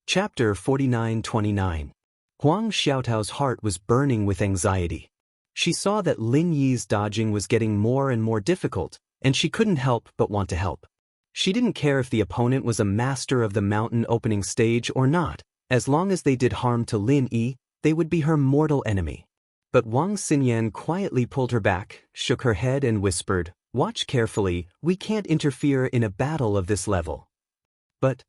Chapter 49-29. Huang Xiaotao's heart was burning with anxiety. She saw that Lin Yi's dodging was getting more and more difficult, and she couldn't help but want to help. She didn't care if the opponent was a master of the mountain opening stage or not. As long as they did harm to Lin Yi, they would be her mortal enemy. But Wang Xinyan quietly pulled her back, shook her head and whispered, "Watch carefully, we can't interfere in a battle of this level." But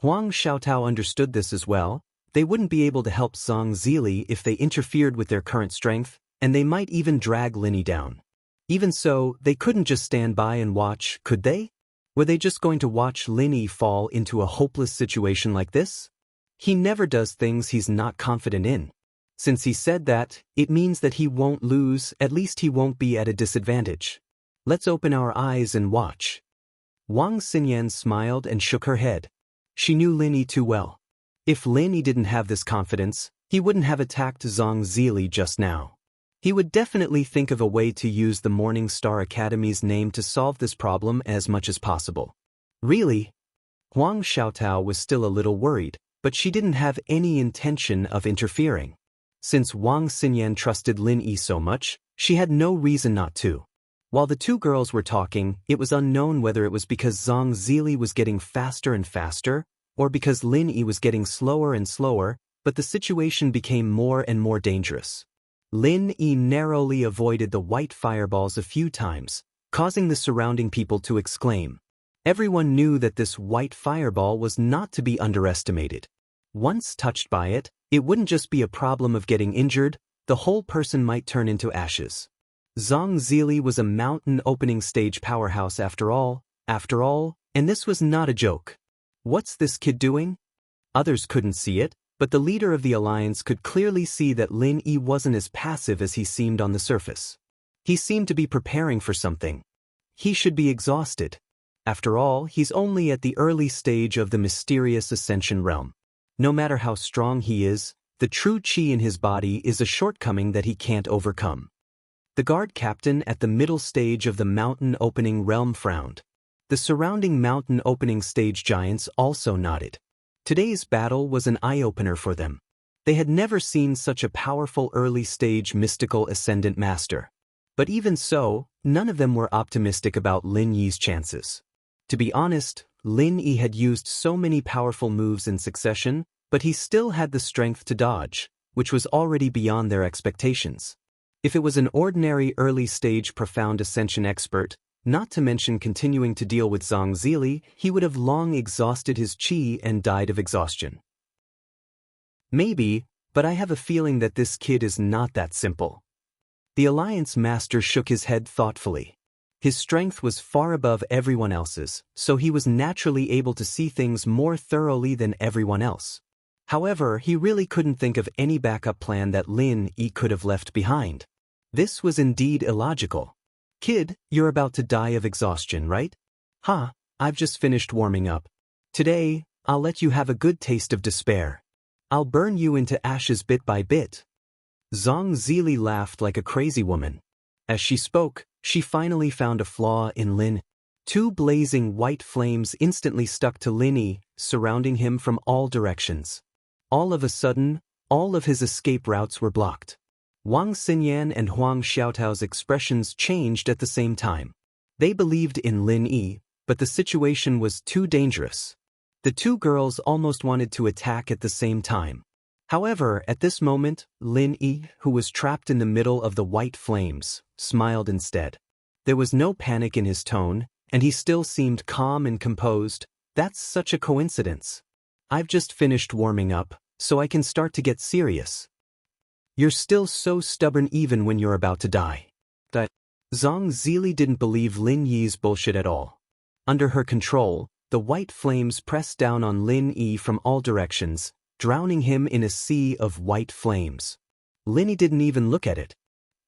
Huang Xiaotao understood this as well. They wouldn't be able to help Zhang Zili if they interfered with their current strength, and they might even drag Lin Yi down. Even so, they couldn't just stand by and watch, could they? Were they just going to watch Lin Yi fall into a hopeless situation like this? He never does things he's not confident in. Since he said that, it means that he won't lose, at least he won't be at a disadvantage. Let's open our eyes and watch. Wang Xinyan smiled and shook her head. She knew Lin Yi too well. If Lin Yi didn't have this confidence, he wouldn't have attacked Zhang Zili just now. He would definitely think of a way to use the Morning Star Academy's name to solve this problem as much as possible. Really? Huang Xiaotao was still a little worried, but she didn't have any intention of interfering. Since Wang Xinyan trusted Lin Yi so much, she had no reason not to. While the two girls were talking, it was unknown whether it was because Zhang Zili was getting faster and faster, or because Lin Yi was getting slower and slower, but the situation became more and more dangerous. Lin Yi narrowly avoided the white fireballs a few times, causing the surrounding people to exclaim. Everyone knew that this white fireball was not to be underestimated. Once touched by it, it wouldn't just be a problem of getting injured, the whole person might turn into ashes. Zhang Zili was a mountain opening stage powerhouse after all, and this was not a joke. What's this kid doing? Others couldn't see it, but the leader of the alliance could clearly see that Lin Yi wasn't as passive as he seemed on the surface. He seemed to be preparing for something. He should be exhausted. After all, he's only at the early stage of the mysterious ascension realm. No matter how strong he is, the true qi in his body is a shortcoming that he can't overcome. The guard captain at the middle stage of the mountain opening realm frowned. The surrounding mountain opening stage giants also nodded. Today's battle was an eye-opener for them. They had never seen such a powerful early-stage mystical ascendant master. But even so, none of them were optimistic about Lin Yi's chances. To be honest, Lin Yi had used so many powerful moves in succession, but he still had the strength to dodge, which was already beyond their expectations. If it was an ordinary early-stage profound ascension expert, not to mention continuing to deal with Zhang Zili, he would have long exhausted his qi and died of exhaustion. Maybe, but I have a feeling that this kid is not that simple. The Alliance Master shook his head thoughtfully. His strength was far above everyone else's, so he was naturally able to see things more thoroughly than everyone else. However, he really couldn't think of any backup plan that Lin Yi could have left behind. This was indeed illogical. Kid, you're about to die of exhaustion, right? I've just finished warming up. Today, I'll let you have a good taste of despair. I'll burn you into ashes bit by bit. Zhang Zili laughed like a crazy woman. As she spoke, she finally found a flaw in Lin. Two blazing white flames instantly stuck to Lin Yi, surrounding him from all directions. All of a sudden, all of his escape routes were blocked. Wang Xinyan and Huang Xiaotao's expressions changed at the same time. They believed in Lin Yi, but the situation was too dangerous. The two girls almost wanted to attack at the same time. However, at this moment, Lin Yi, who was trapped in the middle of the white flames, smiled instead. There was no panic in his tone, and he still seemed calm and composed. That's such a coincidence. I've just finished warming up, so I can start to get serious. You're still so stubborn even when you're about to die. Zhang Zili didn't believe Lin Yi's bullshit at all. Under her control, the white flames pressed down on Lin Yi from all directions, drowning him in a sea of white flames. Lin Yi didn't even look at it.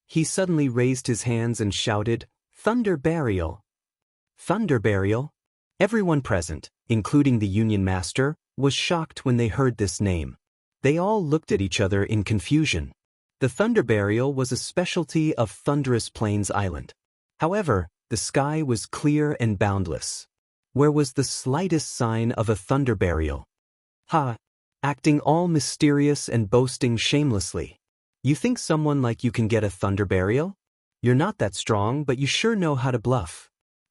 He suddenly raised his hands and shouted, "Thunder Burial!" Thunder Burial? Everyone present, including the Union Master, was shocked when they heard this name. They all looked at each other in confusion. The Thunder Burial was a specialty of Thunderous Plains Island. However, the sky was clear and boundless. Where was the slightest sign of a thunder burial? acting all mysterious and boasting shamelessly. You think someone like you can get a thunder burial? You're not that strong, but you sure know how to bluff.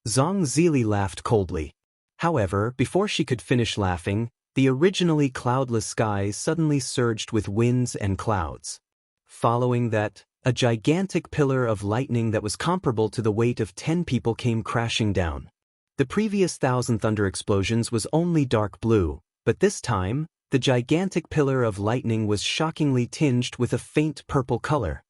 Zhang Zili laughed coldly. However, before she could finish laughing, the originally cloudless sky suddenly surged with winds and clouds. Following that, a gigantic pillar of lightning that was comparable to the weight of 10 people came crashing down. The previous 1,000 thunder explosions was only dark blue, but this time, the gigantic pillar of lightning was shockingly tinged with a faint purple color.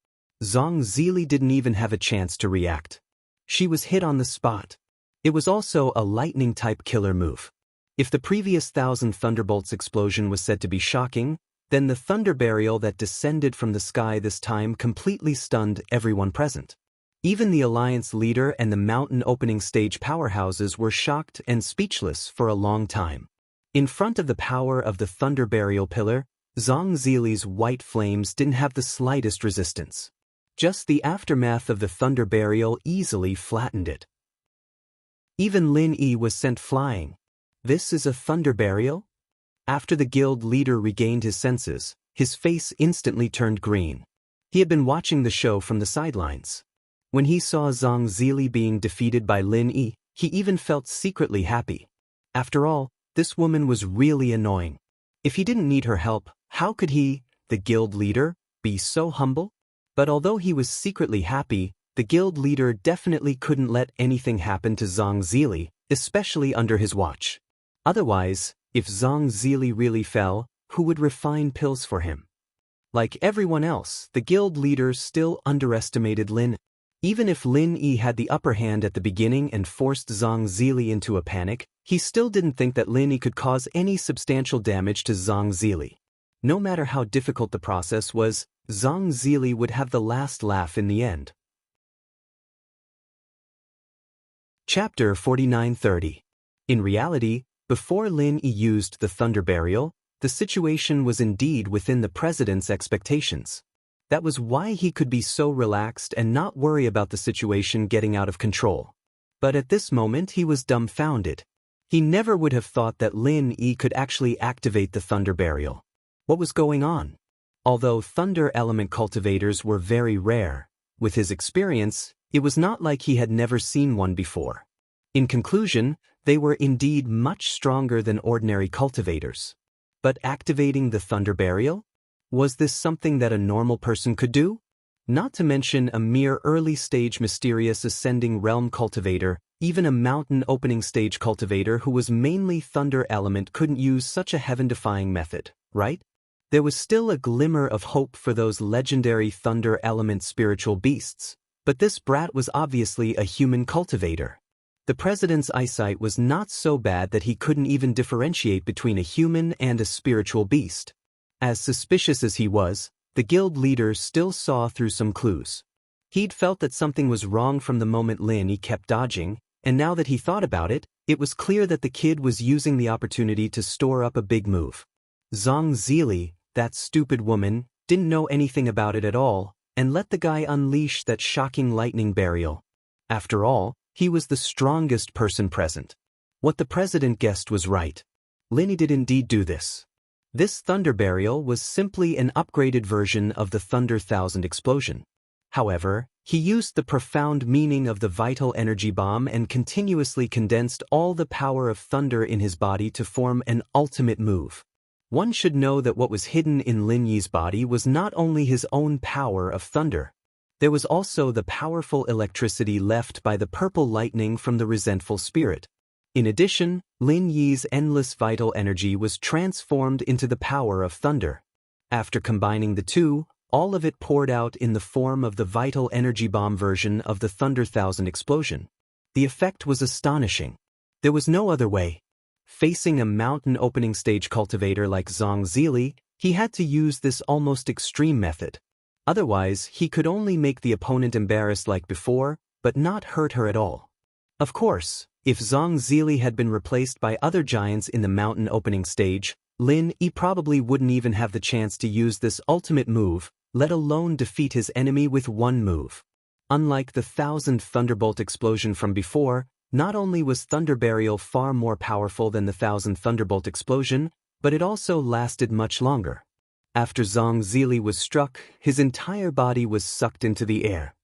Zhang Zili didn't even have a chance to react. She was hit on the spot. It was also a lightning-type killer move. If the previous 1,000 thunderbolts explosion was said to be shocking, then the thunder burial that descended from the sky this time completely stunned everyone present. Even the Alliance leader and the mountain opening stage powerhouses were shocked and speechless for a long time. In front of the power of the thunder burial pillar, Zhang Zili's white flames didn't have the slightest resistance. Just the aftermath of the thunder burial easily flattened it. Even Lin Yi was sent flying. This is a thunder burial? After the guild leader regained his senses, his face instantly turned green. He had been watching the show from the sidelines. When he saw Zhang Zili being defeated by Lin Yi, he even felt secretly happy. After all, this woman was really annoying. If he didn't need her help, how could he, the guild leader, be so humble? But although he was secretly happy, the guild leader definitely couldn't let anything happen to Zhang Zili, especially under his watch. Otherwise, if Zhang Zili really fell, who would refine pills for him? Like everyone else, the guild leader still underestimated Lin. Even if Lin Yi had the upper hand at the beginning and forced Zhang Zili into a panic, he still didn't think that Lin Yi could cause any substantial damage to Zhang Zili. No matter how difficult the process was, Zhang Zili would have the last laugh in the end. Chapter 49:30. In reality, before Lin Yi used the thunder burial, the situation was indeed within the president's expectations. That was why he could be so relaxed and not worry about the situation getting out of control. But at this moment he was dumbfounded. He never would have thought that Lin Yi could actually activate the thunder burial. What was going on? Although thunder element cultivators were very rare, with his experience, it was not like he had never seen one before. In conclusion, they were indeed much stronger than ordinary cultivators. But activating the thunder burial? Was this something that a normal person could do? Not to mention a mere early-stage mysterious ascending realm cultivator, even a mountain opening stage cultivator who was mainly thunder element couldn't use such a heaven-defying method, right? There was still a glimmer of hope for those legendary thunder element spiritual beasts, but this brat was obviously a human cultivator. The president's eyesight was not so bad that he couldn't even differentiate between a human and a spiritual beast. As suspicious as he was, the guild leader still saw through some clues. He'd felt that something was wrong from the moment Lin Yi kept dodging, and now that he thought about it, it was clear that the kid was using the opportunity to store up a big move. Zhang Zili, that stupid woman, didn't know anything about it at all, and let the guy unleash that shocking lightning burial. After all, he was the strongest person present. What the president guessed was right. Lin Yi did indeed do this. This thunder burial was simply an upgraded version of the Thunder 1000 explosion. However, he used the profound meaning of the vital energy bomb and continuously condensed all the power of thunder in his body to form an ultimate move. One should know that what was hidden in Lin Yi's body was not only his own power of thunder. There was also the powerful electricity left by the purple lightning from the resentful spirit. In addition, Lin Yi's endless vital energy was transformed into the power of thunder. After combining the two, all of it poured out in the form of the vital energy bomb version of the Thunder 1000 explosion. The effect was astonishing. There was no other way. Facing a mountain opening stage cultivator like Zhang Zili, he had to use this almost extreme method. Otherwise, he could only make the opponent embarrassed like before, but not hurt her at all. Of course, if Zhang Zili had been replaced by other giants in the mountain opening stage, Lin Yi probably wouldn't even have the chance to use this ultimate move, let alone defeat his enemy with one move. Unlike the 1000 Thunderbolt explosion from before, not only was Thunder Burial far more powerful than the 1000 Thunderbolt explosion, but it also lasted much longer. After Zhang Zili was struck, his entire body was sucked into the air.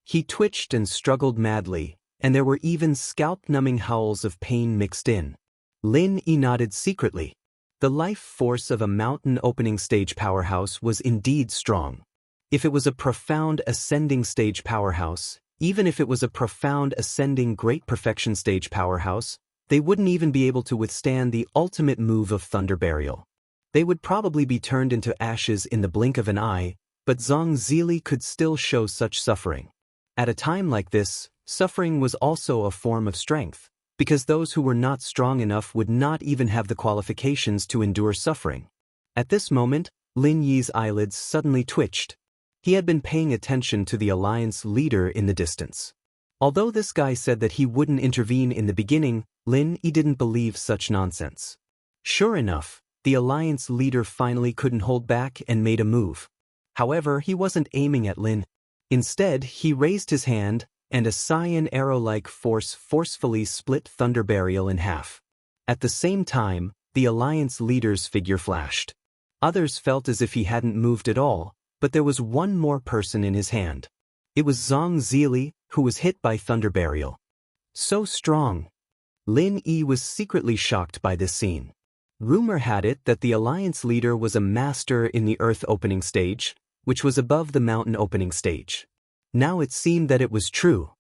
He twitched and struggled madly, and there were even scalp-numbing howls of pain mixed in. Lin Yi nodded secretly. The life force of a mountain opening stage powerhouse was indeed strong. If it was a profound ascending stage powerhouse, even if it was a profound ascending great perfection stage powerhouse, they wouldn't even be able to withstand the ultimate move of Thunder Burial. They would probably be turned into ashes in the blink of an eye, but Zhang Zili could still show such suffering. At a time like this, suffering was also a form of strength, because those who were not strong enough would not even have the qualifications to endure suffering. At this moment, Lin Yi's eyelids suddenly twitched. He had been paying attention to the Alliance leader in the distance. Although this guy said that he wouldn't intervene in the beginning, Lin Yi didn't believe such nonsense. Sure enough, the Alliance leader finally couldn't hold back and made a move. However, he wasn't aiming at Lin. Instead, he raised his hand, and a cyan arrow-like force forcefully split Thunder Burial in half. At the same time, the Alliance leader's figure flashed. Others felt as if he hadn't moved at all, but there was one more person in his hand. It was Zhang Zili, who was hit by Thunder Burial. So strong. Lin Yi was secretly shocked by this scene. Rumor had it that the Alliance leader was a master in the Earth opening stage, which was above the mountain opening stage. Now it seemed that it was true.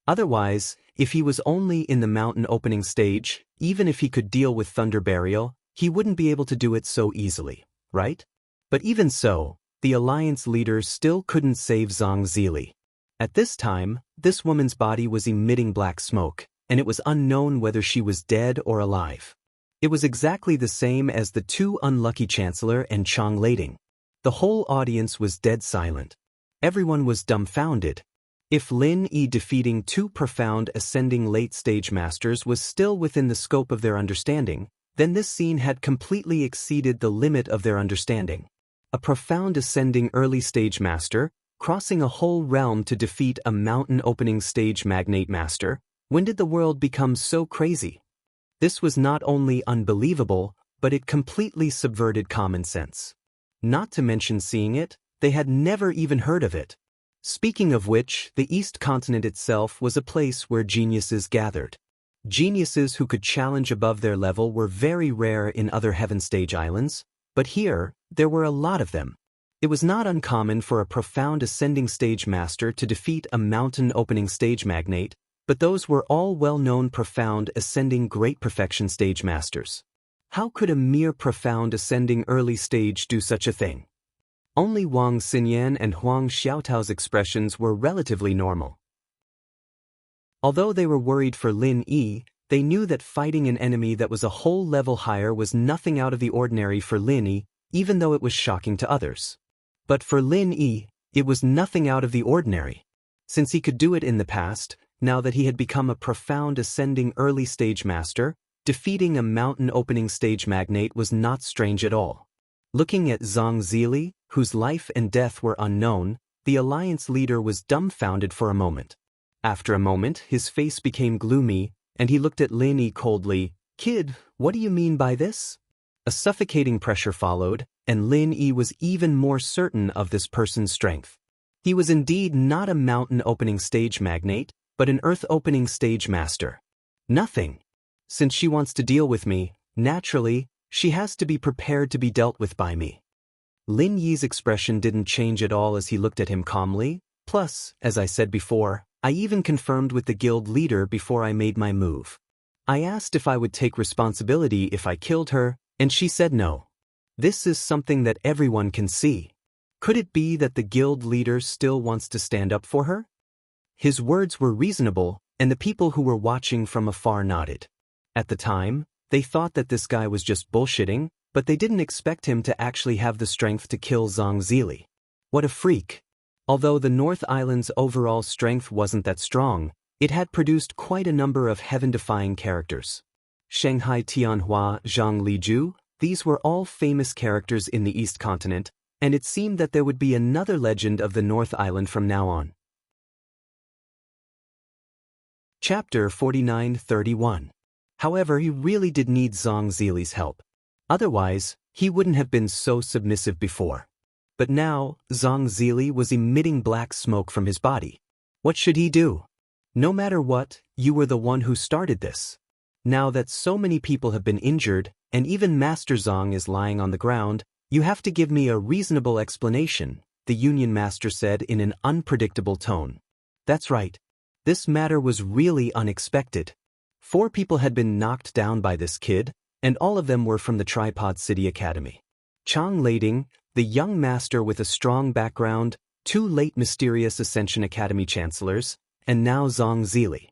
Otherwise, if he was only in the mountain opening stage, even if he could deal with Thunder Burial, he wouldn't be able to do it so easily, right? But even so, the Alliance leader still couldn't save Zhang Zili. At this time, this woman's body was emitting black smoke, and it was unknown whether she was dead or alive. It was exactly the same as the two unlucky Chancellor and Chang Lading. The whole audience was dead silent. Everyone was dumbfounded. If Lin Yi defeating two profound ascending late-stage masters was still within the scope of their understanding, then this scene had completely exceeded the limit of their understanding. A profound ascending early-stage master, crossing a whole realm to defeat a mountain-opening stage magnate master, when did the world become so crazy? This was not only unbelievable, but it completely subverted common sense. Not to mention seeing it, they had never even heard of it. Speaking of which, the East Continent itself was a place where geniuses gathered. Geniuses who could challenge above their level were very rare in other Heaven Stage islands, but here, there were a lot of them. It was not uncommon for a profound ascending stage master to defeat a mountain opening stage magnate, but those were all well-known profound ascending great perfection stage masters. How could a mere profound ascending early stage do such a thing? Only Wang Xinyan and Huang Xiaotao's expressions were relatively normal. Although they were worried for Lin Yi, they knew that fighting an enemy that was a whole level higher was nothing out of the ordinary for Lin Yi, even though it was shocking to others. But for Lin Yi, it was nothing out of the ordinary. Since he could do it in the past, now that he had become a profound ascending early stage master, defeating a mountain opening stage magnate was not strange at all. Looking at Zhang Zili, whose life and death were unknown, the Alliance leader was dumbfounded for a moment. After a moment, his face became gloomy, and he looked at Lin Yi coldly. "Kid, what do you mean by this?" A suffocating pressure followed, and Lin Yi was even more certain of this person's strength. He was indeed not a mountain opening stage magnate, but an earth opening stage master. Nothing. Since she wants to deal with me, naturally, she has to be prepared to be dealt with by me. Lin Yi's expression didn't change at all as he looked at him calmly. Plus, as I said before, I even confirmed with the guild leader before I made my move. I asked if I would take responsibility if I killed her, and she said no. This is something that everyone can see. Could it be that the guild leader still wants to stand up for her? His words were reasonable, and the people who were watching from afar nodded. At the time, they thought that this guy was just bullshitting, but they didn't expect him to actually have the strength to kill Zhang Zili. What a freak. Although the North Island's overall strength wasn't that strong, it had produced quite a number of heaven-defying characters. Shanghai Tianhua, Zhang Liju, these were all famous characters in the East Continent, and it seemed that there would be another legend of the North Island from now on. Chapter 49-31. However, he really did need Zhang Zili's help. Otherwise, he wouldn't have been so submissive before. But now, Zhang Zili was emitting black smoke from his body. What should he do? No matter what, you were the one who started this. Now that so many people have been injured, and even Master Zhang is lying on the ground, you have to give me a reasonable explanation, the Union Master said in an unpredictable tone. That's right. This matter was really unexpected. 4 people had been knocked down by this kid, and all of them were from the Tripod City Academy. Chang Lading, the young master with a strong background, 2 late mysterious Ascension Academy chancellors, and now Zhang Zili.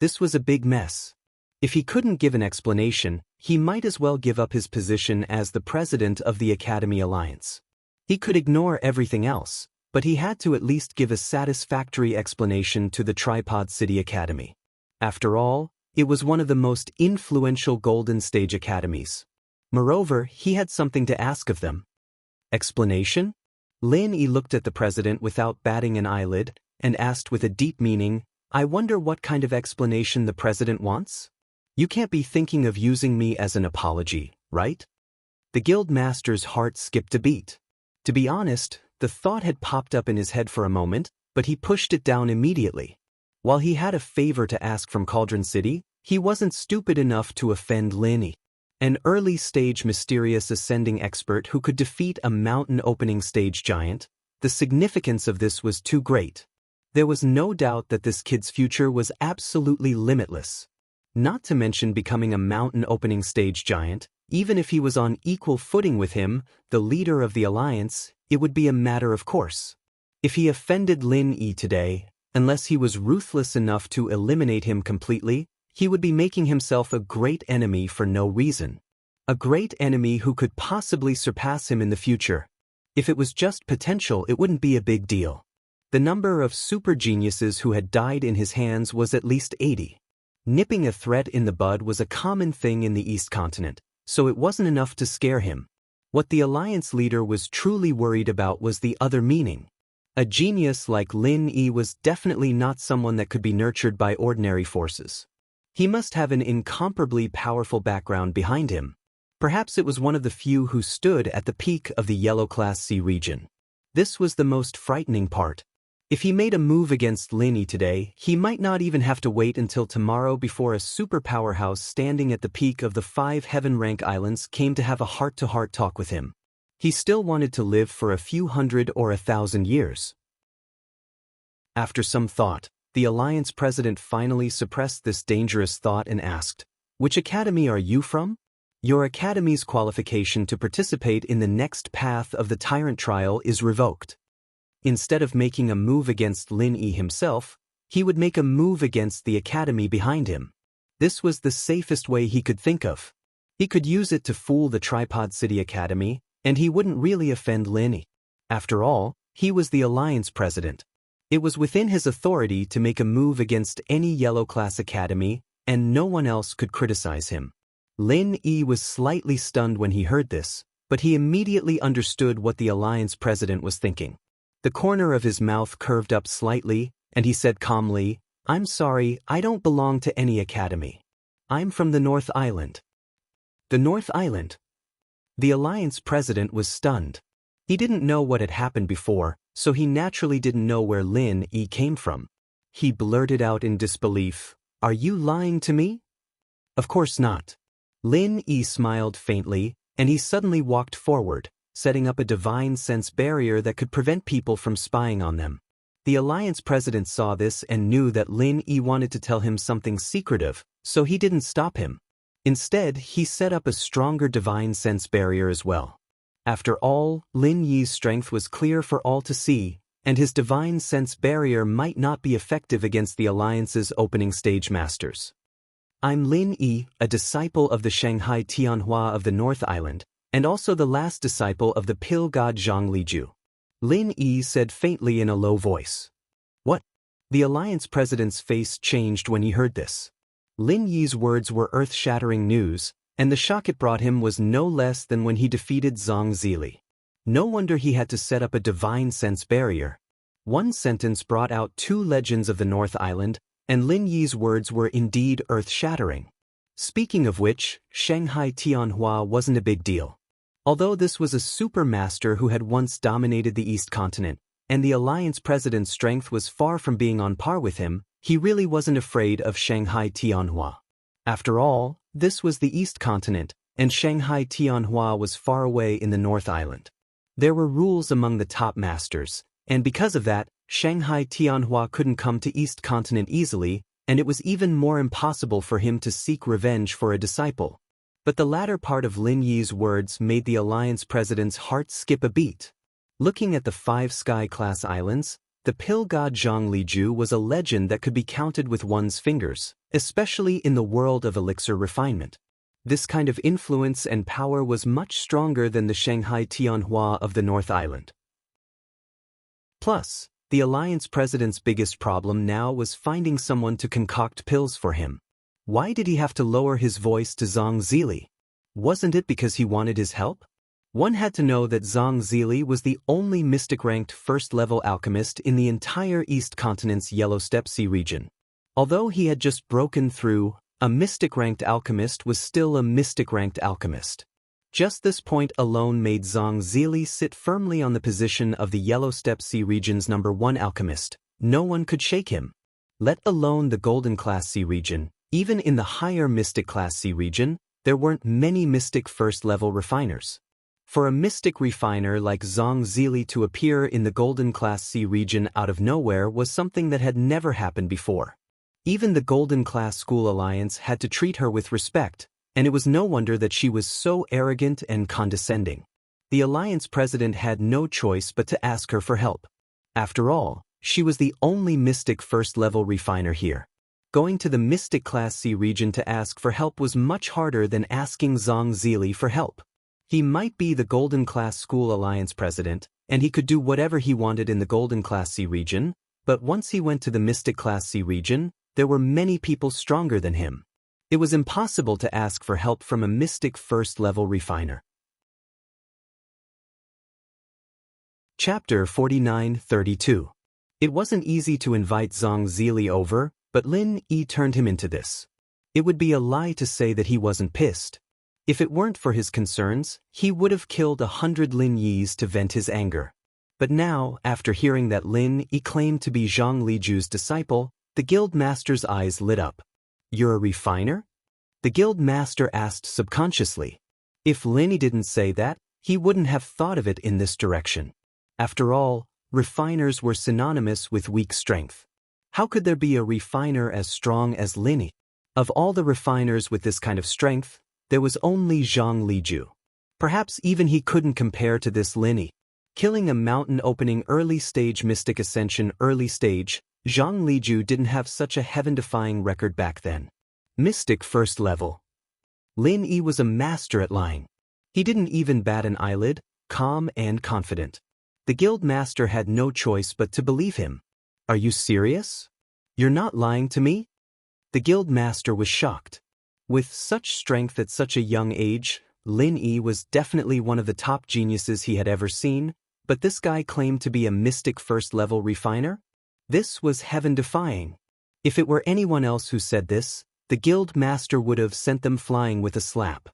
This was a big mess. If he couldn't give an explanation, he might as well give up his position as the president of the Academy Alliance. He could ignore everything else, but he had to at least give a satisfactory explanation to the Tripod City Academy. After all, it was one of the most influential Golden Stage academies. Moreover, he had something to ask of them. Explanation? Lin Yi looked at the president without batting an eyelid, and asked with a deep meaning, I wonder what kind of explanation the president wants? You can't be thinking of using me as an apology, right? The guild master's heart skipped a beat. To be honest, the thought had popped up in his head for a moment, but he pushed it down immediately. While he had a favor to ask from Cauldron City, he wasn't stupid enough to offend Lin Yi. An early-stage mysterious ascending expert who could defeat a mountain-opening stage giant, the significance of this was too great. There was no doubt that this kid's future was absolutely limitless. Not to mention becoming a mountain-opening stage giant, even if he was on equal footing with him, the leader of the alliance, it would be a matter of course. If he offended Lin Yi today, unless he was ruthless enough to eliminate him completely, he would be making himself a great enemy for no reason. A great enemy who could possibly surpass him in the future. If it was just potential, it wouldn't be a big deal. The number of super geniuses who had died in his hands was at least 80. Nipping a threat in the bud was a common thing in the East Continent, so it wasn't enough to scare him. What the alliance leader was truly worried about was the other meaning. A genius like Lin Yi was definitely not someone that could be nurtured by ordinary forces. He must have an incomparably powerful background behind him. Perhaps it was one of the few who stood at the peak of the Yellow Class C region. This was the most frightening part. If he made a move against Lin Yi today, he might not even have to wait until tomorrow before a super powerhouse standing at the peak of the 5 heaven-rank islands came to have a heart-to-heart talk with him. He still wanted to live for a few hundred or 1,000 years. After some thought, the Alliance president finally suppressed this dangerous thought and asked, Which academy are you from? Your academy's qualification to participate in the next path of the Tyrant trial is revoked. Instead of making a move against Lin Yi himself, he would make a move against the academy behind him. This was the safest way he could think of. He could use it to fool the Tripod City Academy, and he wouldn't really offend Lin Yi. After all, he was the Alliance president. It was within his authority to make a move against any Yellow Class Academy, and no one else could criticize him. Lin Yi was slightly stunned when he heard this, but he immediately understood what the Alliance president was thinking. The corner of his mouth curved up slightly, and he said calmly, I'm sorry, I don't belong to any academy. I'm from the North Island. The North Island? The Alliance president was stunned. He didn't know what had happened before, so he naturally didn't know where Lin Yi came from. He blurted out in disbelief, Are you lying to me? Of course not. Lin Yi smiled faintly, and he suddenly walked forward, setting up a divine sense barrier that could prevent people from spying on them. The Alliance president saw this and knew that Lin Yi wanted to tell him something secretive, so he didn't stop him. Instead, he set up a stronger divine sense barrier as well. After all, Lin Yi's strength was clear for all to see, and his divine sense barrier might not be effective against the Alliance's opening stage masters. I'm Lin Yi, a disciple of the Shanghai Tianhua of the North Island, and also the last disciple of the pill god Zhang Liju. Lin Yi said faintly in a low voice. What? The Alliance president's face changed when he heard this. Lin Yi's words were earth-shattering news, and the shock it brought him was no less than when he defeated Zhang Zili. No wonder he had to set up a divine sense barrier. One sentence brought out 2 legends of the North Island, and Lin Yi's words were indeed earth-shattering. Speaking of which, Shanghai Tianhua wasn't a big deal. Although this was a super master who had once dominated the East continent, and the Alliance president's strength was far from being on par with him, he really wasn't afraid of Shanghai Tianhua. After all, this was the East continent, and Shanghai Tianhua was far away in the North Island. There were rules among the top masters, and because of that, Shanghai Tianhua couldn't come to East continent easily, and it was even more impossible for him to seek revenge for a disciple. But the latter part of Lin Yi's words made the Alliance president's heart skip a beat. Looking at the 5 sky-class islands, the pill god Zhang Liju was a legend that could be counted with one's fingers, especially in the world of elixir refinement. This kind of influence and power was much stronger than the Shanghai Tianhua of the North Island. Plus, the Alliance president's biggest problem now was finding someone to concoct pills for him. Why did he have to lower his voice to Zhang Zili? Wasn't it because he wanted his help? One had to know that Zhang Zili was the only mystic-ranked first-level alchemist in the entire East Continent's Yellow Steppe Sea region. Although he had just broken through, a mystic-ranked alchemist was still a mystic-ranked alchemist. Just this point alone made Zhang Zili sit firmly on the position of the Yellow Steppe Sea region's #1 alchemist. No one could shake him. Let alone the Golden-class Sea region, even in the higher Mystic-class Sea region, there weren't many Mystic first-level refiners. For a mystic refiner like Zhang Zili to appear in the Golden-class Sea region out of nowhere was something that had never happened before. Even the Golden-class School Alliance had to treat her with respect, and it was no wonder that she was so arrogant and condescending. The Alliance president had no choice but to ask her for help. After all, she was the only mystic first-level refiner here. Going to the Mystic-class Sea region to ask for help was much harder than asking Zhang Zili for help. He might be the Golden-class School Alliance president, and he could do whatever he wanted in the Golden-class Sea region, but once he went to the Mystic-class Sea region, there were many people stronger than him. It was impossible to ask for help from a mystic first-level refiner. Chapter 49-32. It wasn't easy to invite Zhang Zili over, but Lin Yi turned him into this. It would be a lie to say that he wasn't pissed. If it weren't for his concerns, he would have killed 100 Lin Yis to vent his anger. But now, after hearing that Lin Yi claimed to be Zhang Liju's disciple, the guild master's eyes lit up. "You're a refiner?" The guild master asked subconsciously. If Lin Yi didn't say that, he wouldn't have thought of it in this direction. After all, refiners were synonymous with weak strength. How could there be a refiner as strong as Lin Yi? Of all the refiners with this kind of strength, there was only Zhang Liju. Perhaps even he couldn't compare to this Lin Yi. Killing a mountain opening early stage mystic ascension early stage, Zhang Liju didn't have such a heaven-defying record back then. Mystic first level. Lin Yi was a master at lying. He didn't even bat an eyelid, calm and confident. The guild master had no choice but to believe him. "Are you serious? You're not lying to me?" The guild master was shocked. With such strength at such a young age, Lin Yi was definitely one of the top geniuses he had ever seen, but this guy claimed to be a mystic first-level refiner? This was heaven-defying. If it were anyone else who said this, the guild master would have sent them flying with a slap.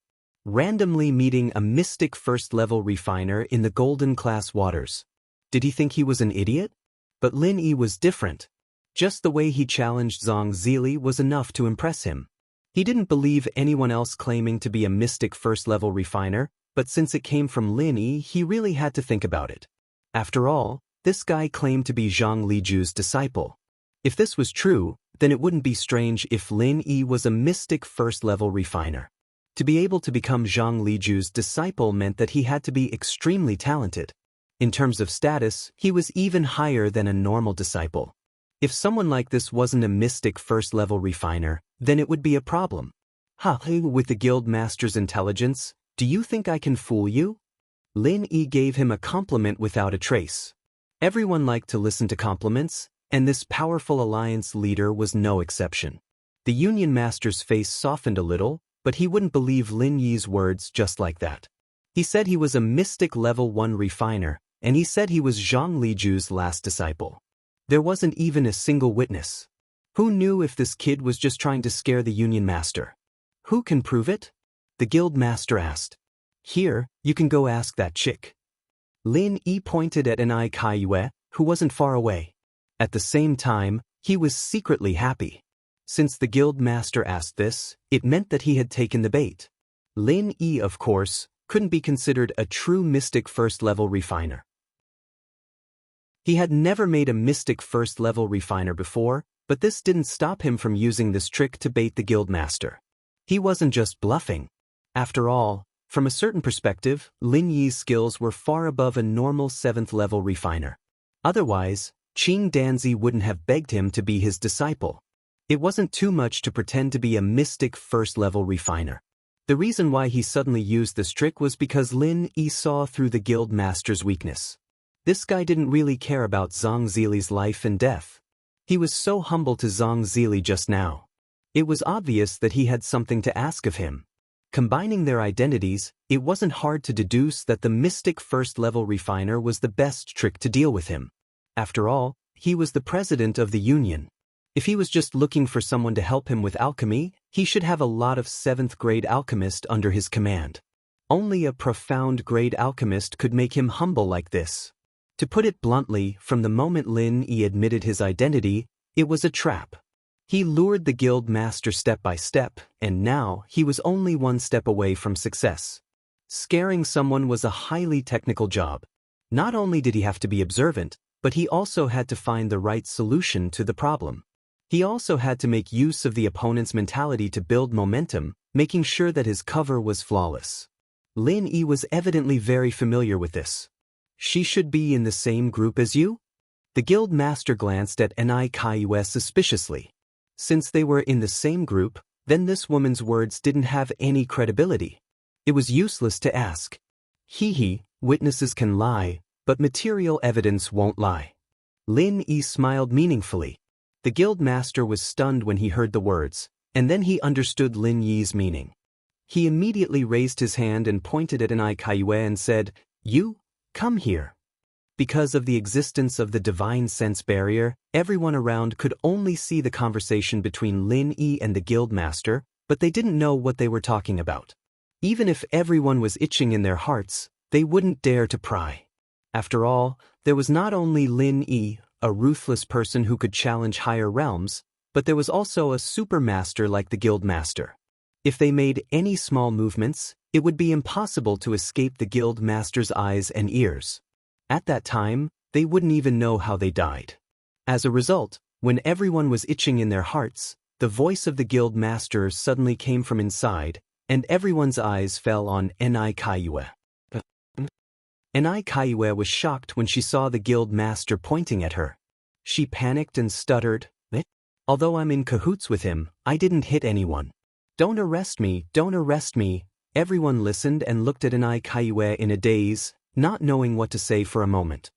Randomly meeting a mystic first-level refiner in the golden-class waters. Did he think he was an idiot? But Lin Yi was different. Just the way he challenged Zhang Zili was enough to impress him. He didn't believe anyone else claiming to be a mystic first-level refiner, but since it came from Lin Yi, he really had to think about it. After all, this guy claimed to be Zhang Liju's disciple. If this was true, then it wouldn't be strange if Lin Yi was a mystic first-level refiner. To be able to become Zhang Liju's disciple meant that he had to be extremely talented. In terms of status, he was even higher than a normal disciple. If someone like this wasn't a mystic first-level refiner, then it would be a problem. With the guild master's intelligence, do you think I can fool you? Lin Yi gave him a compliment without a trace. Everyone liked to listen to compliments, and this powerful alliance leader was no exception. The Union Master's face softened a little, but he wouldn't believe Lin Yi's words just like that. He said he was a mystic level 1 refiner, and he said he was Zhang Liju's last disciple. There wasn't even a single witness. Who knew if this kid was just trying to scare the Union Master? Who can prove it? The guild master asked. Here, you can go ask that chick. Lin Yi pointed at Enai Kaiyue, who wasn't far away. At the same time, he was secretly happy. Since the guild master asked this, it meant that he had taken the bait. Lin Yi, of course, couldn't be considered a true mystic first-level refiner. He had never made a mystic first-level refiner before, but this didn't stop him from using this trick to bait the guild master. He wasn't just bluffing. After all, from a certain perspective, Lin Yi's skills were far above a normal 7th-level refiner. Otherwise, Qing Danzi wouldn't have begged him to be his disciple. It wasn't too much to pretend to be a mystic first-level refiner. The reason why he suddenly used this trick was because Lin Yi saw through the guild master's weakness. This guy didn't really care about Zhang Zili's life and death. He was so humble to Zhang Zili just now. It was obvious that he had something to ask of him. Combining their identities, it wasn't hard to deduce that the mystic first-level refiner was the best trick to deal with him. After all, he was the president of the union. If he was just looking for someone to help him with alchemy, he should have a lot of 7th-grade alchemists under his command. Only a profound-grade alchemist could make him humble like this. To put it bluntly, from the moment Lin Yi admitted his identity, it was a trap. He lured the guild master step by step, and now he was only one step away from success. Scaring someone was a highly technical job. Not only did he have to be observant, but he also had to find the right solution to the problem. He also had to make use of the opponent's mentality to build momentum, making sure that his cover was flawless. Lin Yi was evidently very familiar with this. She should be in the same group as you? The guild master glanced at Enai Kaiyue suspiciously. Since they were in the same group, then this woman's words didn't have any credibility. It was useless to ask. Witnesses can lie, but material evidence won't lie. Lin Yi smiled meaningfully. The guild master was stunned when he heard the words, and then he understood Lin Yi's meaning. He immediately raised his hand and pointed at Enai Kaiyue and said, "You, come here." Because of the existence of the divine sense barrier, everyone around could only see the conversation between Lin Yi and the guild master, but they didn't know what they were talking about. Even if everyone was itching in their hearts, they wouldn't dare to pry. After all, there was not only Lin Yi, a ruthless person who could challenge higher realms, but there was also a supermaster like the guild master. If they made any small movements, it would be impossible to escape the guild master's eyes and ears. At that time, they wouldn't even know how they died. As a result, when everyone was itching in their hearts, the voice of the guild master suddenly came from inside, and everyone's eyes fell on Enai Kaiyue. Enai Kaiyue was shocked when she saw the guild master pointing at her. She panicked and stuttered, "Although I'm in cahoots with him, I didn't hit anyone. Don't arrest me, don't arrest me." Everyone listened and looked at Enai Kaiyue in a daze, not knowing what to say for a moment.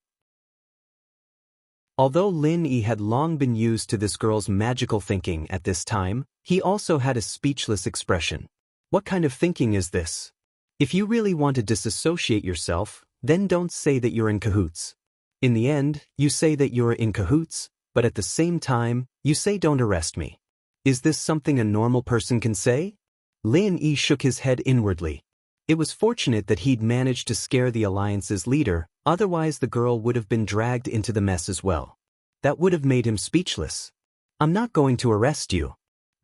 Although Lin Yi had long been used to this girl's magical thinking at this time, he also had a speechless expression. What kind of thinking is this? If you really want to disassociate yourself, then don't say that you're in cahoots. In the end, you say that you're in cahoots, but at the same time, you say don't arrest me. Is this something a normal person can say? Lin Yi shook his head inwardly. It was fortunate that he'd managed to scare the alliance's leader, otherwise the girl would have been dragged into the mess as well. That would have made him speechless. "I'm not going to arrest you.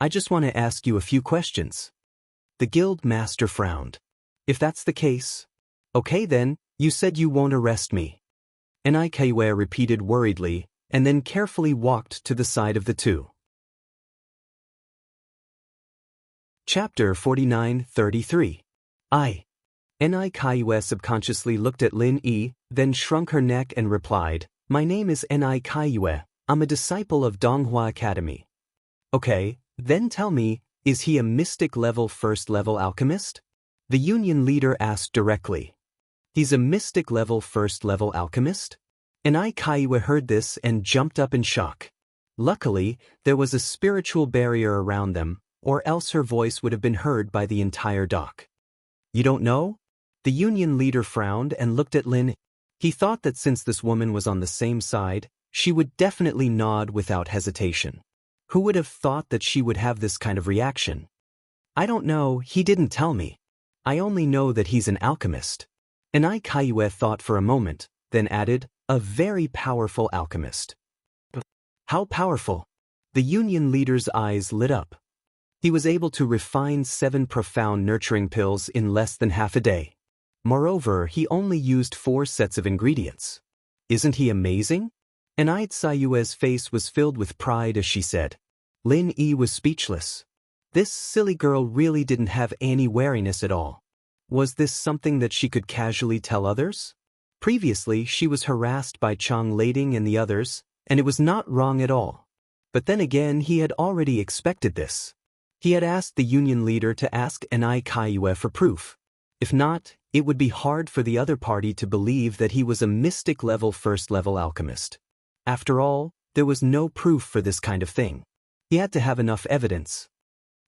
I just want to ask you a few questions." The guild master frowned. "If that's the case, okay then, you said you won't arrest me." Enai Kaiyue repeated worriedly, and then carefully walked to the side of the two. Chapter 49-33. Enai Kaiyue subconsciously looked at Lin Yi, then shrunk her neck and replied, "My name is Enai Kaiyue. I'm a disciple of Donghua Academy." "Okay, then tell me, is he a mystic-level first-level alchemist?" The union leader asked directly. "He's a mystic-level first-level alchemist?" Enai Kaiyue heard this and jumped up in shock. Luckily, there was a spiritual barrier around them, or else her voice would have been heard by the entire dock. "You don't know?" The union leader frowned and looked at Lin. He thought that since this woman was on the same side, she would definitely nod without hesitation. Who would have thought that she would have this kind of reaction? I don't know, he didn't tell me. I only know that he's an alchemist. Enai Kaiue thought for a moment, then added, a very powerful alchemist. How powerful? The union leader's eyes lit up. He was able to refine 7 profound nurturing pills in less than half a day. Moreover, he only used 4 sets of ingredients. Isn't he amazing? Enai Tsayue's face was filled with pride as she said. Lin Yi was speechless. This silly girl really didn't have any wariness at all. Was this something that she could casually tell others? Previously, she was harassed by Chang Lading and the others, and it was not wrong at all. But then again, he had already expected this. He had asked the union leader to ask Enai Kaiue for proof. If not, it would be hard for the other party to believe that he was a mystic-level first-level alchemist. After all, there was no proof for this kind of thing. He had to have enough evidence.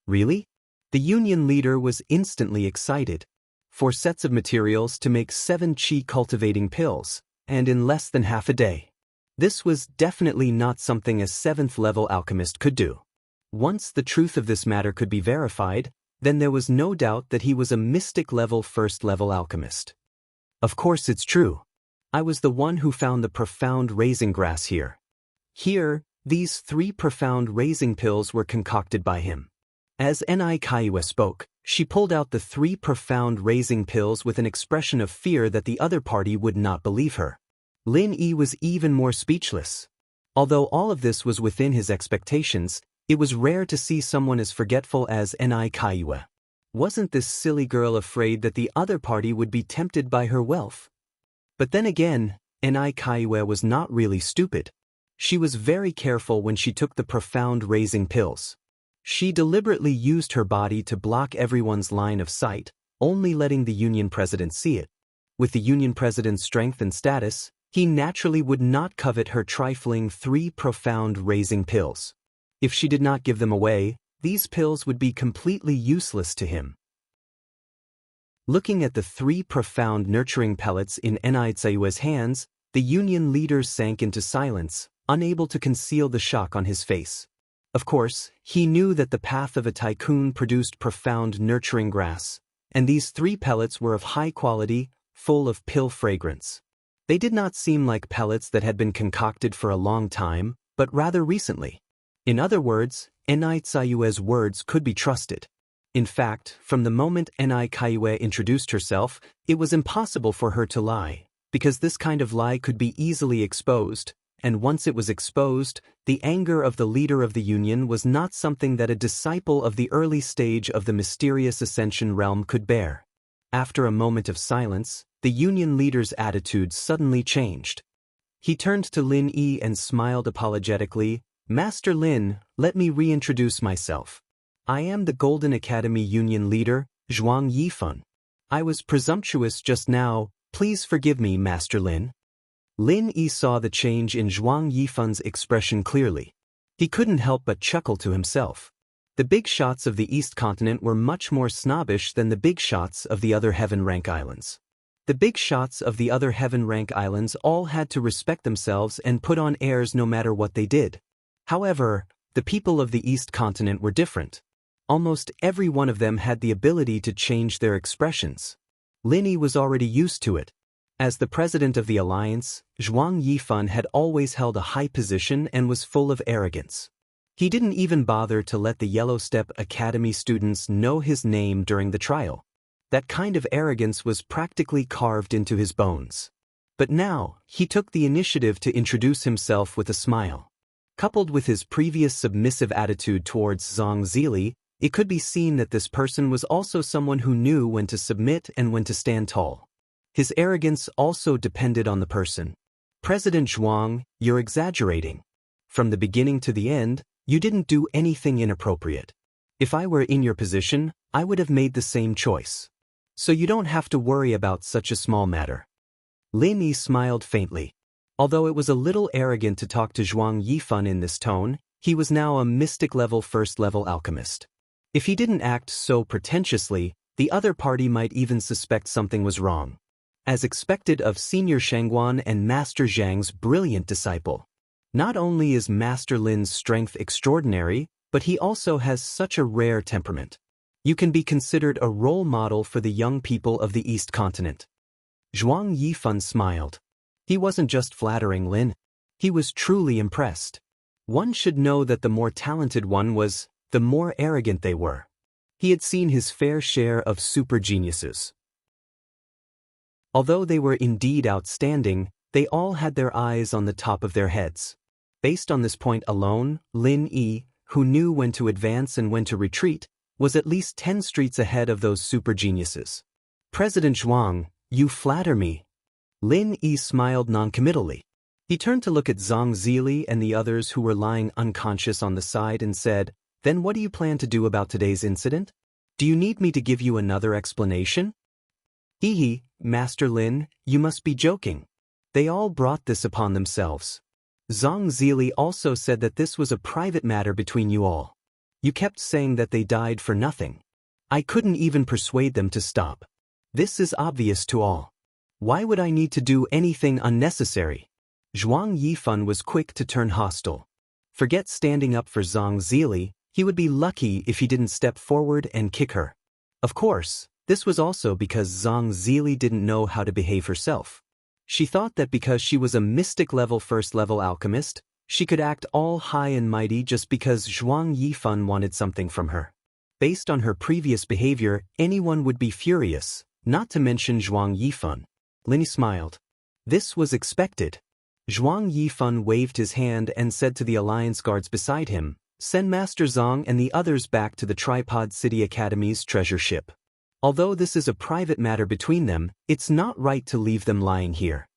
Really? The union leader was instantly excited. 4 sets of materials to make 7 chi-cultivating pills, and in less than half a day. This was definitely not something a 7th-level alchemist could do. Once the truth of this matter could be verified, then there was no doubt that he was a mystic-level first-level alchemist. Of course it's true. I was the one who found the profound raising grass here. Here, these 3 profound raising pills were concocted by him. As Enai Kaiue spoke, she pulled out the 3 profound raising pills with an expression of fear that the other party would not believe her. Lin Yi was even more speechless. Although all of this was within his expectations, it was rare to see someone as forgetful as Enai Kaiue. Wasn't this silly girl afraid that the other party would be tempted by her wealth? But then again, Enai Kaiue was not really stupid. She was very careful when she took the profound raising pills. She deliberately used her body to block everyone's line of sight, only letting the union president see it. With the union president's strength and status, he naturally would not covet her trifling 3 profound raising pills. If she did not give them away, these pills would be completely useless to him. Looking at the 3 profound nurturing pellets in Enai Tsayue's hands, the union leader sank into silence, unable to conceal the shock on his face. Of course, he knew that the path of a tycoon produced profound nurturing grass, and these 3 pellets were of high quality, full of pill fragrance. They did not seem like pellets that had been concocted for a long time, but rather recently. In other words, Enai Tsayue's words could be trusted. In fact, from the moment Enai Kaiue introduced herself, it was impossible for her to lie, because this kind of lie could be easily exposed, and once it was exposed, the anger of the leader of the union was not something that a disciple of the early stage of the mysterious ascension realm could bear. After a moment of silence, the union leader's attitude suddenly changed. He turned to Lin Yi and smiled apologetically. Master Lin, let me reintroduce myself. I am the Golden Academy Union leader, Zhuang Yifeng. I was presumptuous just now, please forgive me, Master Lin. Lin Yi saw the change in Zhuang Yifeng's expression clearly. He couldn't help but chuckle to himself. The big shots of the East Continent were much more snobbish than the big shots of the other Heaven Rank Islands. The big shots of the other Heaven Rank Islands all had to respect themselves and put on airs no matter what they did. However, the people of the East Continent were different. Almost every one of them had the ability to change their expressions. Lin Yi was already used to it. As the president of the alliance, Zhuang Yifeng had always held a high position and was full of arrogance. He didn't even bother to let the Yellow Step Academy students know his name during the trial. That kind of arrogance was practically carved into his bones. But now, he took the initiative to introduce himself with a smile. Coupled with his previous submissive attitude towards Zhang Zili, it could be seen that this person was also someone who knew when to submit and when to stand tall. His arrogance also depended on the person. President Zhuang, you're exaggerating. From the beginning to the end, you didn't do anything inappropriate. If I were in your position, I would have made the same choice. So you don't have to worry about such a small matter. Lin Yi smiled faintly. Although it was a little arrogant to talk to Zhuang Yifeng in this tone, he was now a mystic-level first-level alchemist. If he didn't act so pretentiously, the other party might even suspect something was wrong. As expected of Senior Shangguan and Master Zhang's brilliant disciple. Not only is Master Lin's strength extraordinary, but he also has such a rare temperament. You can be considered a role model for the young people of the East Continent. Zhuang Yifan smiled. He wasn't just flattering Lin. He was truly impressed. One should know that the more talented one was, the more arrogant they were. He had seen his fair share of super geniuses. Although they were indeed outstanding, they all had their eyes on the top of their heads. Based on this point alone, Lin Yi, who knew when to advance and when to retreat, was at least 10 streets ahead of those super geniuses. President Zhuang, you flatter me. Lin Yi smiled noncommittally. He turned to look at Zhang Zili and the others who were lying unconscious on the side and said, "Then what do you plan to do about today's incident? Do you need me to give you another explanation?" Hee, Master Lin, you must be joking. They all brought this upon themselves. Zhang Zili also said that this was a private matter between you all. You kept saying that they died for nothing. I couldn't even persuade them to stop. This is obvious to all. Why would I need to do anything unnecessary? Zhuang Yifan was quick to turn hostile. Forget standing up for Zhang Zili, he would be lucky if he didn't step forward and kick her. Of course, this was also because Zhang Zili didn't know how to behave herself. She thought that because she was a mystic-level first-level alchemist, she could act all high and mighty just because Zhuang Yifan wanted something from her. Based on her previous behavior, anyone would be furious, not to mention Zhuang Yifan. Lin smiled. This was expected. Zhuang Yifan waved his hand and said to the alliance guards beside him, "Send Master Zhang and the others back to the Tripod City Academy's treasure ship. Although this is a private matter between them, it's not right to leave them lying here."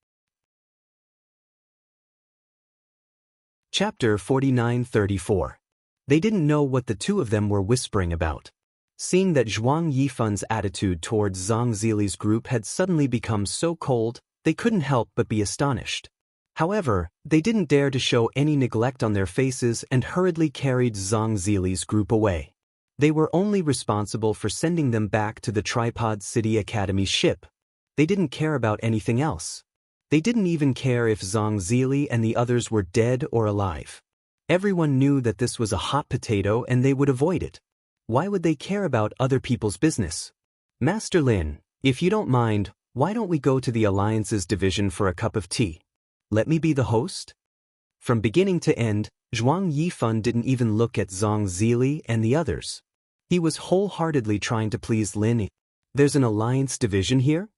Chapter 49-34. They didn't know what the two of them were whispering about. Seeing that Zhuang Yifan's attitude towards Zhang Zili's group had suddenly become so cold, they couldn't help but be astonished. However, they didn't dare to show any neglect on their faces and hurriedly carried Zhang Zili's group away. They were only responsible for sending them back to the Tripod City Academy's ship. They didn't care about anything else. They didn't even care if Zhang Zili and the others were dead or alive. Everyone knew that this was a hot potato and they would avoid it. Why would they care about other people's business? Master Lin, if you don't mind, why don't we go to the Alliance's division for a cup of tea? Let me be the host? From beginning to end, Zhuang Yifan didn't even look at Zhang Zili and the others. He was wholeheartedly trying to please Lin Yi. There's an Alliance division here?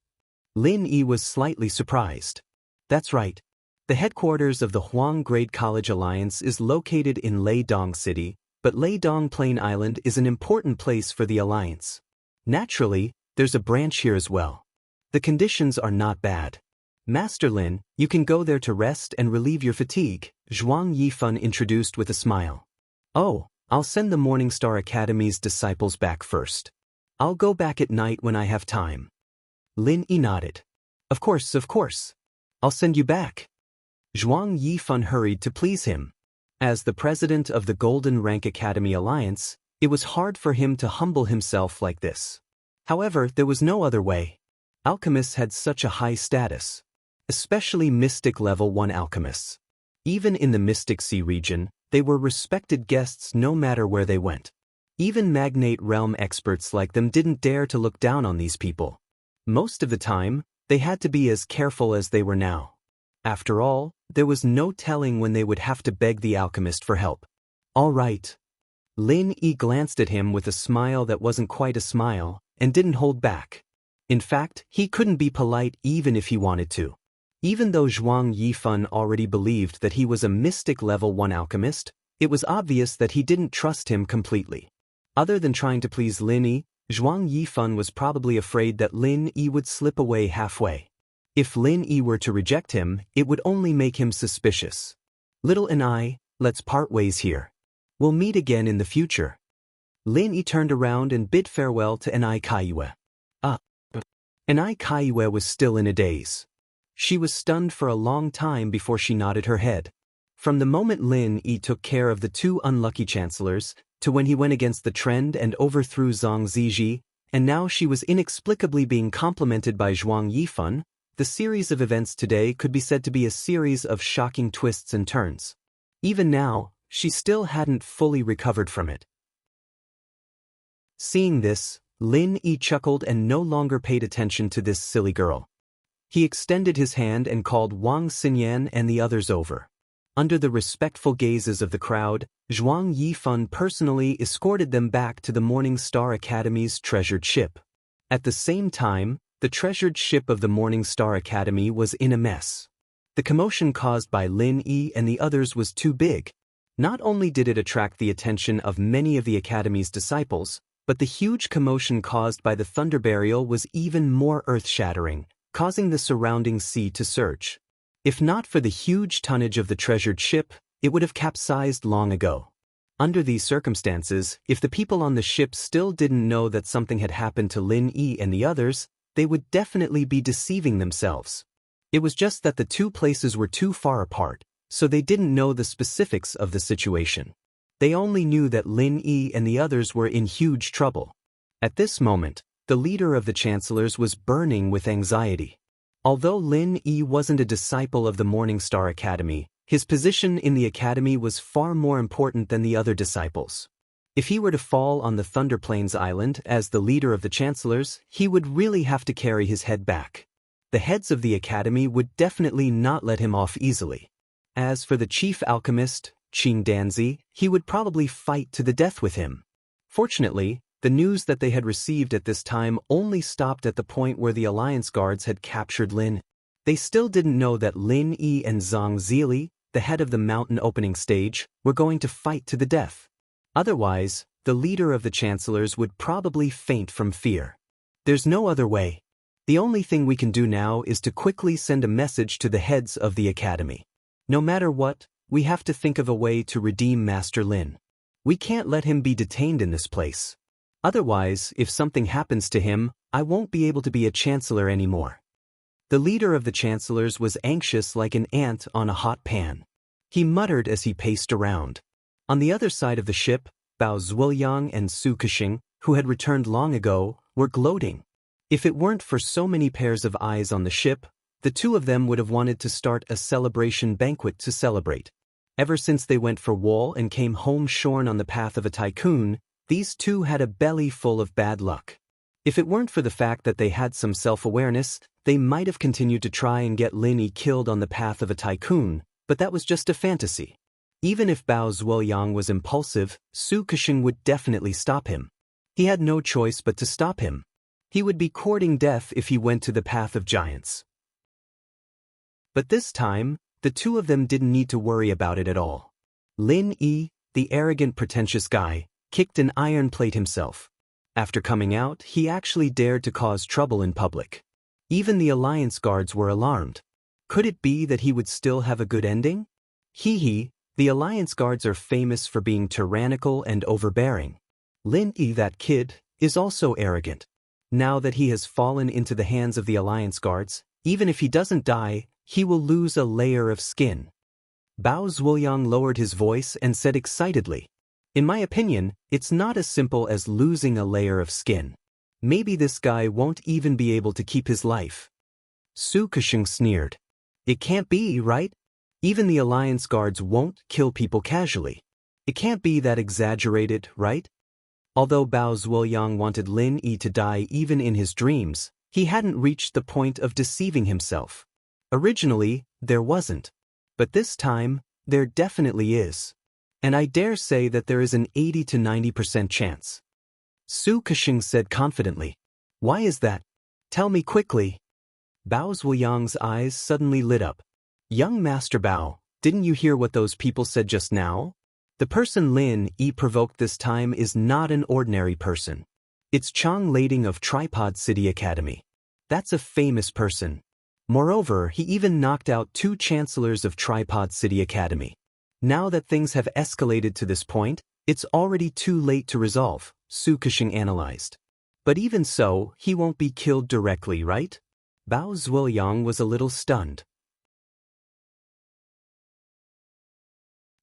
Lin Yi was slightly surprised. That's right. The headquarters of the Huang Grade College Alliance is located in Leidong City, but Leidong Plain Island is an important place for the Alliance. Naturally, there's a branch here as well. The conditions are not bad. Master Lin, you can go there to rest and relieve your fatigue, Zhuang Yifan introduced with a smile. Oh, I'll send the Morningstar Academy's disciples back first. I'll go back at night when I have time. Lin Yi nodded. Of course. I'll send you back. Zhuang Yifan hurried to please him. As the president of the Golden Rank Academy Alliance, it was hard for him to humble himself like this. However, there was no other way. Alchemists had such a high status, especially Mystic Level 1 alchemists. Even in the Mystic Sea region, they were respected guests no matter where they went. Even Magnate Realm experts like them didn't dare to look down on these people. Most of the time, they had to be as careful as they were now. After all, there was no telling when they would have to beg the alchemist for help. All right. Lin Yi glanced at him with a smile that wasn't quite a smile, and didn't hold back. In fact, he couldn't be polite even if he wanted to. Even though Zhuang Yifan already believed that he was a Mystic Level 1 alchemist, it was obvious that he didn't trust him completely. Other than trying to please Lin Yi, Zhuang Yifan was probably afraid that Lin Yi would slip away halfway. If Lin Yi were to reject him, it would only make him suspicious. Little and I, let's part ways here. We'll meet again in the future. Lin Yi turned around and bid farewell to Enai Kaiue. Enai Kaiue was still in a daze. She was stunned for a long time before she nodded her head. From the moment Lin Yi took care of the two unlucky chancellors, to when he went against the trend and overthrew Zhang Ziji, and now she was inexplicably being complimented by Zhuang Yifan, the series of events today could be said to be a series of shocking twists and turns. Even now, she still hadn't fully recovered from it. Seeing this, Lin Yi chuckled and no longer paid attention to this silly girl. He extended his hand and called Wang Xinyan and the others over. Under the respectful gazes of the crowd, Zhuang Yifan personally escorted them back to the Morning Star Academy's treasured ship. At the same time, the treasured ship of the Morning Star Academy was in a mess. The commotion caused by Lin Yi and the others was too big. Not only did it attract the attention of many of the Academy's disciples, but the huge commotion caused by the thunder burial was even more earth-shattering, causing the surrounding sea to surge. If not for the huge tonnage of the treasured ship, it would have capsized long ago. Under these circumstances, if the people on the ship still didn't know that something had happened to Lin Yi and the others, they would definitely be deceiving themselves. It was just that the two places were too far apart, so they didn't know the specifics of the situation. They only knew that Lin Yi and the others were in huge trouble. At this moment, the leader of the chancellors was burning with anxiety. Although Lin Yi wasn't a disciple of the Morning Star Academy, his position in the academy was far more important than the other disciples. If he were to fall on the Thunder Plains Island as the leader of the chancellors, he would really have to carry his head back. The heads of the academy would definitely not let him off easily. As for the chief alchemist, Qing Danzi, he would probably fight to the death with him. Fortunately, the news that they had received at this time only stopped at the point where the Alliance Guards had captured Lin. They still didn't know that Lin Yi and Zhang Zili, the head of the mountain opening stage, were going to fight to the death. Otherwise, the leader of the chancellors would probably faint from fear. There's no other way. The only thing we can do now is to quickly send a message to the heads of the academy. No matter what, we have to think of a way to redeem Master Lin. We can't let him be detained in this place. Otherwise, if something happens to him, I won't be able to be a chancellor anymore. The leader of the chancellors was anxious like an ant on a hot pan. He muttered as he paced around. On the other side of the ship, Bao Zhuoyang and Su Kexing, who had returned long ago, were gloating. If it weren't for so many pairs of eyes on the ship, the two of them would have wanted to start a celebration banquet to celebrate. Ever since they went for wool and came home shorn on the path of a tycoon, these two had a belly full of bad luck. If it weren't for the fact that they had some self-awareness, they might have continued to try and get Lin Yi killed on the path of a tycoon, but that was just a fantasy. Even if Bao Zhuoyang was impulsive, Su Kexing would definitely stop him. He had no choice but to stop him. He would be courting death if he went to the path of giants. But this time, the two of them didn't need to worry about it at all. Lin Yi, the arrogant pretentious guy, kicked an iron plate himself. After coming out, he actually dared to cause trouble in public. Even the Alliance Guards were alarmed. Could it be that he would still have a good ending? Hee. The Alliance Guards are famous for being tyrannical and overbearing. Lin Yi, that kid, is also arrogant. Now that he has fallen into the hands of the Alliance Guards, even if he doesn't die, he will lose a layer of skin. Bao Zhuoyang lowered his voice and said excitedly, "In my opinion, it's not as simple as losing a layer of skin. Maybe this guy won't even be able to keep his life." Su Kexing sneered. "It can't be, right? Even the Alliance Guards won't kill people casually. It can't be that exaggerated, right?" Although Bao Zhuoyang wanted Lin Yi to die even in his dreams, he hadn't reached the point of deceiving himself. Originally, there wasn't. But this time, there definitely is. And I dare say that there is an 80 to 90% chance. Su Kexing said confidently. "Why is that? Tell me quickly." Bao Zhuoyang's eyes suddenly lit up. "Young Master Bao, didn't you hear what those people said just now? The person Lin Yi provoked this time is not an ordinary person. It's Chang Lading of Tripod City Academy. That's a famous person. Moreover, he even knocked out 2 chancellors of Tripod City Academy. Now that things have escalated to this point, it's already too late to resolve," Su Kexing analyzed. "But even so, he won't be killed directly, right?" Bao Zhuoyang was a little stunned.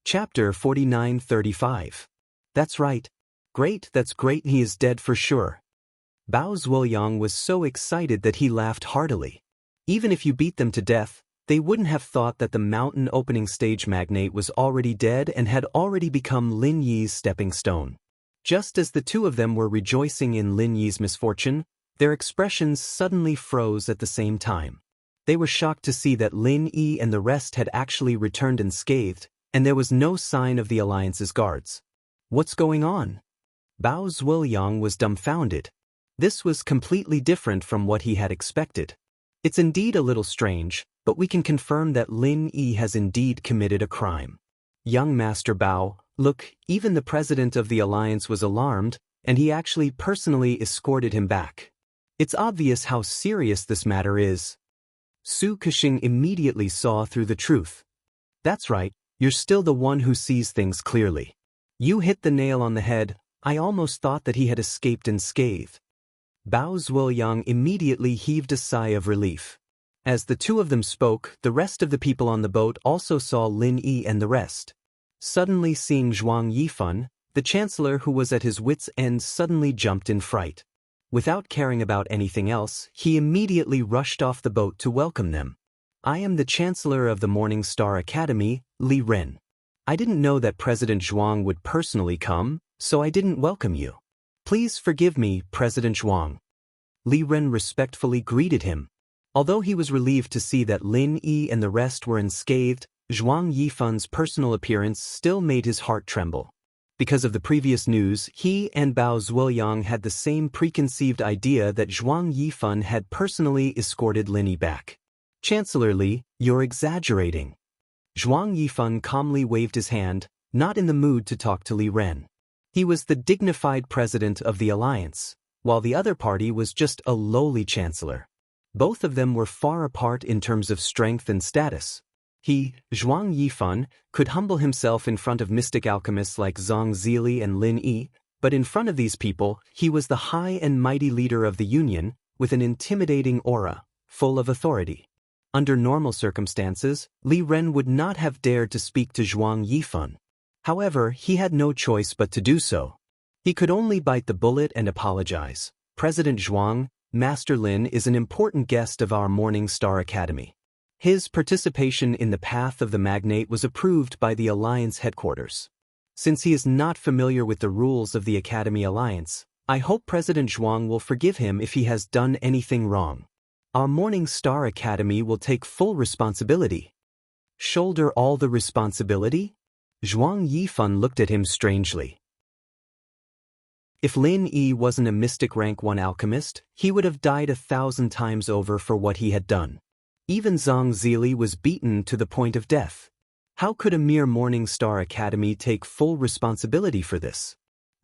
Chapter 49-35. That's right. Great, that's great, he is dead for sure. Bao Zhuoyang was so excited that he laughed heartily. Even if you beat them to death, they wouldn't have thought that the mountain opening stage magnate was already dead and had already become Lin Yi's stepping stone. Just as the two of them were rejoicing in Lin Yi's misfortune, their expressions suddenly froze at the same time. They were shocked to see that Lin Yi and the rest had actually returned unscathed, and there was no sign of the Alliance's guards. What's going on? Bao Zhuoyang was dumbfounded. This was completely different from what he had expected. It's indeed a little strange, but we can confirm that Lin Yi has indeed committed a crime. Young Master Bao, look, even the president of the Alliance was alarmed, and he actually personally escorted him back. It's obvious how serious this matter is. Su Kexing immediately saw through the truth. That's right, you're still the one who sees things clearly. You hit the nail on the head. I almost thought that he had escaped unscathed. Bao Zhuoyang immediately heaved a sigh of relief. As the two of them spoke, the rest of the people on the boat also saw Lin Yi and the rest. Suddenly seeing Zhuang Yifan, the chancellor who was at his wits' end suddenly jumped in fright. Without caring about anything else, he immediately rushed off the boat to welcome them. I am the chancellor of the Morning Star Academy, Li Ren. I didn't know that President Zhuang would personally come, so I didn't welcome you. Please forgive me, President Zhuang. Li Ren respectfully greeted him. Although he was relieved to see that Lin Yi and the rest were unscathed, Zhuang Yifan's personal appearance still made his heart tremble. Because of the previous news, he and Bao Zhuoyang had the same preconceived idea that Zhuang Yifan had personally escorted Lin Yi back. Chancellor Li, you're exaggerating. Zhuang Yifan calmly waved his hand, not in the mood to talk to Li Ren. He was the dignified president of the Alliance, while the other party was just a lowly chancellor. Both of them were far apart in terms of strength and status. He, Zhuang Yifan, could humble himself in front of mystic alchemists like Zhang Zili and Lin Yi, but in front of these people, he was the high and mighty leader of the Union, with an intimidating aura, full of authority. Under normal circumstances, Li Ren would not have dared to speak to Zhuang Yifan. However, he had no choice but to do so. He could only bite the bullet and apologize. President Zhuang, Master Lin is an important guest of our Morning Star Academy. His participation in the path of the magnate was approved by the Alliance headquarters. Since he is not familiar with the rules of the Academy Alliance, I hope President Zhuang will forgive him if he has done anything wrong. Our Morning Star Academy will take full responsibility. Shoulder all the responsibility? Zhuang Yifan looked at him strangely. If Lin Yi wasn't a mystic rank 1 alchemist, he would have died 1,000 times over for what he had done. Even Zhang Zili was beaten to the point of death. How could a mere Morning Star Academy take full responsibility for this?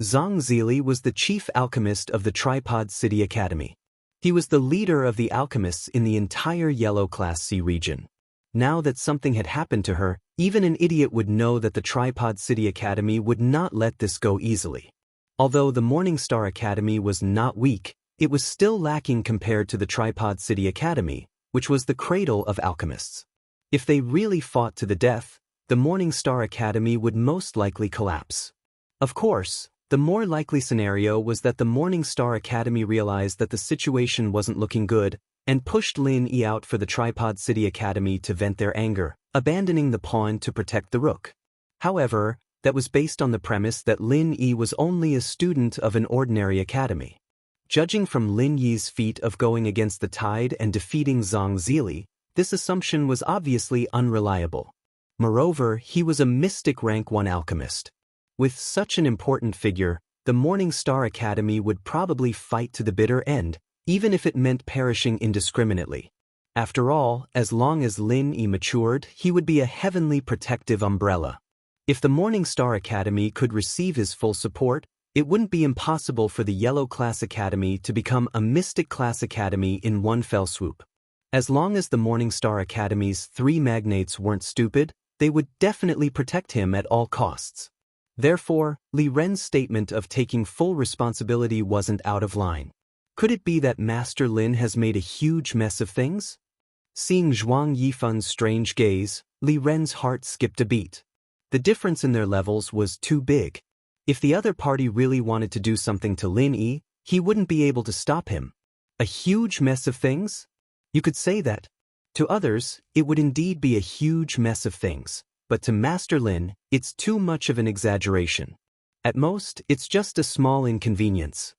Zhang Zili was the chief alchemist of the Tripod City Academy. He was the leader of the alchemists in the entire Yellow Class C region. Now that something had happened to her, even an idiot would know that the Tripod City Academy would not let this go easily. Although the Morning Star Academy was not weak, it was still lacking compared to the Tripod City Academy, which was the cradle of alchemists. If they really fought to the death, the Morning Star Academy would most likely collapse. Of course, the more likely scenario was that the Morning Star Academy realized that the situation wasn't looking good and pushed Lin Yi out for the Tripod City Academy to vent their anger, abandoning the pawn to protect the rook. However, that was based on the premise that Lin Yi was only a student of an ordinary academy. Judging from Lin Yi's feat of going against the tide and defeating Zhang Zili, this assumption was obviously unreliable. Moreover, he was a mystic rank 1 alchemist. With such an important figure, the Morning Star Academy would probably fight to the bitter end, even if it meant perishing indiscriminately. After all, as long as Lin Yi matured, he would be a heavenly protective umbrella. If the Morning Star Academy could receive his full support, it wouldn't be impossible for the Yellow Class Academy to become a Mystic Class Academy in one fell swoop. As long as the Morning Star Academy's 3 magnates weren't stupid, they would definitely protect him at all costs. Therefore, Li Ren's statement of taking full responsibility wasn't out of line. Could it be that Master Lin has made a huge mess of things? Seeing Zhuang Yifan's strange gaze, Li Ren's heart skipped a beat. The difference in their levels was too big. If the other party really wanted to do something to Lin Yi, he wouldn't be able to stop him. A huge mess of things? You could say that. To others, it would indeed be a huge mess of things, but to Master Lin, it's too much of an exaggeration. At most, it's just a small inconvenience.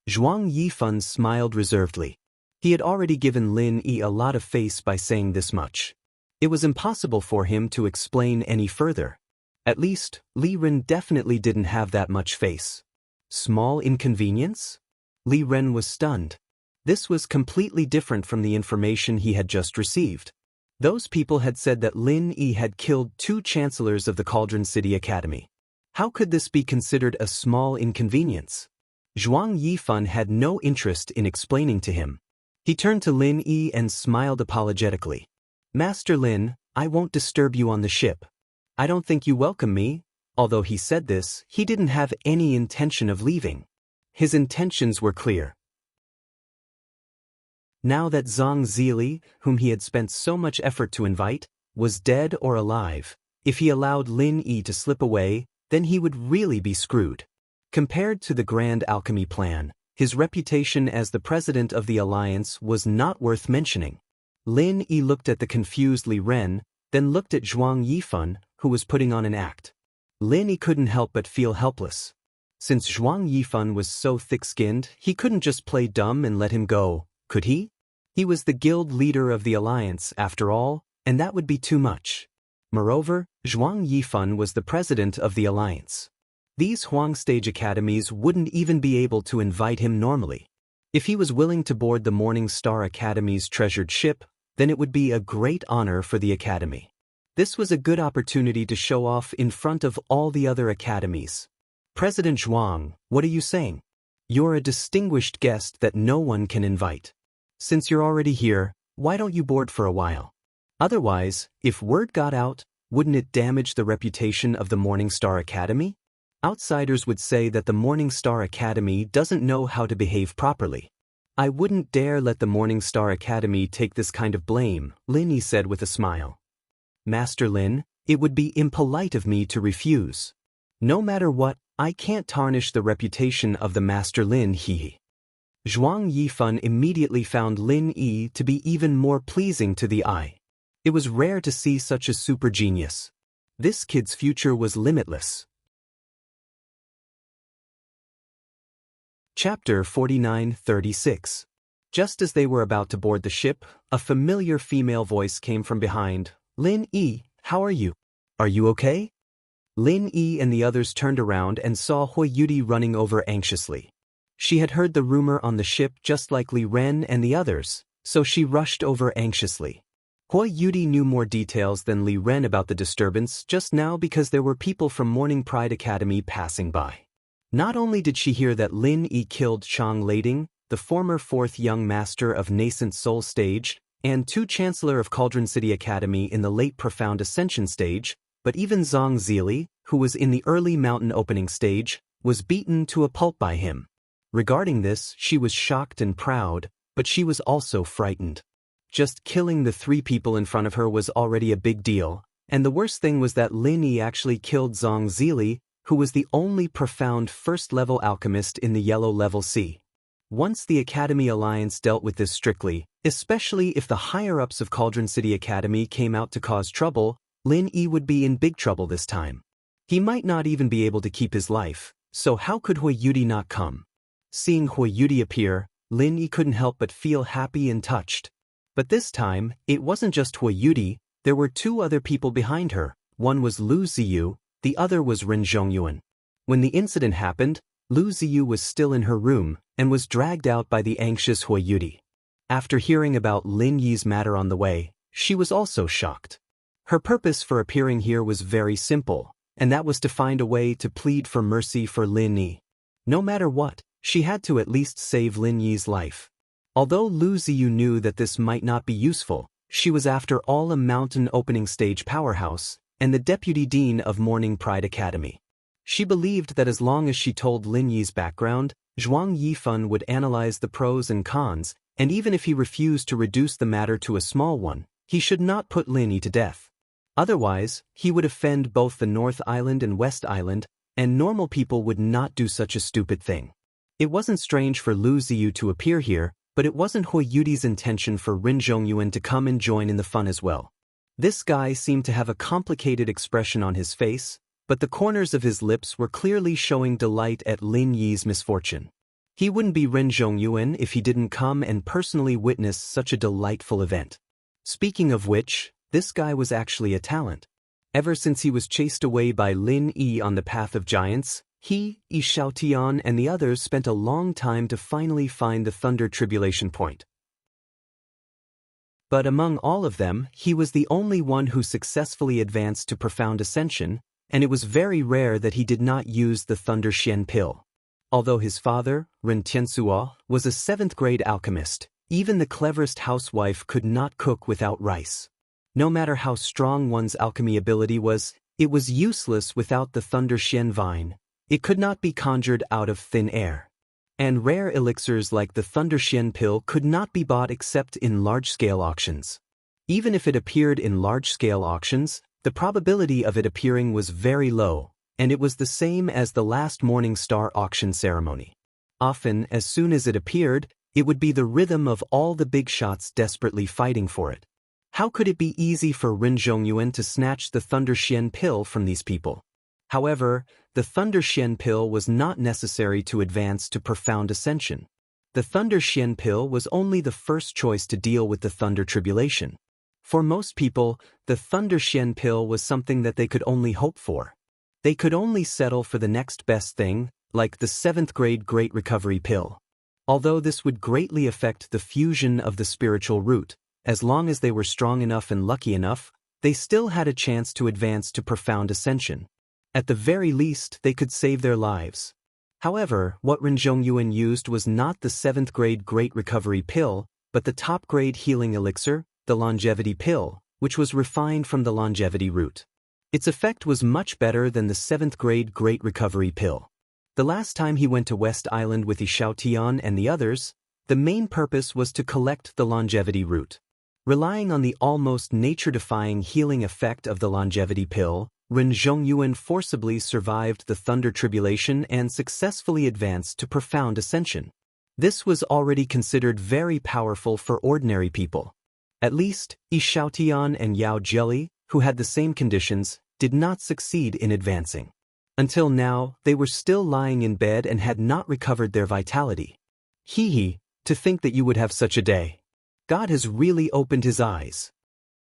Zhuang Yifan smiled reservedly. He had already given Lin Yi a lot of face by saying this much. It was impossible for him to explain any further. At least, Li Ren definitely didn't have that much face. Small inconvenience? Li Ren was stunned. This was completely different from the information he had just received. Those people had said that Lin Yi had killed 2 chancellors of the Cauldron City Academy. How could this be considered a small inconvenience? Zhuang Yifan had no interest in explaining to him. He turned to Lin Yi and smiled apologetically. Master Lin, I won't disturb you on the ship. I don't think you welcome me. Although he said this, he didn't have any intention of leaving. His intentions were clear. Now that Zhang Zili, whom he had spent so much effort to invite, was dead or alive, if he allowed Lin Yi to slip away, then he would really be screwed. Compared to the Grand Alchemy plan, his reputation as the president of the alliance was not worth mentioning. Lin Yi looked at the confused Li Ren, then looked at Zhuang Yifan, who was putting on an act. Lin Yi couldn't help but feel helpless. Since Zhuang Yifan was so thick-skinned, he couldn't just play dumb and let him go, could he? He was the guild leader of the alliance, after all, and that would be too much. Moreover, Zhuang Yifan was the president of the alliance. These Huang stage academies wouldn't even be able to invite him normally. If he was willing to board the Morning Star Academy's treasured ship, then it would be a great honor for the academy. This was a good opportunity to show off in front of all the other academies. President Zhuang, what are you saying? You're a distinguished guest that no one can invite. Since you're already here, why don't you board for a while? Otherwise, if word got out, wouldn't it damage the reputation of the Morning Star Academy? Outsiders would say that the Morning Star Academy doesn't know how to behave properly. I wouldn't dare let the Morning Star Academy take this kind of blame, Lin Yi said with a smile. Master Lin, it would be impolite of me to refuse. No matter what, I can't tarnish the reputation of the Master Lin, he. Zhuang Yifan immediately found Lin Yi to be even more pleasing to the eye. It was rare to see such a super genius. This kid's future was limitless. Chapter 49-36. Just as they were about to board the ship, a familiar female voice came from behind. Lin Yi, how are you? Are you okay? Lin Yi and the others turned around and saw Hui Yudi running over anxiously. She had heard the rumor on the ship just like Li Ren and the others, so she rushed over anxiously. Hui Yudi knew more details than Li Ren about the disturbance just now because there were people from Morning Pride Academy passing by. Not only did she hear that Lin Yi killed Chang Lading, the former 4th young master of Nascent Soul Stage, and 2 Chancellor of Cauldron City Academy in the late Profound Ascension Stage, but even Zhang Zili, who was in the early Mountain Opening Stage, was beaten to a pulp by him. Regarding this, she was shocked and proud, but she was also frightened. Just killing the 3 people in front of her was already a big deal, and the worst thing was that Lin Yi actually killed Zhang Zili, who was the only profound first-level alchemist in the Yellow Level C. Once the Academy Alliance dealt with this strictly, especially if the higher-ups of Cauldron City Academy came out to cause trouble, Lin Yi would be in big trouble this time. He might not even be able to keep his life, so how could Hui Yudi not come? Seeing Hui Yudi appear, Lin Yi couldn't help but feel happy and touched. But this time, it wasn't just Hui Yudi, there were 2 other people behind her. One was Lu Ziyu, the other was Ren Zhongyuan. When the incident happened, Lu Ziyu was still in her room and was dragged out by the anxious Hui Yudi. After hearing about Lin Yi's matter on the way, she was also shocked. Her purpose for appearing here was very simple, and that was to find a way to plead for mercy for Lin Yi. No matter what, she had to at least save Lin Yi's life. Although Lu Ziyu knew that this might not be useful, she was after all a Mountain Opening Stage powerhouse, and the Deputy Dean of Morning Pride Academy. She believed that as long as she told Lin Yi's background, Zhuang Yifan would analyze the pros and cons, and even if he refused to reduce the matter to a small one, he should not put Lin Yi to death. Otherwise, he would offend both the North Island and West Island, and normal people would not do such a stupid thing. It wasn't strange for Lu Ziyu to appear here, but it wasn't Hui Yudi's intention for Ren Zhongyuan to come and join in the fun as well. This guy seemed to have a complicated expression on his face, but the corners of his lips were clearly showing delight at Lin Yi's misfortune. He wouldn't be Ren Zhongyuan if he didn't come and personally witness such a delightful event. Speaking of which, this guy was actually a talent. Ever since he was chased away by Lin Yi on the path of giants, he, Yi Xiaotian, and the others spent a long time to finally find the Thunder Tribulation point. But among all of them, he was the only one who successfully advanced to profound ascension, and it was very rare that he did not use the Thunder Xian pill. Although his father, Ren Tiansuo, was a 7th-grade alchemist, even the cleverest housewife could not cook without rice. No matter how strong one's alchemy ability was, it was useless without the Thunder Xian vine. It could not be conjured out of thin air. And rare elixirs like the Thunder Xian pill could not be bought except in large-scale auctions. Even if it appeared in large-scale auctions, the probability of it appearing was very low, and it was the same as the last Morning Star auction ceremony. Often, as soon as it appeared, it would be the rhythm of all the big shots desperately fighting for it. How could it be easy for Ren Zhongyuan to snatch the Thunder Xian pill from these people? However, the Thunder Xian pill was not necessary to advance to profound ascension. The Thunder Xian pill was only the first choice to deal with the Thunder Tribulation. For most people, the Thunder Xian pill was something that they could only hope for. They could only settle for the next best thing, like the 7th-grade Great Recovery pill. Although this would greatly affect the fusion of the spiritual root, as long as they were strong enough and lucky enough, they still had a chance to advance to profound ascension. At the very least, they could save their lives. However, what Ren Zhongyuan used was not the 7th-grade Great Recovery pill, but the top-grade healing elixir, the longevity pill, which was refined from the longevity root. Its effect was much better than the 7th-grade Great Recovery pill. The last time he went to West Island with Yi Xiaotian and the others, the main purpose was to collect the longevity root. Relying on the almost nature-defying healing effect of the longevity pill, Ren Zhongyuan forcibly survived the Thunder Tribulation and successfully advanced to profound ascension. This was already considered very powerful for ordinary people. At least, Yi Xiaotian and Yao Jelly, who had the same conditions, did not succeed in advancing. Until now, they were still lying in bed and had not recovered their vitality. Hee, to think that you would have such a day. God has really opened his eyes.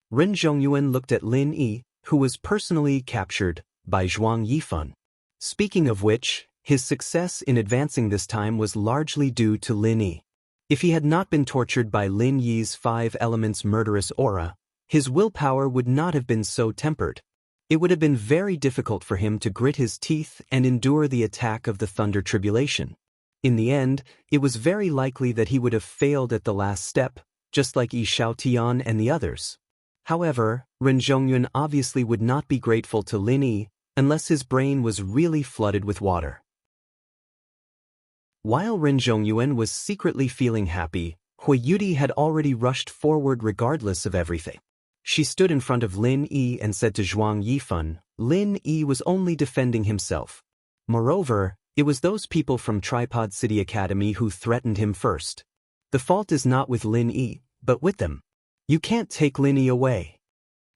Ren Zhongyuan looked at Lin Yi, who was personally captured by Zhuang Yifan. Speaking of which, his success in advancing this time was largely due to Lin Yi. If he had not been tortured by Lin Yi's 5 elements murderous aura, his willpower would not have been so tempered. It would have been very difficult for him to grit his teeth and endure the attack of the Thunder Tribulation. In the end, it was very likely that he would have failed at the last step, just like Yi Xiaotian and the others. However, Ren Zhongyuan obviously would not be grateful to Lin Yi unless his brain was really flooded with water. While Ren Zhongyuan was secretly feeling happy, Hui Yudi had already rushed forward regardless of everything. She stood in front of Lin Yi and said to Zhuang Yifan, Lin Yi was only defending himself. Moreover, it was those people from Tripod City Academy who threatened him first. The fault is not with Lin Yi, but with them. You can't take Lin Yi away.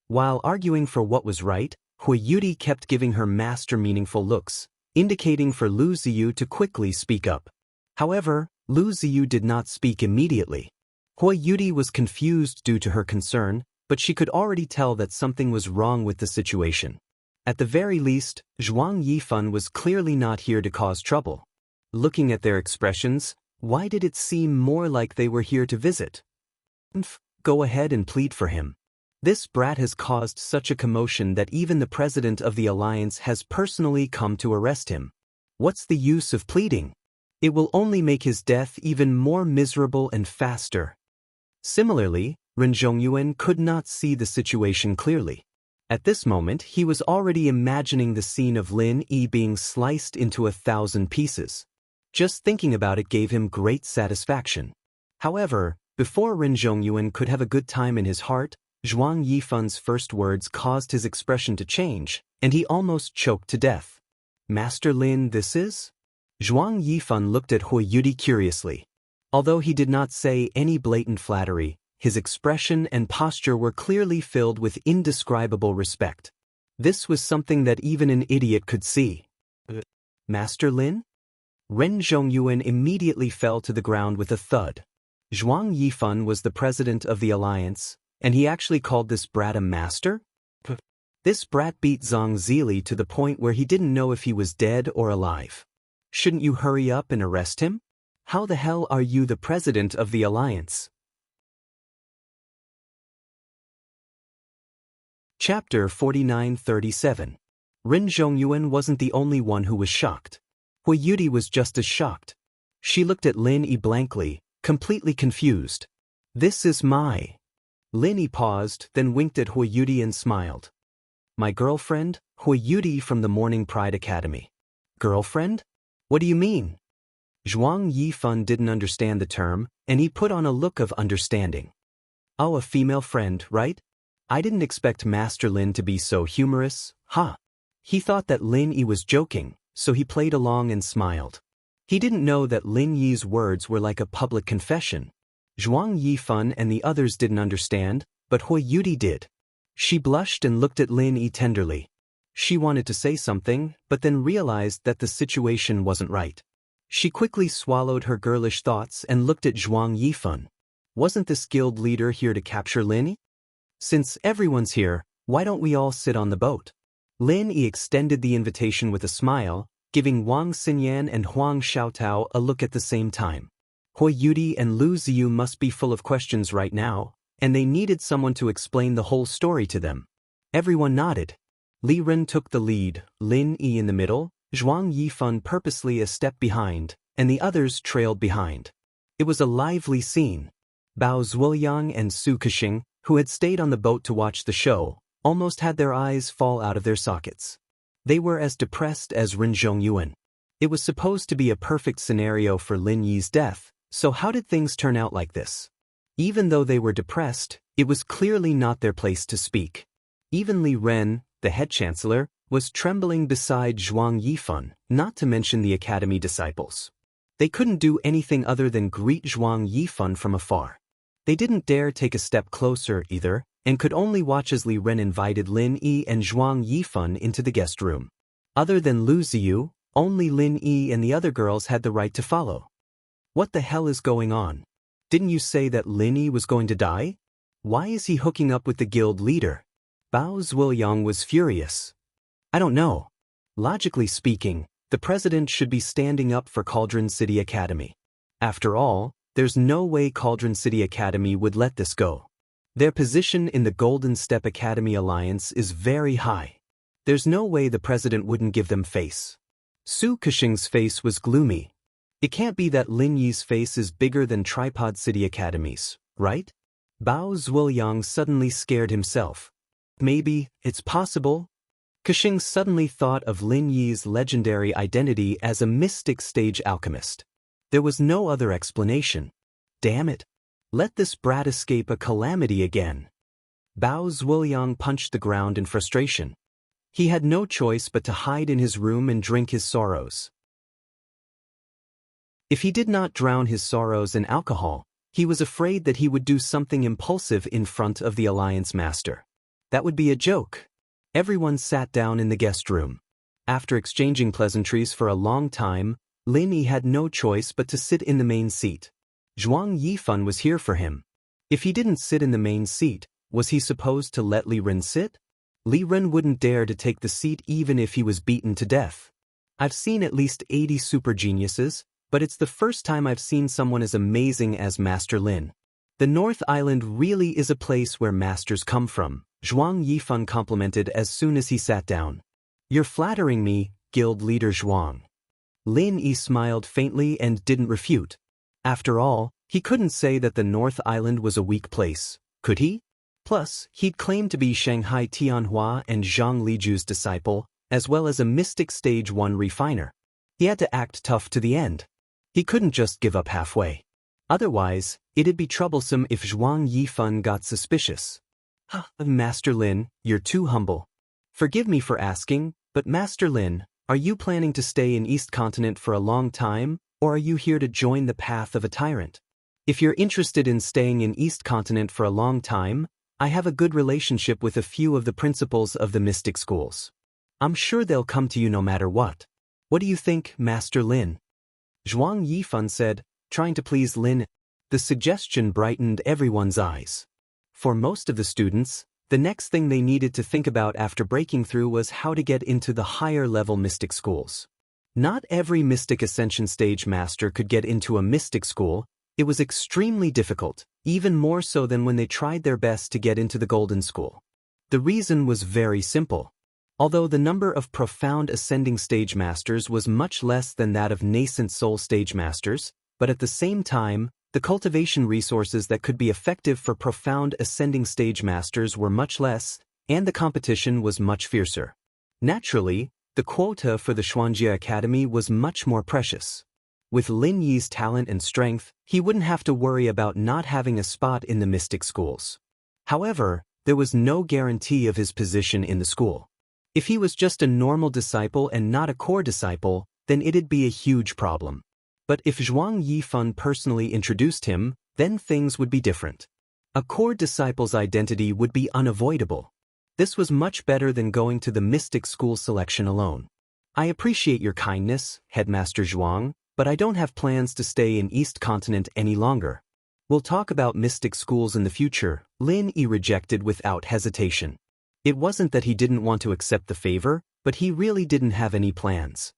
While arguing for what was right, Hui Yudi kept giving her master meaningful looks, indicating for Lu Ziyu to quickly speak up. However, Lu Ziyu did not speak immediately. Hui Yudi was confused due to her concern, but she could already tell that something was wrong with the situation. At the very least, Zhuang Yifan was clearly not here to cause trouble. Looking at their expressions, why did it seem more like they were here to visit? Go ahead and plead for him. This brat has caused such a commotion that even the president of the alliance has personally come to arrest him. What's the use of pleading? It will only make his death even more miserable and faster. Similarly, Ren Zhongyuan could not see the situation clearly. At this moment, he was already imagining the scene of Lin Yi being sliced into 1,000 pieces. Just thinking about it gave him great satisfaction. However, before Ren Zhongyuan could have a good time in his heart, Zhuang Yifan's first words caused his expression to change, and he almost choked to death. Master Lin, this is? Zhuang Yifan looked at Hui Yudi curiously. Although he did not say any blatant flattery, his expression and posture were clearly filled with indescribable respect. This was something that even an idiot could see. Master Lin? Ren Zhongyuan immediately fell to the ground with a thud. Zhuang Yifan was the president of the alliance, and he actually called this brat a master? This brat beat Zhang Zili to the point where he didn't know if he was dead or alive. Shouldn't you hurry up and arrest him? How the hell are you the president of the alliance? Chapter 49-37. Ren Zhongyuan wasn't the only one who was shocked. Hui Yudi was just as shocked. She looked at Lin Yi blankly, completely confused. This is my... Lin Yi paused, then winked at Hui Yudi and smiled. My girlfriend, Hui Yudi from the Morning Pride Academy. Girlfriend? What do you mean? Zhuang Yifan didn't understand the term, and he put on a look of understanding. Oh, a female friend, right? I didn't expect Master Lin to be so humorous, huh? He thought that Lin Yi was joking, so he played along and smiled. He didn't know that Lin Yi's words were like a public confession. Zhuang Yifan and the others didn't understand, but Hui Yudi did. She blushed and looked at Lin Yi tenderly. She wanted to say something, but then realized that the situation wasn't right. She quickly swallowed her girlish thoughts and looked at Zhuang Yifan. Wasn't the skilled leader here to capture Lin Yi? Since everyone's here, why don't we all sit on the boat? Lin Yi extended the invitation with a smile, giving Wang Xinyan and Huang Xiaotao a look at the same time. Hui Yudi and Lu Ziyu must be full of questions right now, and they needed someone to explain the whole story to them. Everyone nodded. Li Ren took the lead, Lin Yi in the middle, Zhuang Yifan purposely a step behind, and the others trailed behind. It was a lively scene. Bao Zuoyang and Su Kexing, who had stayed on the boat to watch the show, almost had their eyes fall out of their sockets. They were as depressed as Ren Zhongyuan. It was supposed to be a perfect scenario for Lin Yi's death, so how did things turn out like this? Even though they were depressed, it was clearly not their place to speak. Even Li Ren, the head chancellor, was trembling beside Zhuang Yifan, not to mention the academy disciples. They couldn't do anything other than greet Zhuang Yifan from afar. They didn't dare take a step closer either, and could only watch as Li Ren invited Lin Yi and Zhuang Yifan into the guest room. Other than Lu Ziyu, only Lin Yi and the other girls had the right to follow. What the hell is going on? Didn't you say that Lin Yi was going to die? Why is he hooking up with the guild leader? Bao Zuoyang was furious. I don't know. Logically speaking, the president should be standing up for Cauldron City Academy. After all, there's no way Cauldron City Academy would let this go. Their position in the Golden Step Academy Alliance is very high. There's no way the president wouldn't give them face. Su Kexing's face was gloomy. It can't be that Lin Yi's face is bigger than Tripod City Academy's, right? Bao Zuoyang suddenly scared himself. Maybe, it's possible. Kexing suddenly thought of Lin Yi's legendary identity as a mystic stage alchemist. There was no other explanation. Damn it. Let this brat escape a calamity again. Bao Zuoyang punched the ground in frustration. He had no choice but to hide in his room and drink his sorrows. If he did not drown his sorrows in alcohol, he was afraid that he would do something impulsive in front of the Alliance Master. That would be a joke. Everyone sat down in the guest room. After exchanging pleasantries for a long time, Lin Yi had no choice but to sit in the main seat. Zhuang Yifan was here for him. If he didn't sit in the main seat, was he supposed to let Li Ren sit? Li Ren wouldn't dare to take the seat even if he was beaten to death. I've seen at least 80 super geniuses, but it's the first time I've seen someone as amazing as Master Lin. The North Island really is a place where masters come from, Zhuang Yifan complimented as soon as he sat down. You're flattering me, guild leader Zhuang. Lin Yi smiled faintly and didn't refute. After all, he couldn't say that the North Island was a weak place, could he? Plus, he'd claimed to be Shanghai Tianhua and Zhang Liju's disciple, as well as a Mystic Stage 1 refiner. He had to act tough to the end. He couldn't just give up halfway. Otherwise, it'd be troublesome if Zhuang Yifan got suspicious. Master Lin, you're too humble. Forgive me for asking, but Master Lin, are you planning to stay in East Continent for a long time, or are you here to join the path of a tyrant? If you're interested in staying in East Continent for a long time, I have a good relationship with a few of the principals of the mystic schools. I'm sure they'll come to you no matter what. What do you think, Master Lin? Zhuang Yifan said, trying to please Lin. The suggestion brightened everyone's eyes. For most of the students, the next thing they needed to think about after breaking through was how to get into the higher-level mystic schools. Not every mystic ascension stage master could get into a mystic school. It was extremely difficult, even more so than when they tried their best to get into the golden school. The reason was very simple. Although the number of profound ascending stage masters was much less than that of nascent soul stage masters, but at the same time, the cultivation resources that could be effective for profound ascending stage masters were much less, and the competition was much fiercer. Naturally, the quota for the Xuanjie Academy was much more precious. With Lin Yi's talent and strength, he wouldn't have to worry about not having a spot in the mystic schools. However, there was no guarantee of his position in the school. If he was just a normal disciple and not a core disciple, then it'd be a huge problem. But if Zhuang Yifan personally introduced him, then things would be different. A core disciple's identity would be unavoidable. This was much better than going to the mystic school selection alone. I appreciate your kindness, Headmaster Zhuang, but I don't have plans to stay in East Continent any longer. We'll talk about mystic schools in the future, Lin Yi rejected without hesitation. It wasn't that he didn't want to accept the favor, but he really didn't have any plans.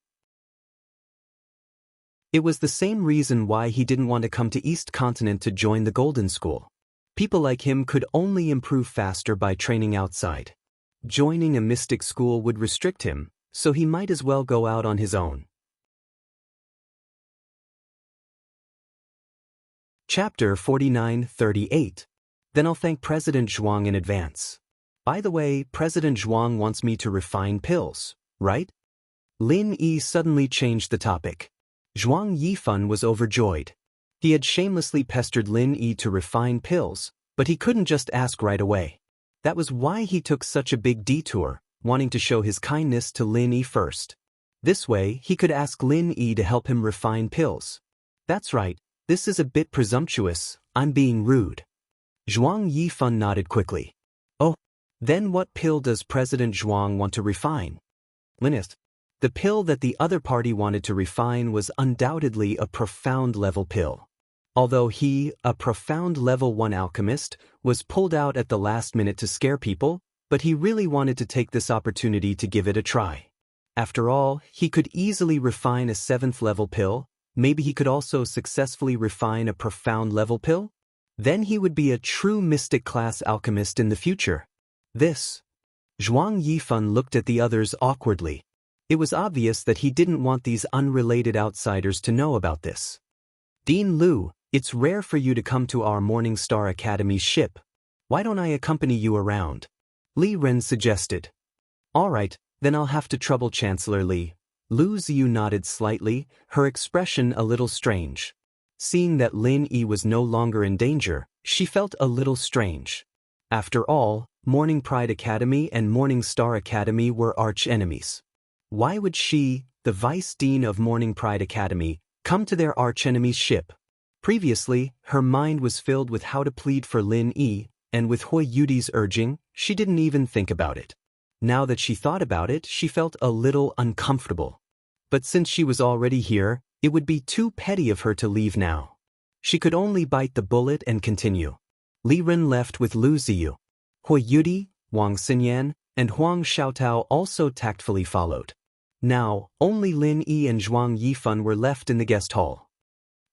It was the same reason why he didn't want to come to East Continent to join the Golden School. People like him could only improve faster by training outside. Joining a mystic school would restrict him, so he might as well go out on his own. Chapter 49-38. Then I'll thank President Zhuang in advance. By the way, President Zhuang wants me to refine pills, right? Lin Yi suddenly changed the topic. Zhuang Yifan was overjoyed. He had shamelessly pestered Lin Yi to refine pills, but he couldn't just ask right away. That was why he took such a big detour, wanting to show his kindness to Lin Yi first. This way, he could ask Lin Yi to help him refine pills. That's right, this is a bit presumptuous, I'm being rude. Zhuang Yifan nodded quickly. Oh, then what pill does President Zhuang want to refine? Linist. The pill that the other party wanted to refine was undoubtedly a profound level pill. Although he, a profound level 1 alchemist, was pulled out at the last minute to scare people, but he really wanted to take this opportunity to give it a try. After all, he could easily refine a 7th level pill. Maybe he could also successfully refine a profound level pill? Then he would be a true mystic class alchemist in the future. Zhuang Yifan looked at the others awkwardly. It was obvious that he didn't want these unrelated outsiders to know about this. Dean Liu, it's rare for you to come to our Morning Star Academy's ship. Why don't I accompany you around? Li Ren suggested. All right, then I'll have to trouble Chancellor Li. Lu Ziyu nodded slightly, her expression a little strange. Seeing that Lin Yi was no longer in danger, she felt a little strange. After all, Morning Pride Academy and Morning Star Academy were arch-enemies. Why would she, the Vice Dean of Morning Pride Academy, come to their archenemy's ship? Previously, her mind was filled with how to plead for Lin Yi, and with Hui Yudi's urging, she didn't even think about it. Now that she thought about it, she felt a little uncomfortable. But since she was already here, it would be too petty of her to leave now. She could only bite the bullet and continue. Li Ren left with Lu Ziyu. Hui Yudi, Wang Xinyan, and Huang Xiaotao also tactfully followed. Now, only Lin Yi and Zhuang Yifan were left in the guest hall.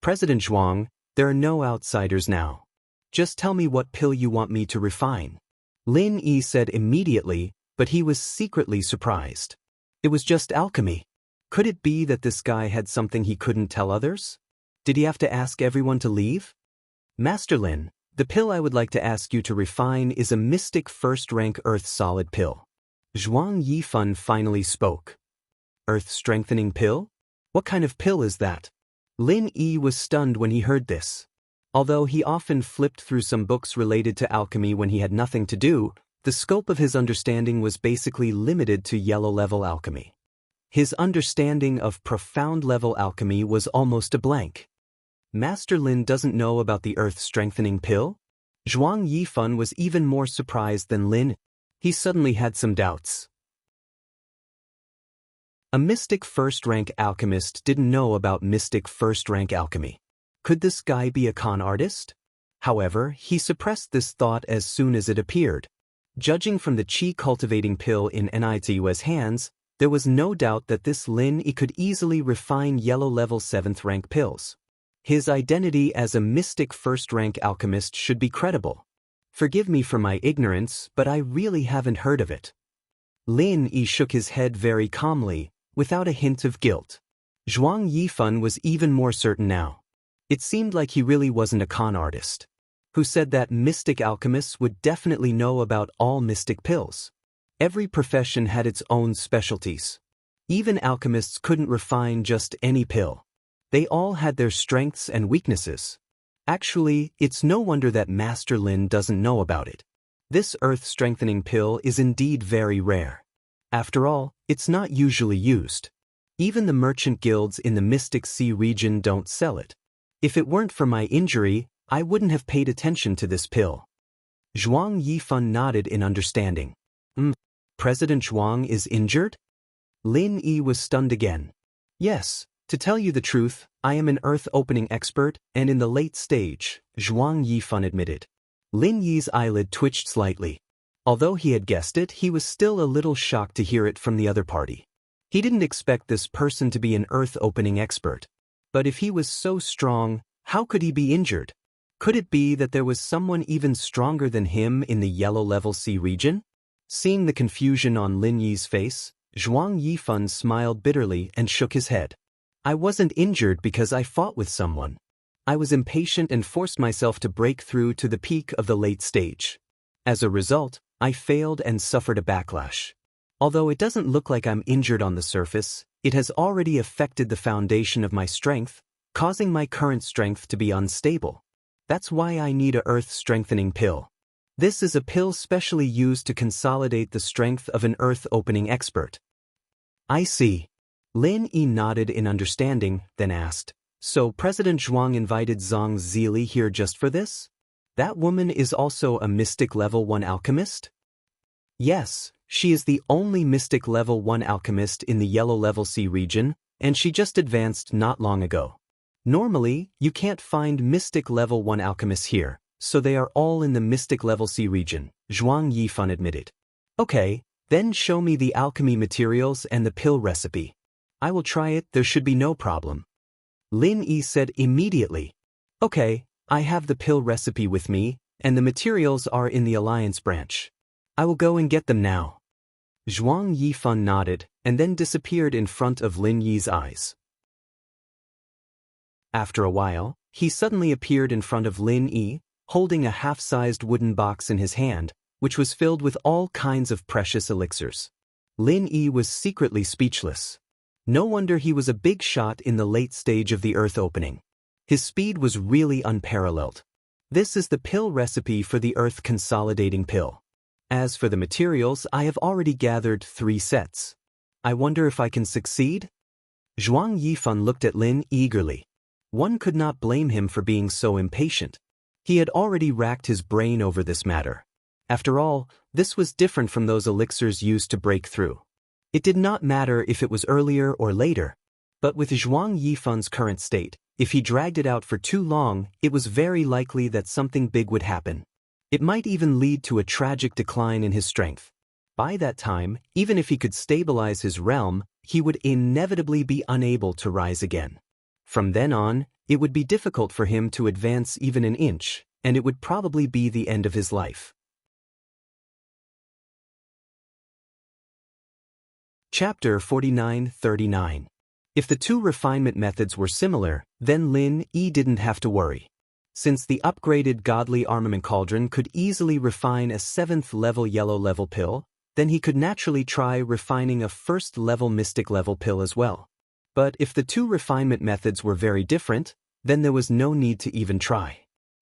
President Zhuang, there are no outsiders now. Just tell me what pill you want me to refine. Lin Yi said immediately, but he was secretly surprised. It was just alchemy. Could it be that this guy had something he couldn't tell others? Did he have to ask everyone to leave? Master Lin, the pill I would like to ask you to refine is a mystic first-rank earth solid pill. Zhuang Yifan finally spoke. Earth-strengthening pill? What kind of pill is that? Lin Yi was stunned when he heard this. Although he often flipped through some books related to alchemy when he had nothing to do, the scope of his understanding was basically limited to yellow-level alchemy. His understanding of profound-level alchemy was almost a blank. Master Lin doesn't know about the earth-strengthening pill? Zhuang Yifan was even more surprised than Lin. He suddenly had some doubts. A mystic first-rank alchemist didn't know about mystic first-rank alchemy. Could this guy be a con artist? However, he suppressed this thought as soon as it appeared. Judging from the qi-cultivating pill in Nitsu's hands, there was no doubt that this Lin Yi could easily refine yellow-level 7th-rank pills. His identity as a mystic first-rank alchemist should be credible. Forgive me for my ignorance, but I really haven't heard of it. Lin Yi shook his head very calmly, without a hint of guilt. Zhuang Yifan was even more certain now. It seemed like he really wasn't a con artist, who said that mystic alchemists would definitely know about all mystic pills. Every profession had its own specialties. Even alchemists couldn't refine just any pill. They all had their strengths and weaknesses. Actually, it's no wonder that Master Lin doesn't know about it. This earth-strengthening pill is indeed very rare. After all, it's not usually used. Even the merchant guilds in the Mystic Sea region don't sell it. If it weren't for my injury, I wouldn't have paid attention to this pill. Zhuang Yifan nodded in understanding. President Zhuang is injured? Lin Yi was stunned again. Yes, to tell you the truth, I am an earth-opening expert and in the late stage, Zhuang Yifan admitted. Lin Yi's eyelid twitched slightly. Although he had guessed it, he was still a little shocked to hear it from the other party. He didn't expect this person to be an earth-opening expert. But if he was so strong, how could he be injured? Could it be that there was someone even stronger than him in the yellow-level sea region? Seeing the confusion on Lin Yi's face, Zhuang Yifan smiled bitterly and shook his head. I wasn't injured because I fought with someone. I was impatient and forced myself to break through to the peak of the late stage. As a result, I failed and suffered a backlash. Although it doesn't look like I'm injured on the surface, it has already affected the foundation of my strength, causing my current strength to be unstable. That's why I need a earth-strengthening pill. This is a pill specially used to consolidate the strength of an earth-opening expert. I see. Lin Yi nodded in understanding, then asked, So President Zhuang invited Zhang Zili here just for this? That woman is also a mystic level 1 alchemist? Yes, she is the only mystic level 1 alchemist in the yellow level sea region, and she just advanced not long ago. Normally, you can't find mystic level 1 alchemists here, so they are all in the mystic level sea region, Zhuang Yifan admitted. Okay, then show me the alchemy materials and the pill recipe. I will try it, there should be no problem. Lin Yi said immediately. Okay, I have the pill recipe with me, and the materials are in the Alliance branch. I will go and get them now. Zhuang Yifan nodded, and then disappeared in front of Lin Yi's eyes. After a while, he suddenly appeared in front of Lin Yi, holding a half-sized wooden box in his hand, which was filled with all kinds of precious elixirs. Lin Yi was secretly speechless. No wonder he was a big shot in the late stage of the Earth opening. His speed was really unparalleled. This is the pill recipe for the Earth consolidating pill. As for the materials, I have already gathered 3 sets. I wonder if I can succeed? Zhuang Yifan looked at Lin eagerly. One could not blame him for being so impatient. He had already racked his brain over this matter. After all, this was different from those elixirs used to break through. It did not matter if it was earlier or later. But with Zhuang Yifan's current state, if he dragged it out for too long, it was very likely that something big would happen. It might even lead to a tragic decline in his strength. By that time, even if he could stabilize his realm, he would inevitably be unable to rise again. From then on, it would be difficult for him to advance even an inch, and it would probably be the end of his life. Chapter 49-39. If the 2 refinement methods were similar, then Lin Yi didn't have to worry. Since the upgraded Godly Armament Cauldron could easily refine a 7th level yellow level pill, then he could naturally try refining a 1st level mystic level pill as well. But if the 2 refinement methods were very different, then there was no need to even try.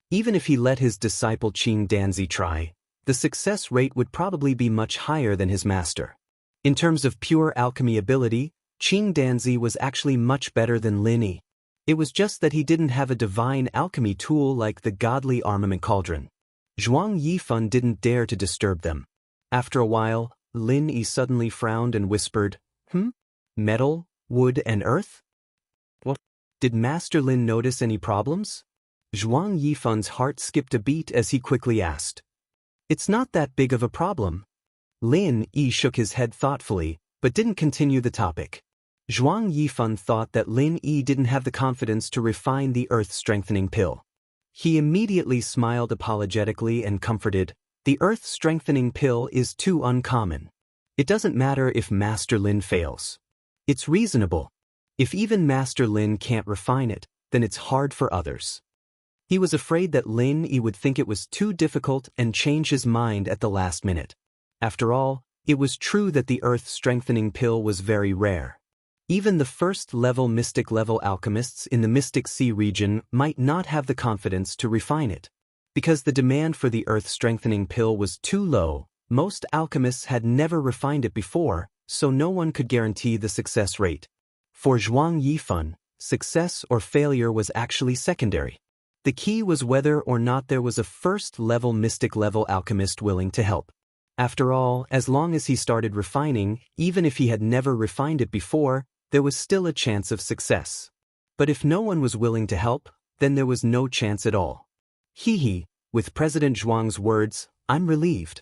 Even if he let his disciple Qing Danzi try, the success rate would probably be much higher than his master. In terms of pure alchemy ability, Qing Danzi was actually much better than Lin Yi. It was just that he didn't have a divine alchemy tool like the Godly Armament Cauldron. Zhuang Yifan didn't dare to disturb them. After a while, Lin Yi suddenly frowned and whispered, Metal, wood and earth? What? Did Master Lin notice any problems? Zhuang Yifan's heart skipped a beat as he quickly asked. It's not that big of a problem. Lin Yi shook his head thoughtfully, but didn't continue the topic. Zhuang Yifan thought that Lin Yi didn't have the confidence to refine the earth-strengthening pill. He immediately smiled apologetically and comforted, the earth-strengthening pill is too uncommon. It doesn't matter if Master Lin fails. It's reasonable. If even Master Lin can't refine it, then it's hard for others. He was afraid that Lin Yi would think it was too difficult and change his mind at the last minute. After all, it was true that the earth-strengthening pill was very rare. Even the first-level mystic-level alchemists in the Mystic Sea region might not have the confidence to refine it. Because the demand for the earth-strengthening pill was too low, most alchemists had never refined it before, so no one could guarantee the success rate. For Zhuang Yifan, success or failure was actually secondary. The key was whether or not there was a first-level mystic-level alchemist willing to help. After all, as long as he started refining, even if he had never refined it before, there was still a chance of success. But if no one was willing to help, then there was no chance at all. With President Zhuang's words, I'm relieved.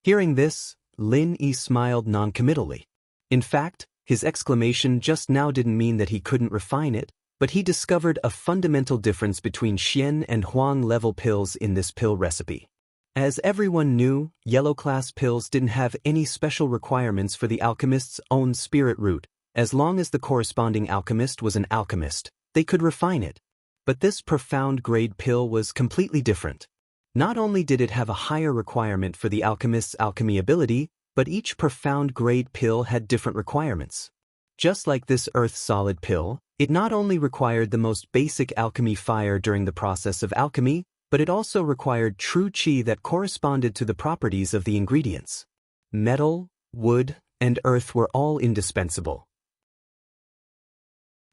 Hearing this, Lin Yi smiled noncommittally. In fact, his exclamation just now didn't mean that he couldn't refine it, but he discovered a fundamental difference between Xian and Huang level pills in this pill recipe. As everyone knew, yellow class pills didn't have any special requirements for the alchemist's own spirit root. As long as the corresponding alchemist was an alchemist, they could refine it. But this profound grade pill was completely different. Not only did it have a higher requirement for the alchemist's alchemy ability, but each profound grade pill had different requirements. Just like this earth-solid pill, it not only required the most basic alchemy fire during the process of alchemy, but it also required true qi that corresponded to the properties of the ingredients. Metal, wood, and earth were all indispensable.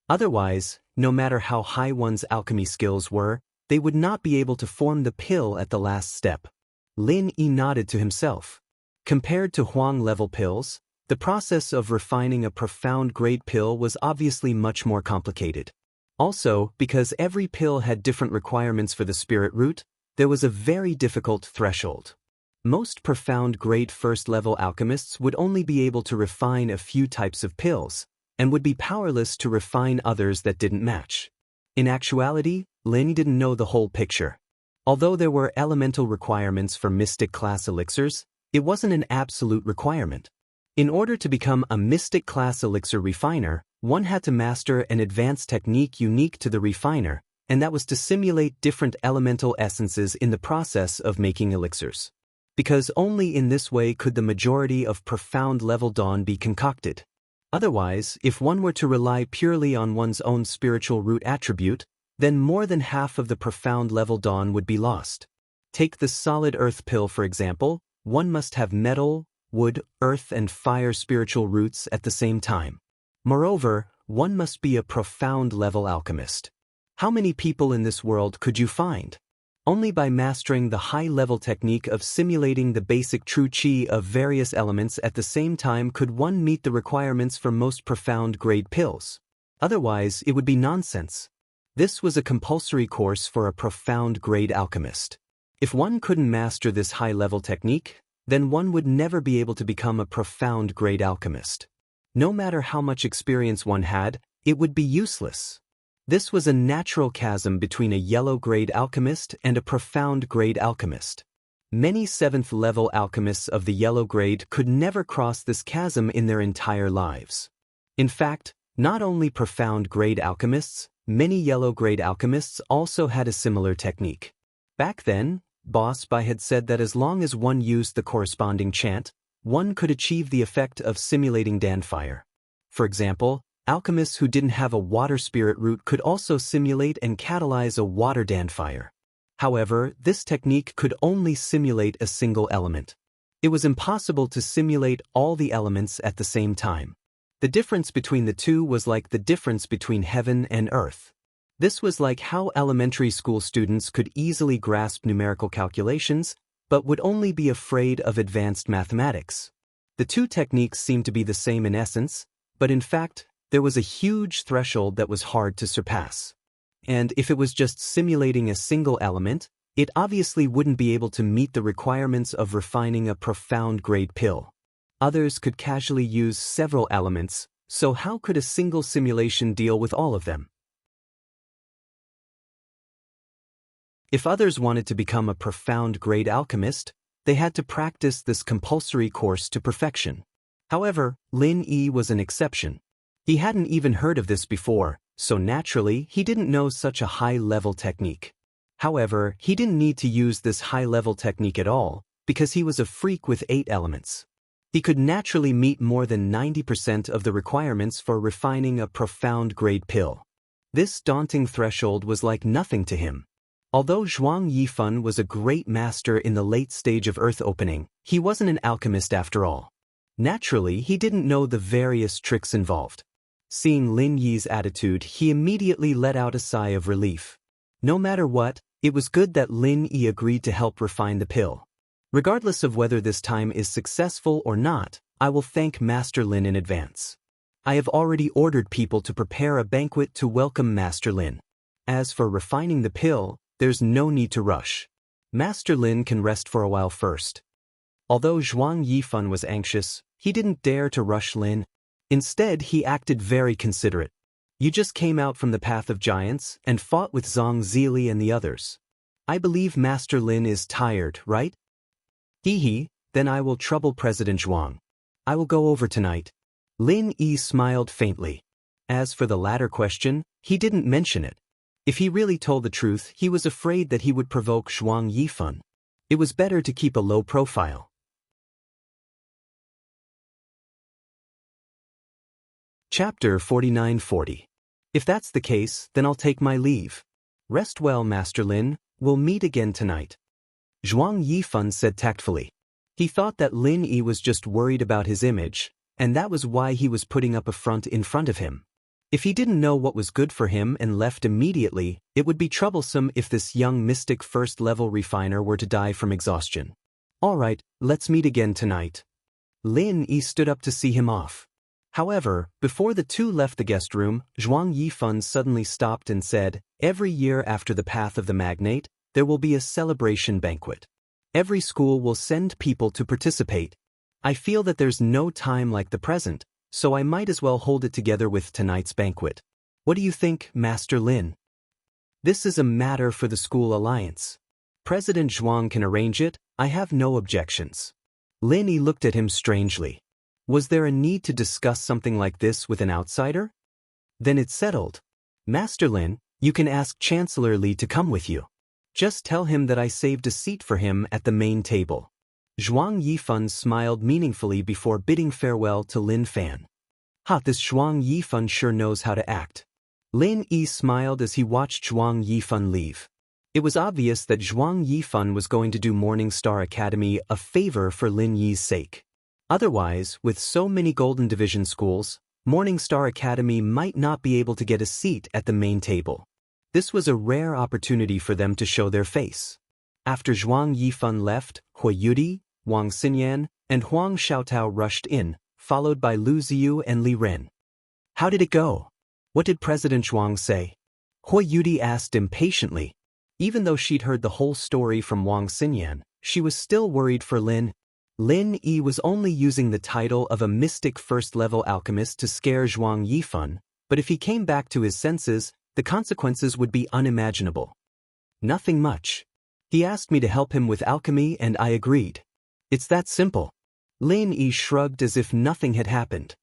Otherwise, no matter how high one's alchemy skills were, they would not be able to form the pill at the last step. Lin Yi nodded to himself. Compared to Huang-level pills, the process of refining a profound-grade pill was obviously much more complicated. Also, because every pill had different requirements for the spirit root, there was a very difficult threshold. Most profound-grade first-level alchemists would only be able to refine a few types of pills, and would be powerless to refine others that didn't match. In actuality, Lin didn't know the whole picture. Although there were elemental requirements for mystic-class elixirs, it wasn't an absolute requirement. In order to become a mystic-class elixir refiner, one had to master an advanced technique unique to the refiner, and that was to simulate different elemental essences in the process of making elixirs. Because only in this way could the majority of profound-level dawn be concocted. Otherwise, if one were to rely purely on one's own spiritual root attribute, then more than half of the profound-level dawn would be lost. Take the solid earth pill for example, one must have metal, wood, earth and fire spiritual roots at the same time. Moreover, one must be a profound-level alchemist. How many people in this world could you find? Only by mastering the high-level technique of simulating the basic true qi of various elements at the same time could one meet the requirements for most profound-grade pills. Otherwise, it would be nonsense. This was a compulsory course for a profound-grade alchemist. If one couldn't master this high-level technique, then one would never be able to become a profound-grade alchemist. No matter how much experience one had, it would be useless. This was a natural chasm between a yellow-grade alchemist and a profound-grade alchemist. Many 7th-level alchemists of the yellow grade could never cross this chasm in their entire lives. In fact, not only profound-grade alchemists, many yellow-grade alchemists also had a similar technique. Back then, Boss Bai had said that as long as one used the corresponding chant, one could achieve the effect of simulating danfire. For example, alchemists who didn't have a water spirit root could also simulate and catalyze a water danfire. However, this technique could only simulate a single element. It was impossible to simulate all the elements at the same time. The difference between the two was like the difference between heaven and earth. This was like how elementary school students could easily grasp numerical calculations, but would only be afraid of advanced mathematics. The two techniques seemed to be the same in essence, but in fact, there was a huge threshold that was hard to surpass. And if it was just simulating a single element, it obviously wouldn't be able to meet the requirements of refining a profound-grade pill. Others could casually use several elements, so how could a single simulation deal with all of them? If others wanted to become a profound-grade alchemist, they had to practice this compulsory course to perfection. However, Lin Yi was an exception. He hadn't even heard of this before, so naturally he didn't know such a high-level technique. However, he didn't need to use this high-level technique at all, because he was a freak with 8 elements. He could naturally meet more than 90% of the requirements for refining a profound-grade pill. This daunting threshold was like nothing to him. Although Zhuang Yifan was a great master in the late stage of earth opening, he wasn't an alchemist after all. Naturally, he didn't know the various tricks involved. Seeing Lin Yi's attitude, he immediately let out a sigh of relief. No matter what, it was good that Lin Yi agreed to help refine the pill. Regardless of whether this time is successful or not, I will thank Master Lin in advance. I have already ordered people to prepare a banquet to welcome Master Lin. As for refining the pill, there's no need to rush. Master Lin can rest for a while first. Although Zhuang Yifan was anxious, he didn't dare to rush Lin. Instead, he acted very considerate. You just came out from the Path of Giants and fought with Zhang Zili and the others. I believe Master Lin is tired, right? Hee, then I will trouble President Zhuang. I will go over tonight. Lin Yi smiled faintly. As for the latter question, he didn't mention it. If he really told the truth, he was afraid that he would provoke Zhuang Yifan. It was better to keep a low profile. Chapter 49-40. If that's the case, then I'll take my leave. Rest well, Master Lin. We'll meet again tonight. Zhuang Yifan said tactfully. He thought that Lin Yi was just worried about his image, and that was why he was putting up a front in front of him. If he didn't know what was good for him and left immediately, it would be troublesome if this young mystic first-level refiner were to die from exhaustion. All right, let's meet again tonight. Lin Yi stood up to see him off. However, before the two left the guest room, Zhuang Yifan suddenly stopped and said, "Every year after the Path of the Magnate, there will be a celebration banquet. Every school will send people to participate. I feel that there's no time like the present, so I might as well hold it together with tonight's banquet. What do you think, Master Lin? This is a matter for the school alliance. President Zhuang can arrange it, I have no objections." Lin Yi looked at him strangely. Was there a need to discuss something like this with an outsider? Then it's settled. Master Lin, you can ask Chancellor Li to come with you. Just tell him that I saved a seat for him at the main table. Zhuang Yifan smiled meaningfully before bidding farewell to Lin Fan. This Zhuang Yifan sure knows how to act. Lin Yi smiled as he watched Zhuang Yifan leave. It was obvious that Zhuang Yifan was going to do Morning Star Academy a favor for Lin Yi's sake. Otherwise, with so many Golden Division schools, Morning Star Academy might not be able to get a seat at the main table. This was a rare opportunity for them to show their face. After Zhuang Yifan left, Hui Yudi, Wang Xinyan, and Huang Xiaotao rushed in, followed by Lu Ziyu and Li Ren. How did it go? What did President Zhuang say? Hui Yudi asked impatiently. Even though she'd heard the whole story from Wang Xinyan, she was still worried for Lin. Lin Yi was only using the title of a mystic first-level alchemist to scare Zhuang Yifan, but if he came back to his senses, the consequences would be unimaginable. Nothing much. He asked me to help him with alchemy and I agreed. It's that simple. Lin Yi shrugged as if nothing had happened.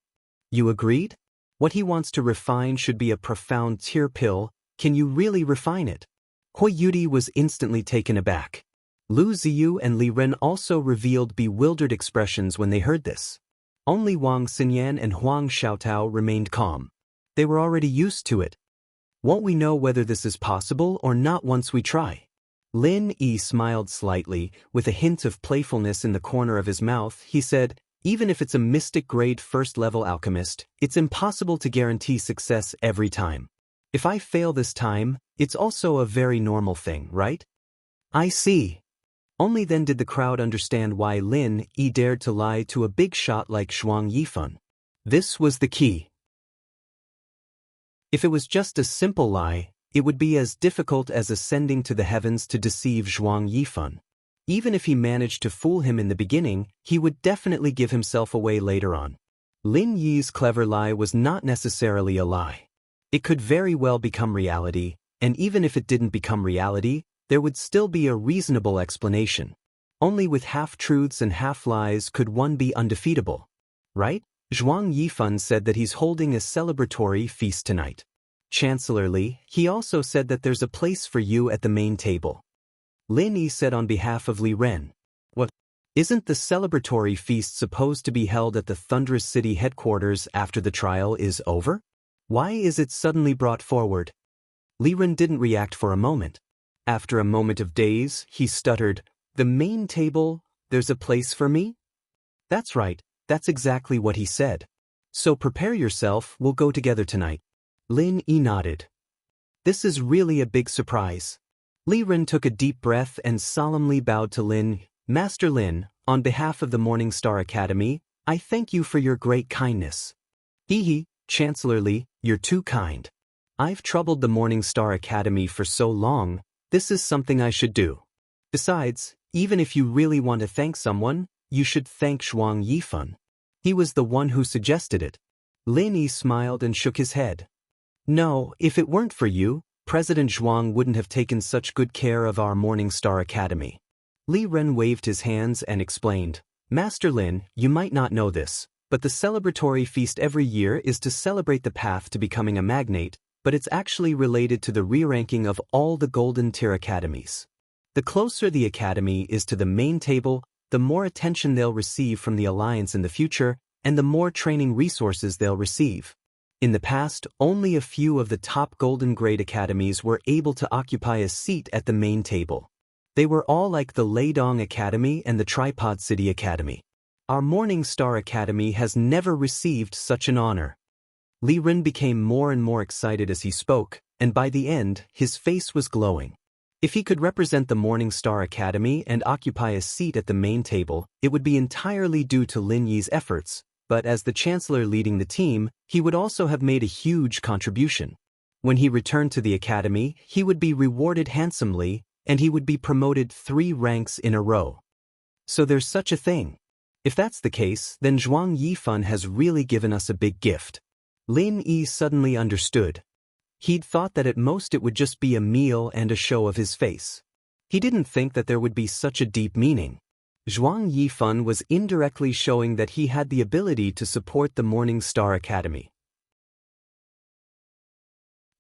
You agreed? What he wants to refine should be a profound tear pill. Can you really refine it? Hui Yudi was instantly taken aback. Lu Ziyu and Li Ren also revealed bewildered expressions when they heard this. Only Wang Xinyan and Huang Xiaotao remained calm. They were already used to it. Won't we know whether this is possible or not once we try? Lin Yi smiled slightly, with a hint of playfulness in the corner of his mouth. He said, even if it's a mystic grade first-level alchemist, it's impossible to guarantee success every time. If I fail this time, it's also a very normal thing, right? I see. Only then did the crowd understand why Lin Yi dared to lie to a big shot like Zhuang Yifan. This was the key. If it was just a simple lie, it would be as difficult as ascending to the heavens to deceive Zhuang Yifan. Even if he managed to fool him in the beginning, he would definitely give himself away later on. Lin Yi's clever lie was not necessarily a lie. It could very well become reality, and even if it didn't become reality, there would still be a reasonable explanation. Only with half-truths and half-lies could one be undefeatable. Right? Zhuang Yifan said that he's holding a celebratory feast tonight. Chancellor Li, he also said that there's a place for you at the main table. Lin Yi said on behalf of Li Ren. What? Isn't the celebratory feast supposed to be held at the Thunderous City headquarters after the trial is over? Why is it suddenly brought forward? Li Ren didn't react for a moment. After a moment of daze, he stuttered, "The main table, there's a place for me?" That's right, that's exactly what he said. So prepare yourself, we'll go together tonight. Lin Yi nodded. This is really a big surprise. Li Ren took a deep breath and solemnly bowed to Lin. Master Lin, on behalf of the Morning Star Academy, I thank you for your great kindness. Chancellor Li, you're too kind. I've troubled the Morning Star Academy for so long, this is something I should do. Besides, even if you really want to thank someone, you should thank Zhuang Yifan. He was the one who suggested it. Lin Yi smiled and shook his head. No, if it weren't for you, President Zhuang wouldn't have taken such good care of our Morning Star Academy. Li Ren waved his hands and explained, Master Lin, you might not know this, but the celebratory feast every year is to celebrate the path to becoming a magnate, but it's actually related to the re-ranking of all the Golden Tier Academies. The closer the academy is to the main table, the more attention they'll receive from the Alliance in the future, and the more training resources they'll receive. In the past, only a few of the top Golden Grade Academies were able to occupy a seat at the main table. They were all like the Leidong Academy and the Tripod City Academy. Our Morning Star Academy has never received such an honor. Li Ren became more and more excited as he spoke, and by the end, his face was glowing. If he could represent the Morning Star Academy and occupy a seat at the main table, it would be entirely due to Lin Yi's efforts, but as the Chancellor leading the team, he would also have made a huge contribution. When he returned to the Academy, he would be rewarded handsomely, and he would be promoted 3 ranks in a row. So there's such a thing. If that's the case, then Zhuang Yifan has really given us a big gift. Lin Yi suddenly understood. He'd thought that at most it would just be a meal and a show of his face. He didn't think that there would be such a deep meaning. Zhuang Yifan was indirectly showing that he had the ability to support the Morning Star Academy.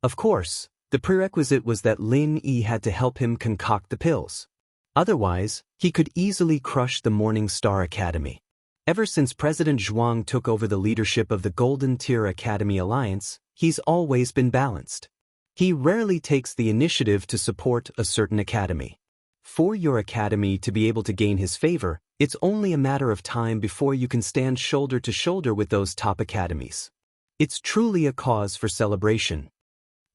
Of course, the prerequisite was that Lin Yi had to help him concoct the pills. Otherwise, he could easily crush the Morning Star Academy. Ever since President Zhuang took over the leadership of the Golden Tier Academy Alliance, he's always been balanced. He rarely takes the initiative to support a certain academy. For your academy to be able to gain his favor, it's only a matter of time before you can stand shoulder to shoulder with those top academies. It's truly a cause for celebration.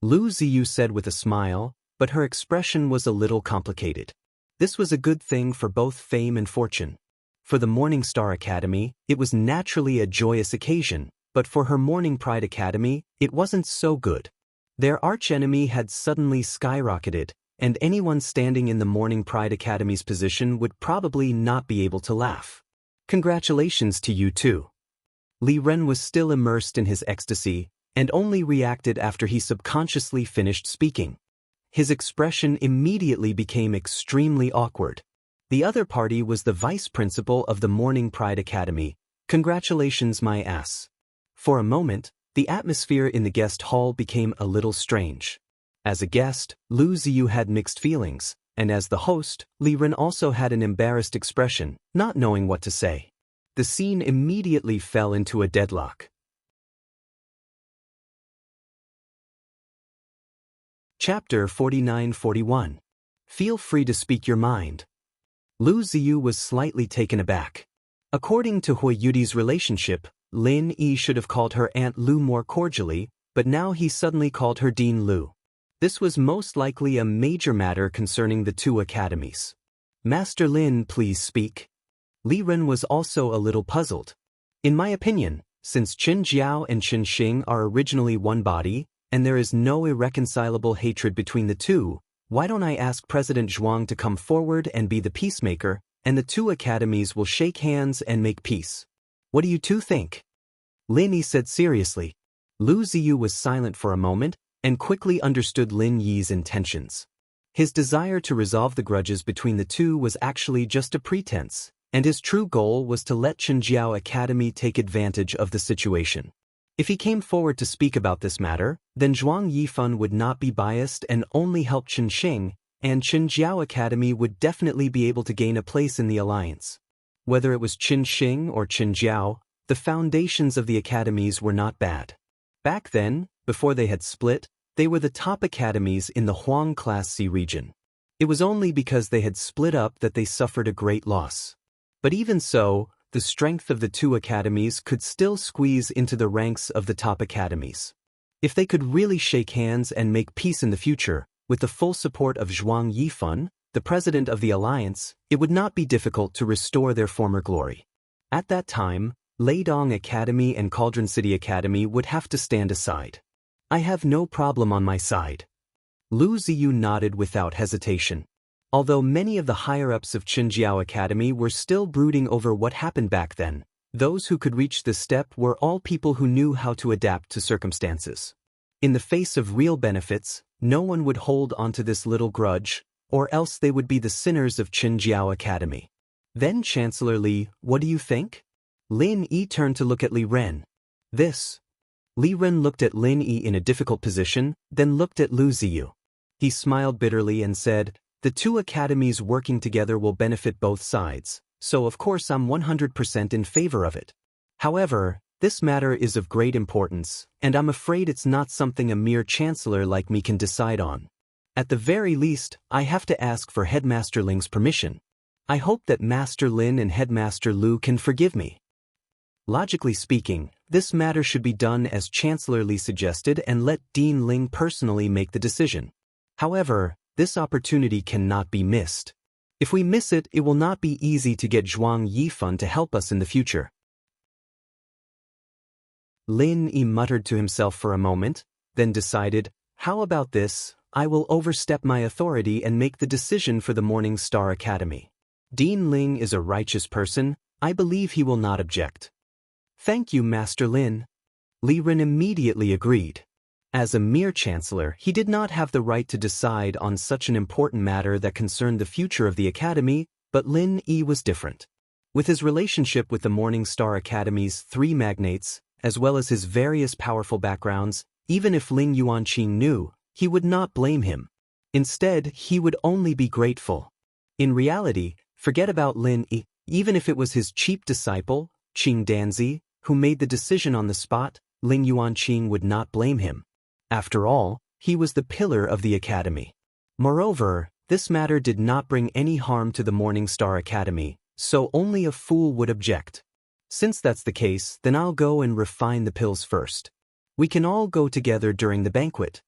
Lu Ziyu said with a smile, but her expression was a little complicated. This was a good thing for both fame and fortune. For the Morning Star Academy, it was naturally a joyous occasion, but for her Morning Pride Academy, it wasn't so good. Their archenemy had suddenly skyrocketed, and anyone standing in the Morning Pride Academy's position would probably not be able to laugh. Congratulations to you too. Li Ren was still immersed in his ecstasy, and only reacted after he subconsciously finished speaking. His expression immediately became extremely awkward. The other party was the vice principal of the Morning Pride Academy. Congratulations, my ass. For a moment, the atmosphere in the guest hall became a little strange. As a guest, Lu Ziyu had mixed feelings, and as the host, Li Ren also had an embarrassed expression, not knowing what to say. The scene immediately fell into a deadlock. Chapter 49-41. Feel free to speak your mind. Lu Ziyu was slightly taken aback. According to Hui Yudi's relationship, Lin Yi should have called her Aunt Lu more cordially, but now he suddenly called her Dean Lu. This was most likely a major matter concerning the two academies. Master Lin, please speak. Li Ren was also a little puzzled. In my opinion, since Qin Jiao and Qin Xing are originally one body, and there is no irreconcilable hatred between the two, why don't I ask President Zhuang to come forward and be the peacemaker, and the two academies will shake hands and make peace. What do you two think? Lin Yi said seriously. Lu Ziyu was silent for a moment, and quickly understood Lin Yi's intentions. His desire to resolve the grudges between the two was actually just a pretense, and his true goal was to let Qinjiao Academy take advantage of the situation. If he came forward to speak about this matter, then Zhuang Yifan would not be biased and only help Qinxing, and Qinjiao Academy would definitely be able to gain a place in the alliance. Whether it was Qinxing or Qinjiao, the foundations of the academies were not bad. Back then, before they had split, they were the top academies in the Huang Class C region. It was only because they had split up that they suffered a great loss. But even so, the strength of the two academies could still squeeze into the ranks of the top academies. If they could really shake hands and make peace in the future, with the full support of Zhuang Yifan, the president of the alliance, it would not be difficult to restore their former glory. At that time, Leidong Academy and Cauldron City Academy would have to stand aside. I have no problem on my side. Lu Ziyu nodded without hesitation. Although many of the higher-ups of Qinjiao Academy were still brooding over what happened back then, those who could reach this step were all people who knew how to adapt to circumstances. In the face of real benefits, no one would hold onto this little grudge, or else they would be the sinners of Qinjiao Academy. Then Chancellor Li, what do you think? Lin Yi turned to look at Li Ren. This. Li Ren looked at Lin Yi in a difficult position, then looked at Lu Ziyu. He smiled bitterly and said, the two academies working together will benefit both sides, so of course I'm 100% in favor of it. However, this matter is of great importance, and I'm afraid it's not something a mere chancellor like me can decide on. At the very least, I have to ask for Headmaster Ling's permission. I hope that Master Lin and Headmaster Lu can forgive me. Logically speaking, this matter should be done as Chancellor Li suggested and let Dean Ling personally make the decision. However, this opportunity cannot be missed. If we miss it, it will not be easy to get Zhuang Yifan to help us in the future. Lin Yi muttered to himself for a moment, then decided, how about this, I will overstep my authority and make the decision for the Morning Star Academy. Dean Ling is a righteous person, I believe he will not object. Thank you, Master Lin. Li Ren immediately agreed. As a mere chancellor, he did not have the right to decide on such an important matter that concerned the future of the academy, but Lin Yi was different. With his relationship with the Morning Star Academy's three magnates, as well as his various powerful backgrounds, even if Ling Yuanqing knew, he would not blame him. Instead, he would only be grateful. In reality, forget about Lin Yi, even if it was his cheap disciple, Qing Danzi, who made the decision on the spot, Ling Yuanqing would not blame him. After all, he was the pillar of the academy. Moreover, this matter did not bring any harm to the Morning Star Academy, so only a fool would object. Since that's the case, then I'll go and refine the pills first. We can all go together during the banquet.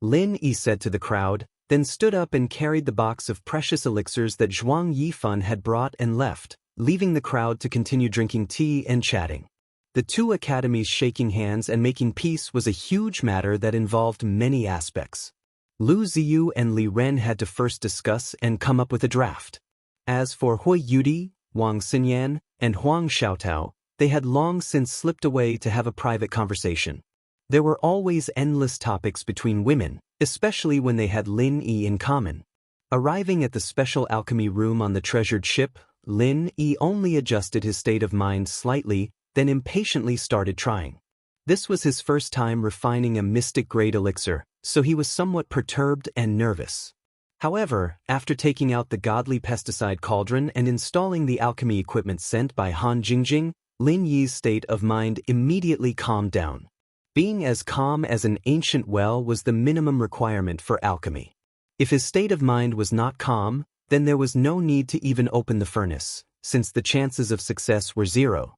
Lin Yi said to the crowd, then stood up and carried the box of precious elixirs that Zhuang Yifan had brought and left, leaving the crowd to continue drinking tea and chatting. The two academies shaking hands and making peace was a huge matter that involved many aspects. Lu Ziyu and Li Ren had to first discuss and come up with a draft. As for Hui Yudi, Wang Xinyan, and Huang Xiaotao, they had long since slipped away to have a private conversation. There were always endless topics between women, especially when they had Lin Yi in common. Arriving at the special alchemy room on the treasured ship, Lin Yi only adjusted his state of mind slightly, then impatiently started trying. This was his first time refining a mystic-grade elixir, so he was somewhat perturbed and nervous. However, after taking out the godly pesticide cauldron and installing the alchemy equipment sent by Han Jingjing, Lin Yi's state of mind immediately calmed down. Being as calm as an ancient well was the minimum requirement for alchemy. If his state of mind was not calm, then there was no need to even open the furnace, since the chances of success were zero.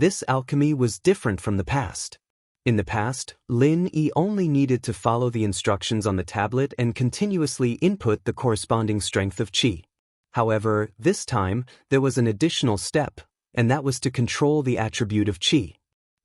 This alchemy was different from the past. In the past, Lin Yi only needed to follow the instructions on the tablet and continuously input the corresponding strength of qi. However, this time, there was an additional step, and that was to control the attribute of qi.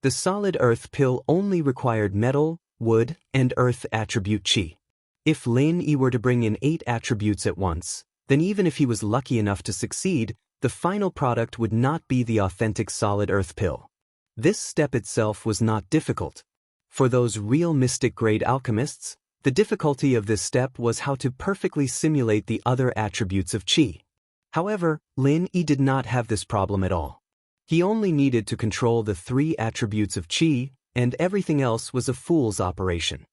The solid earth pill only required metal, wood, and earth attribute qi. If Lin Yi were to bring in 8 attributes at once, then even if he was lucky enough to succeed, the final product would not be the authentic solid earth pill. This step itself was not difficult. For those real mystic-grade alchemists, the difficulty of this step was how to perfectly simulate the other attributes of qi. However, Lin Yi did not have this problem at all. He only needed to control the 3 attributes of qi, and everything else was a fool's operation.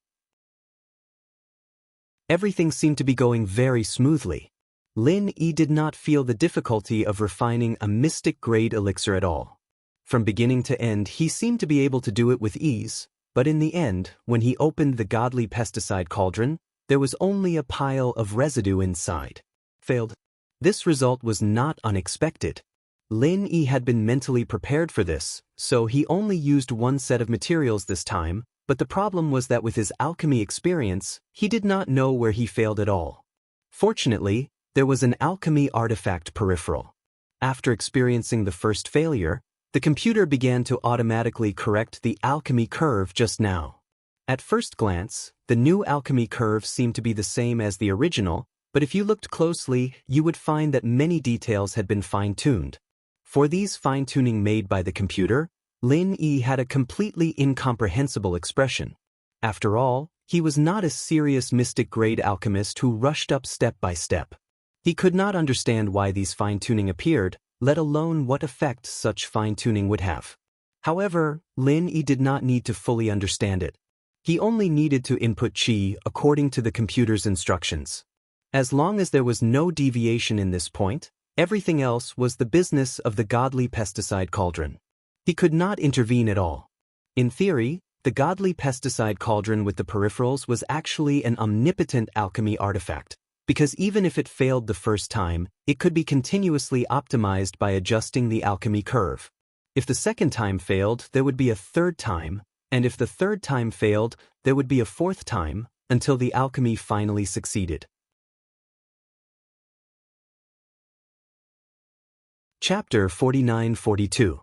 Everything seemed to be going very smoothly. Lin Yi did not feel the difficulty of refining a mystic-grade elixir at all. From beginning to end, he seemed to be able to do it with ease, but in the end, when he opened the godly pesticide cauldron, there was only a pile of residue inside. Failed. This result was not unexpected. Lin Yi had been mentally prepared for this, so he only used one set of materials this time, but the problem was that with his alchemy experience, he did not know where he failed at all. Fortunately, there was an alchemy artifact peripheral. After experiencing the first failure, the computer began to automatically correct the alchemy curve just now. At first glance, the new alchemy curve seemed to be the same as the original, but if you looked closely, you would find that many details had been fine-tuned. For these fine-tuning made by the computer, Lin Yi had a completely incomprehensible expression. After all, he was not a serious mystic-grade alchemist who rushed up step by step. He could not understand why these fine-tuning appeared, let alone what effect such fine-tuning would have. However, Lin Yi did not need to fully understand it. He only needed to input qi according to the computer's instructions. As long as there was no deviation in this point, everything else was the business of the godly pesticide cauldron. He could not intervene at all. In theory, the godly pesticide cauldron with the peripherals was actually an omnipotent alchemy artifact, because even if it failed the first time, it could be continuously optimized by adjusting the alchemy curve. If the second time failed, there would be a third time, and if the third time failed, there would be a fourth time, until the alchemy finally succeeded. Chapter 49-42.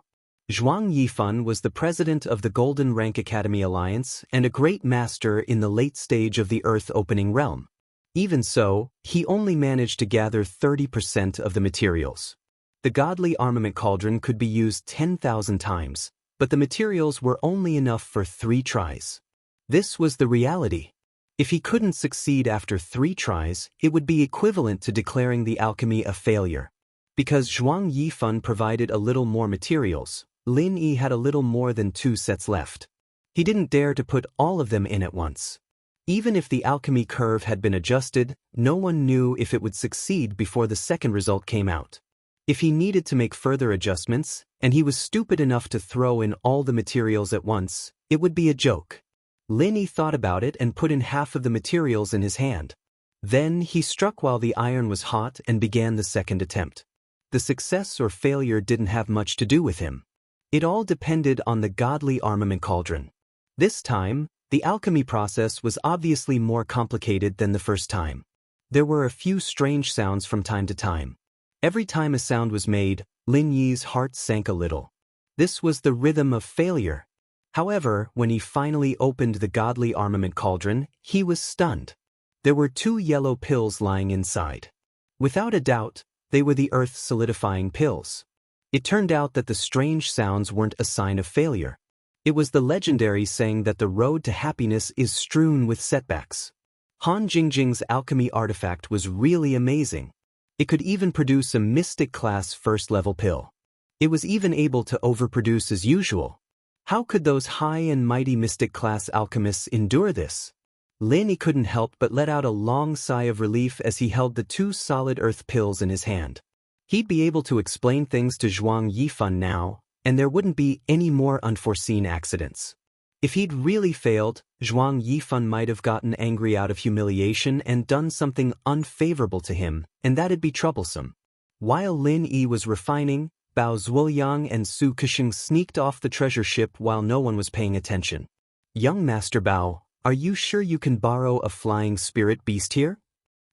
Zhuang Yifan was the president of the Golden Rank Academy Alliance and a great master in the late stage of the Earth-opening realm. Even so, he only managed to gather 30% of the materials. The godly armament cauldron could be used 10,000 times, but the materials were only enough for 3 tries. This was the reality. If he couldn't succeed after 3 tries, it would be equivalent to declaring the alchemy a failure. Because Zhuang Yifan provided a little more materials, Lin Yi had a little more than 2 sets left. He didn't dare to put all of them in at once. Even if the alchemy curve had been adjusted, no one knew if it would succeed before the second result came out. If he needed to make further adjustments, and he was stupid enough to throw in all the materials at once, it would be a joke. Lin Yi thought about it and put in half of the materials in his hand. Then he struck while the iron was hot and began the second attempt. The success or failure didn't have much to do with him. It all depended on the godly armament cauldron. This time, the alchemy process was obviously more complicated than the first time. There were a few strange sounds from time to time. Every time a sound was made, Lin Yi's heart sank a little. This was the rhythm of failure. However, when he finally opened the godly armament cauldron, he was stunned. There were 2 yellow pills lying inside. Without a doubt, they were the earth-solidifying pills. It turned out that the strange sounds weren't a sign of failure. It was the legendary saying that the road to happiness is strewn with setbacks. Han Jingjing's alchemy artifact was really amazing. It could even produce a mystic-class first-level pill. It was even able to overproduce as usual. How could those high and mighty mystic-class alchemists endure this? Lin Yi couldn't help but let out a long sigh of relief as he held the 2 solid earth pills in his hand. He'd be able to explain things to Zhuang Yifan now, and there wouldn't be any more unforeseen accidents. If he'd really failed, Zhuang Yifan might have gotten angry out of humiliation and done something unfavorable to him, and that'd be troublesome. While Lin Yi was refining, Bao Zuoyang and Su Kexing sneaked off the treasure ship while no one was paying attention. Young Master Bao, are you sure you can borrow a flying spirit beast here?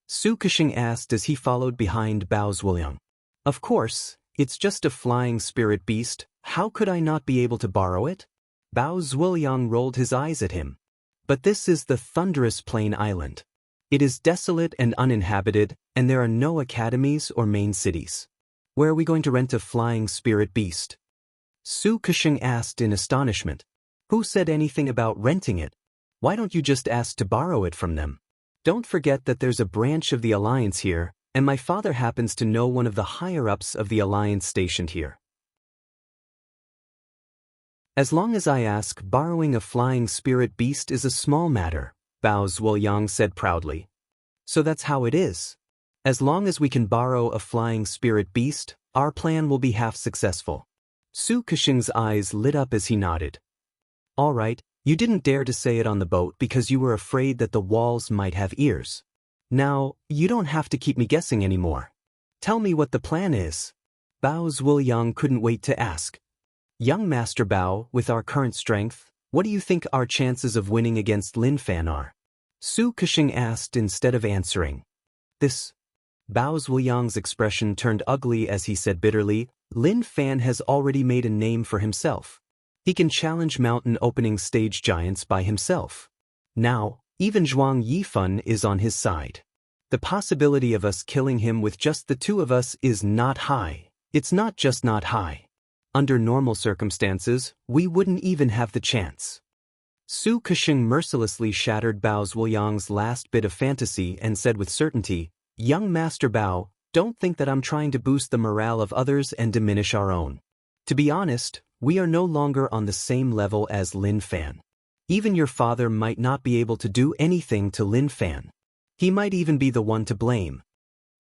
Su Kexing asked as he followed behind Bao Zuoyang. Of course, it's just a flying spirit beast, how could I not be able to borrow it? Bao Zuoyang rolled his eyes at him. But this is the thunderous plain island. It is desolate and uninhabited, and there are no academies or main cities. Where are we going to rent a flying spirit beast? Su Kexing asked in astonishment. Who said anything about renting it? Why don't you just ask to borrow it from them? Don't forget that there's a branch of the Alliance here, and my father happens to know one of the higher-ups of the Alliance stationed here. As long as I ask, borrowing a flying spirit beast is a small matter, Bao Zuoyang said proudly. So that's how it is. As long as we can borrow a flying spirit beast, our plan will be half successful. Su Kexing's eyes lit up as he nodded. All right, you didn't dare to say it on the boat because you were afraid that the walls might have ears. Now, you don't have to keep me guessing anymore. Tell me what the plan is. Bao Zuoyang couldn't wait to ask. Young Master Bao, with our current strength, what do you think our chances of winning against Lin Fan are? Su Kexing asked instead of answering. This. Bao Zuoyang's expression turned ugly as he said bitterly, Lin Fan has already made a name for himself. He can challenge mountain opening stage giants by himself. Now, even Zhuang Yifan is on his side. The possibility of us killing him with just the two of us is not high. It's not just not high. Under normal circumstances, we wouldn't even have the chance. Su Kexing mercilessly shattered Bao Zuoyang's last bit of fantasy and said with certainty, Young Master Bao, don't think that I'm trying to boost the morale of others and diminish our own. To be honest, we are no longer on the same level as Lin Fan. Even your father might not be able to do anything to Lin Fan. He might even be the one to blame.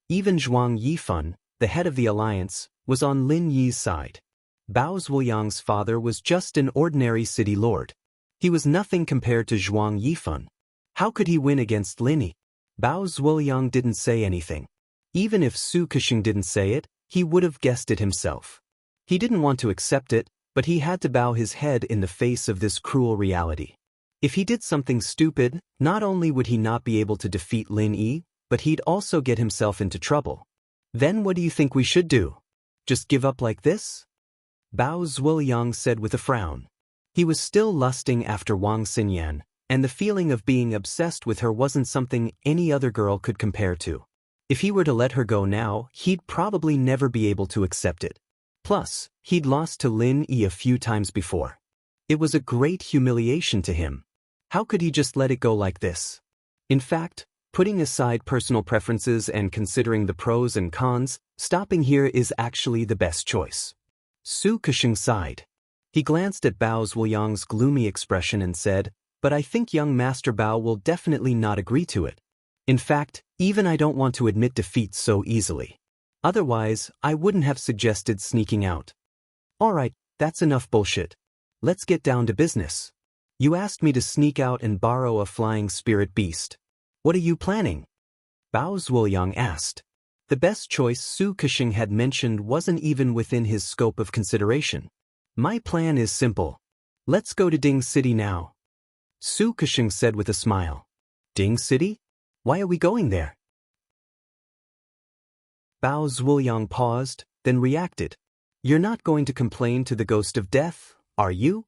Even Zhuang Yifan, the head of the alliance, was on Lin Yi's side. Bao Zuoyang's father was just an ordinary city lord. He was nothing compared to Zhuang Yifan. How could he win against Lin Yi? Bao Zuoyang didn't say anything. Even if Su Kexing didn't say it, he would have guessed it himself. He didn't want to accept it, but he had to bow his head in the face of this cruel reality. If he did something stupid, not only would he not be able to defeat Lin Yi, but he'd also get himself into trouble. Then what do you think we should do? Just give up like this? Bao Zuoyang said with a frown. He was still lusting after Wang Xinyan, and the feeling of being obsessed with her wasn't something any other girl could compare to. If he were to let her go now, he'd probably never be able to accept it. Plus, he'd lost to Lin Yi a few times before. It was a great humiliation to him. How could he just let it go like this? In fact, putting aside personal preferences and considering the pros and cons, stopping here is actually the best choice. Su Kexing sighed. He glanced at Bao Zuoyang's gloomy expression and said, but I think young Master Bao will definitely not agree to it. In fact, even I don't want to admit defeat so easily. Otherwise, I wouldn't have suggested sneaking out. Alright, that's enough bullshit. Let's get down to business. You asked me to sneak out and borrow a flying spirit beast. What are you planning? Bao Zuoyang asked. The best choice Su Kexing had mentioned wasn't even within his scope of consideration. My plan is simple. Let's go to Ding City now. Su Kexing said with a smile. Ding City? Why are we going there? Bao Zuoyang paused, then reacted. You're not going to complain to the Ghost of Death, are you?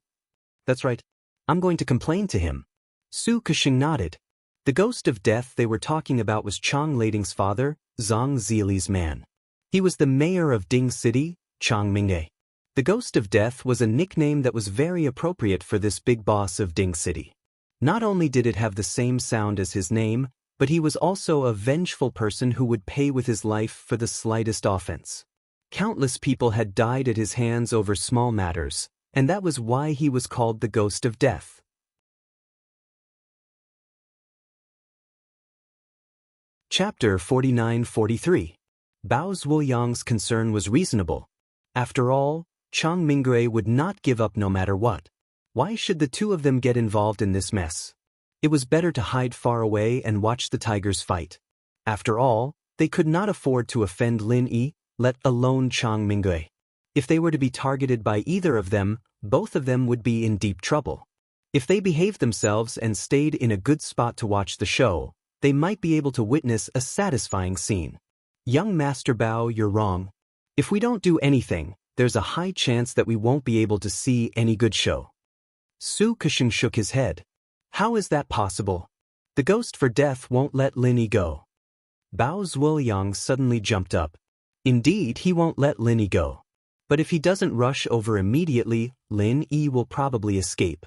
That's right. I'm going to complain to him. Su Kexing nodded. The Ghost of Death they were talking about was Chang Lading's father, Zhang Zili's man. He was the mayor of Ding City, Chang Mingde. The Ghost of Death was a nickname that was very appropriate for this big boss of Ding City. Not only did it have the same sound as his name, but he was also a vengeful person who would pay with his life for the slightest offense. Countless people had died at his hands over small matters, and that was why he was called the Ghost of Death. Chapter 49-43. Bao Zuoyang's concern was reasonable. After all, Chang Mingde would not give up no matter what. Why should the two of them get involved in this mess? It was better to hide far away and watch the tigers fight. After all, they could not afford to offend Lin Yi, let alone Chang Mingde. If they were to be targeted by either of them, both of them would be in deep trouble. If they behaved themselves and stayed in a good spot to watch the show, they might be able to witness a satisfying scene. Young Master Bao, you're wrong. If we don't do anything, there's a high chance that we won't be able to see any good show. Su Kesheng shook his head. How is that possible? The ghost for death won't let Lin Yi go. Bao Zuoyang suddenly jumped up. Indeed, he won't let Lin Yi go. But if he doesn't rush over immediately, Lin Yi will probably escape.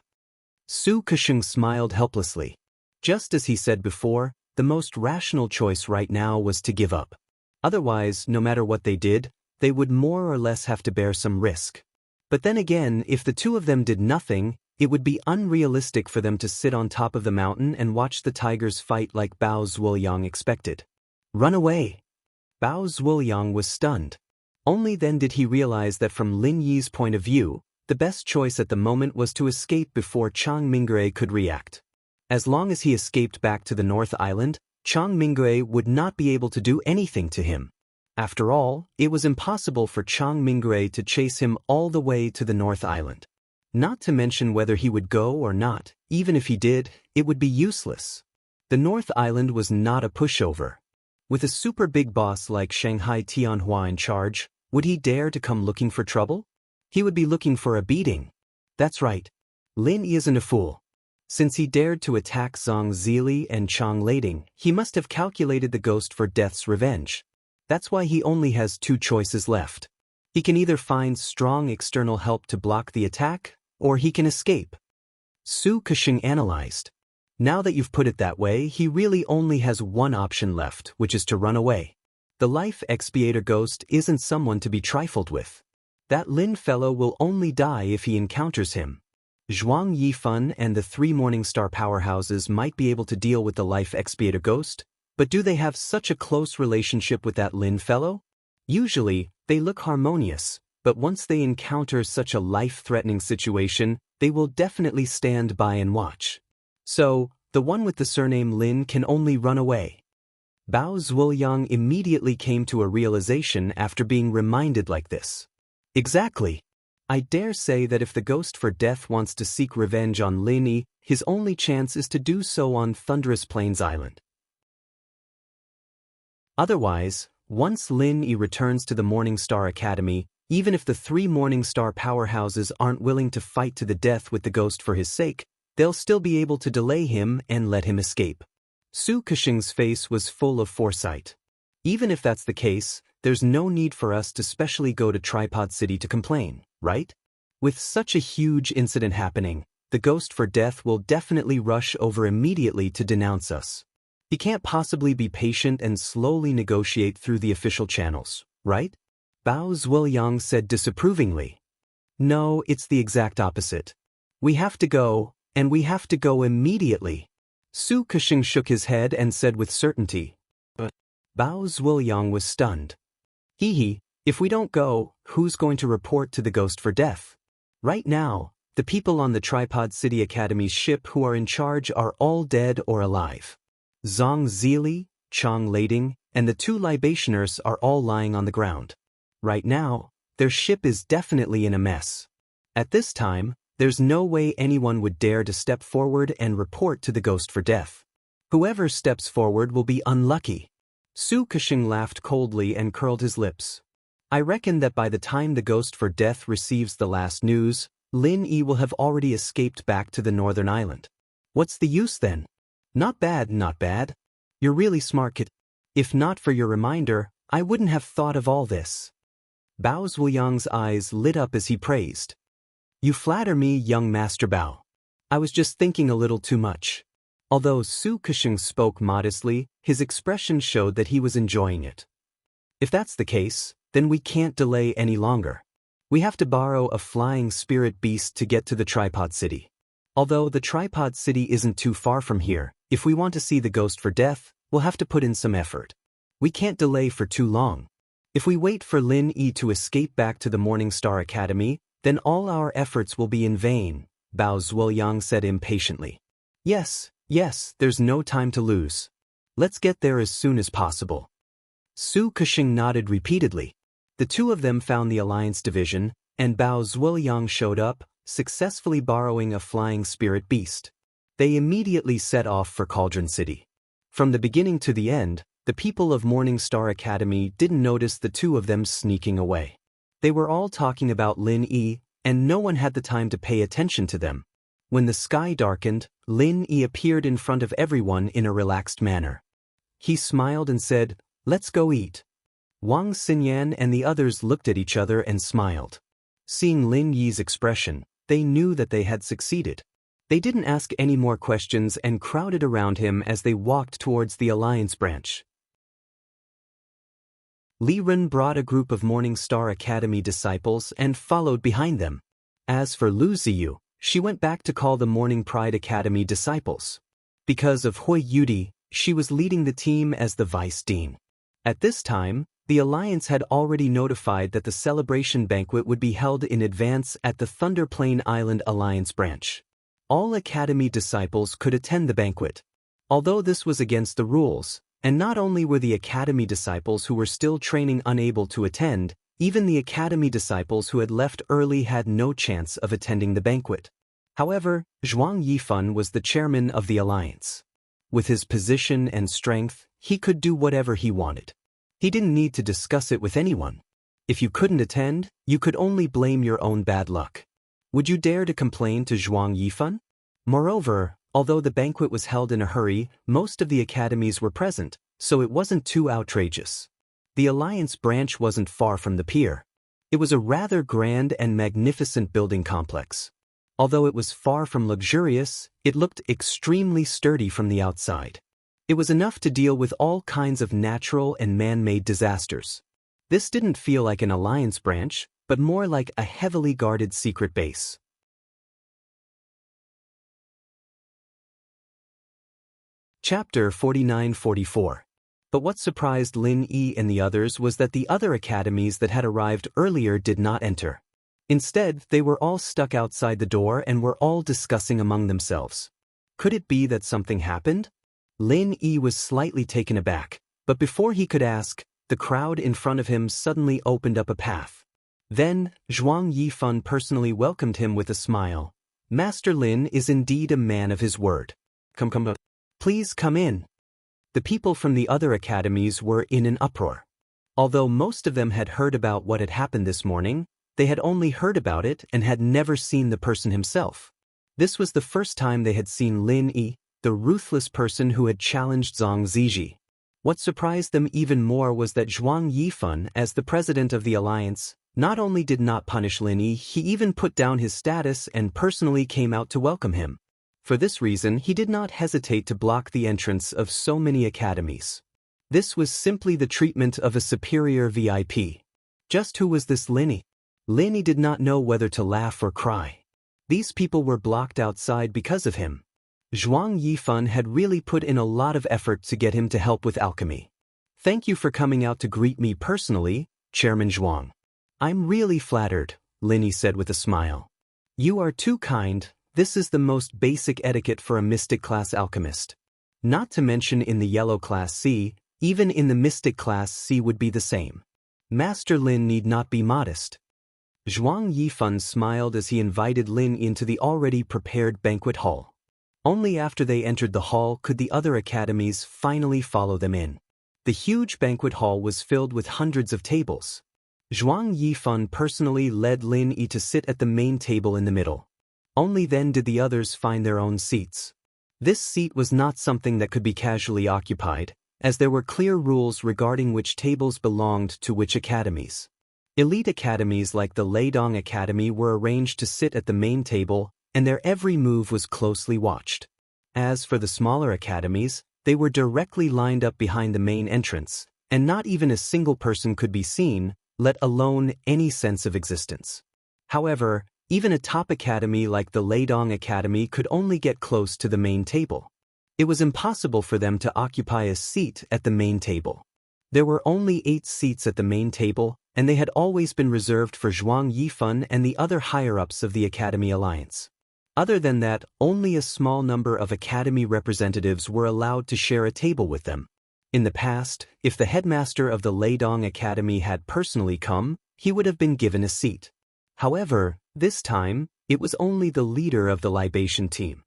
Su Kesheng smiled helplessly. Just as he said before, the most rational choice right now was to give up. Otherwise, no matter what they did, they would more or less have to bear some risk. But then again, if the two of them did nothing, it would be unrealistic for them to sit on top of the mountain and watch the tigers fight like Bao Zuoyang expected. Run away! Bao Zuoyang was stunned. Only then did he realize that from Lin Yi's point of view, the best choice at the moment was to escape before Chang Mingre could react. As long as he escaped back to the North Island, Chang Mingre would not be able to do anything to him. After all, it was impossible for Chang Mingre to chase him all the way to the North Island. Not to mention whether he would go or not, even if he did, it would be useless. The North Island was not a pushover. With a super big boss like Shanghai Tianhua in charge, would he dare to come looking for trouble? He would be looking for a beating. That's right. Lin Yi isn't a fool. Since he dared to attack Zhang Zili and Chang Lading, he must have calculated the ghost for death's revenge. That's why he only has two choices left. He can either find strong external help to block the attack, or he can escape. Su Kesheng analyzed. Now that you've put it that way, he really only has one option left, which is to run away. The life expiator ghost isn't someone to be trifled with. That Lin fellow will only die if he encounters him. Zhuang Yifan and the three Morningstar powerhouses might be able to deal with the life expiator ghost, but do they have such a close relationship with that Lin fellow? Usually, they look harmonious, but once they encounter such a life-threatening situation, they will definitely stand by and watch. So, the one with the surname Lin can only run away. Bao Zuoyang immediately came to a realization after being reminded like this. Exactly. I dare say that if the ghost for death wants to seek revenge on Lin Yi, his only chance is to do so on Thunderous Plains Island. Otherwise, once Lin Yi returns to the Morningstar Academy, even if the three Morningstar powerhouses aren't willing to fight to the death with the ghost for his sake, they'll still be able to delay him and let him escape. Su Kesheng's face was full of foresight. Even if that's the case, there's no need for us to specially go to Tripod City to complain, right? With such a huge incident happening, the ghost for death will definitely rush over immediately to denounce us. He can't possibly be patient and slowly negotiate through the official channels, right? Bao Zuoyang said disapprovingly. No, it's the exact opposite. We have to go, and we have to go immediately. Su Kesheng shook his head and said with certainty. But Bao Zuoyang was stunned. If we don't go, who's going to report to the ghost for death? Right now, the people on the Tripod City Academy's ship who are in charge are all dead or alive. Zhang Zili, Chang Lading, and the two libationers are all lying on the ground. Right now, their ship is definitely in a mess. At this time, there's no way anyone would dare to step forward and report to the ghost for death. Whoever steps forward will be unlucky. Su Kesheng laughed coldly and curled his lips. I reckon that by the time the ghost for death receives the last news, Lin Yi will have already escaped back to the Northern Island. What's the use then? Not bad, not bad. You're really smart, kid. If not for your reminder, I wouldn't have thought of all this. Bao Zuoyang's eyes lit up as he praised. You flatter me, young Master Bao. I was just thinking a little too much. Although Su Kesheng spoke modestly, his expression showed that he was enjoying it. If that's the case, then we can't delay any longer. We have to borrow a flying spirit beast to get to the Tripod City. Although the Tripod City isn't too far from here, if we want to see the ghost for death, we'll have to put in some effort. We can't delay for too long. If we wait for Lin Yi to escape back to the Morningstar Academy, then all our efforts will be in vain, Bao Zuoyang said impatiently. Yes, there's no time to lose. Let's get there as soon as possible. Su Kesheng nodded repeatedly. The two of them found the Alliance Division, and Bao Zuoyang showed up, successfully borrowing a flying spirit beast. They immediately set off for Cauldron City. From the beginning to the end, the people of Morning Star Academy didn't notice the two of them sneaking away. They were all talking about Lin Yi, and no one had the time to pay attention to them. When the sky darkened, Lin Yi appeared in front of everyone in a relaxed manner. He smiled and said, "Let's go eat." Wang Xinyan and the others looked at each other and smiled. Seeing Lin Yi's expression, they knew that they had succeeded. They didn't ask any more questions and crowded around him as they walked towards the Alliance branch. Li Ren brought a group of Morning Star Academy disciples and followed behind them. As for Lu Ziyu, she went back to call the Morning Pride Academy disciples. Because of Hui Yudi, she was leading the team as the vice dean. At this time, the Alliance had already notified that the celebration banquet would be held in advance at the Thunder Plain Island Alliance branch. All Academy disciples could attend the banquet. Although this was against the rules, and not only were the Academy disciples who were still training unable to attend, even the Academy disciples who had left early had no chance of attending the banquet. However, Zhuang Yifan was the chairman of the Alliance. With his position and strength, he could do whatever he wanted. He didn't need to discuss it with anyone. If you couldn't attend, you could only blame your own bad luck. Would you dare to complain to Zhuang Yifan? Moreover, although the banquet was held in a hurry, most of the academies were present, so it wasn't too outrageous. The Alliance branch wasn't far from the pier. It was a rather grand and magnificent building complex. Although it was far from luxurious, it looked extremely sturdy from the outside. It was enough to deal with all kinds of natural and man-made disasters. This didn't feel like an Alliance branch, but more like a heavily guarded secret base. Chapter 49-44. But what surprised Lin Yi and the others was that the other academies that had arrived earlier did not enter. Instead, they were all stuck outside the door and were all discussing among themselves. Could it be that something happened? Lin Yi was slightly taken aback, but before he could ask, the crowd in front of him suddenly opened up a path. Then, Zhuang Yifan personally welcomed him with a smile. Master Lin is indeed a man of his word. Come. Please come in. The people from the other academies were in an uproar. Although most of them had heard about what had happened this morning, they had only heard about it and had never seen the person himself. This was the first time they had seen Lin Yi, the ruthless person who had challenged Zhang Ziji. What surprised them even more was that Zhuang Yifan, as the president of the Alliance, not only did not punish Lin Yi, he even put down his status and personally came out to welcome him. For this reason, he did not hesitate to block the entrance of so many academies. This was simply the treatment of a superior VIP. Just who was this Lin Yi? Lin Yi did not know whether to laugh or cry. These people were blocked outside because of him. Zhuang Yifan had really put in a lot of effort to get him to help with alchemy. Thank you for coming out to greet me personally, Chairman Zhuang. I'm really flattered, Lin Yi said with a smile. You are too kind. This is the most basic etiquette for a Mystic Class alchemist. Not to mention in the Yellow Class C, even in the Mystic Class C would be the same. Master Lin need not be modest. Zhuang Yifan smiled as he invited Lin into the already prepared banquet hall. Only after they entered the hall could the other academies finally follow them in. The huge banquet hall was filled with hundreds of tables. Zhuang Yifan personally led Lin Yi to sit at the main table in the middle. Only then did the others find their own seats. This seat was not something that could be casually occupied, as there were clear rules regarding which tables belonged to which academies. Elite academies like the Leidong Academy were arranged to sit at the main table, and their every move was closely watched. As for the smaller academies, they were directly lined up behind the main entrance, and not even a single person could be seen, let alone any sense of existence. However, even a top academy like the Leidong Academy could only get close to the main table. It was impossible for them to occupy a seat at the main table. There were only 8 seats at the main table, and they had always been reserved for Zhuang Yifan and the other higher-ups of the Academy Alliance. Other than that, only a small number of Academy representatives were allowed to share a table with them. In the past, if the headmaster of the Leidong Academy had personally come, he would have been given a seat. However, this time, It was only the leader of the libation team.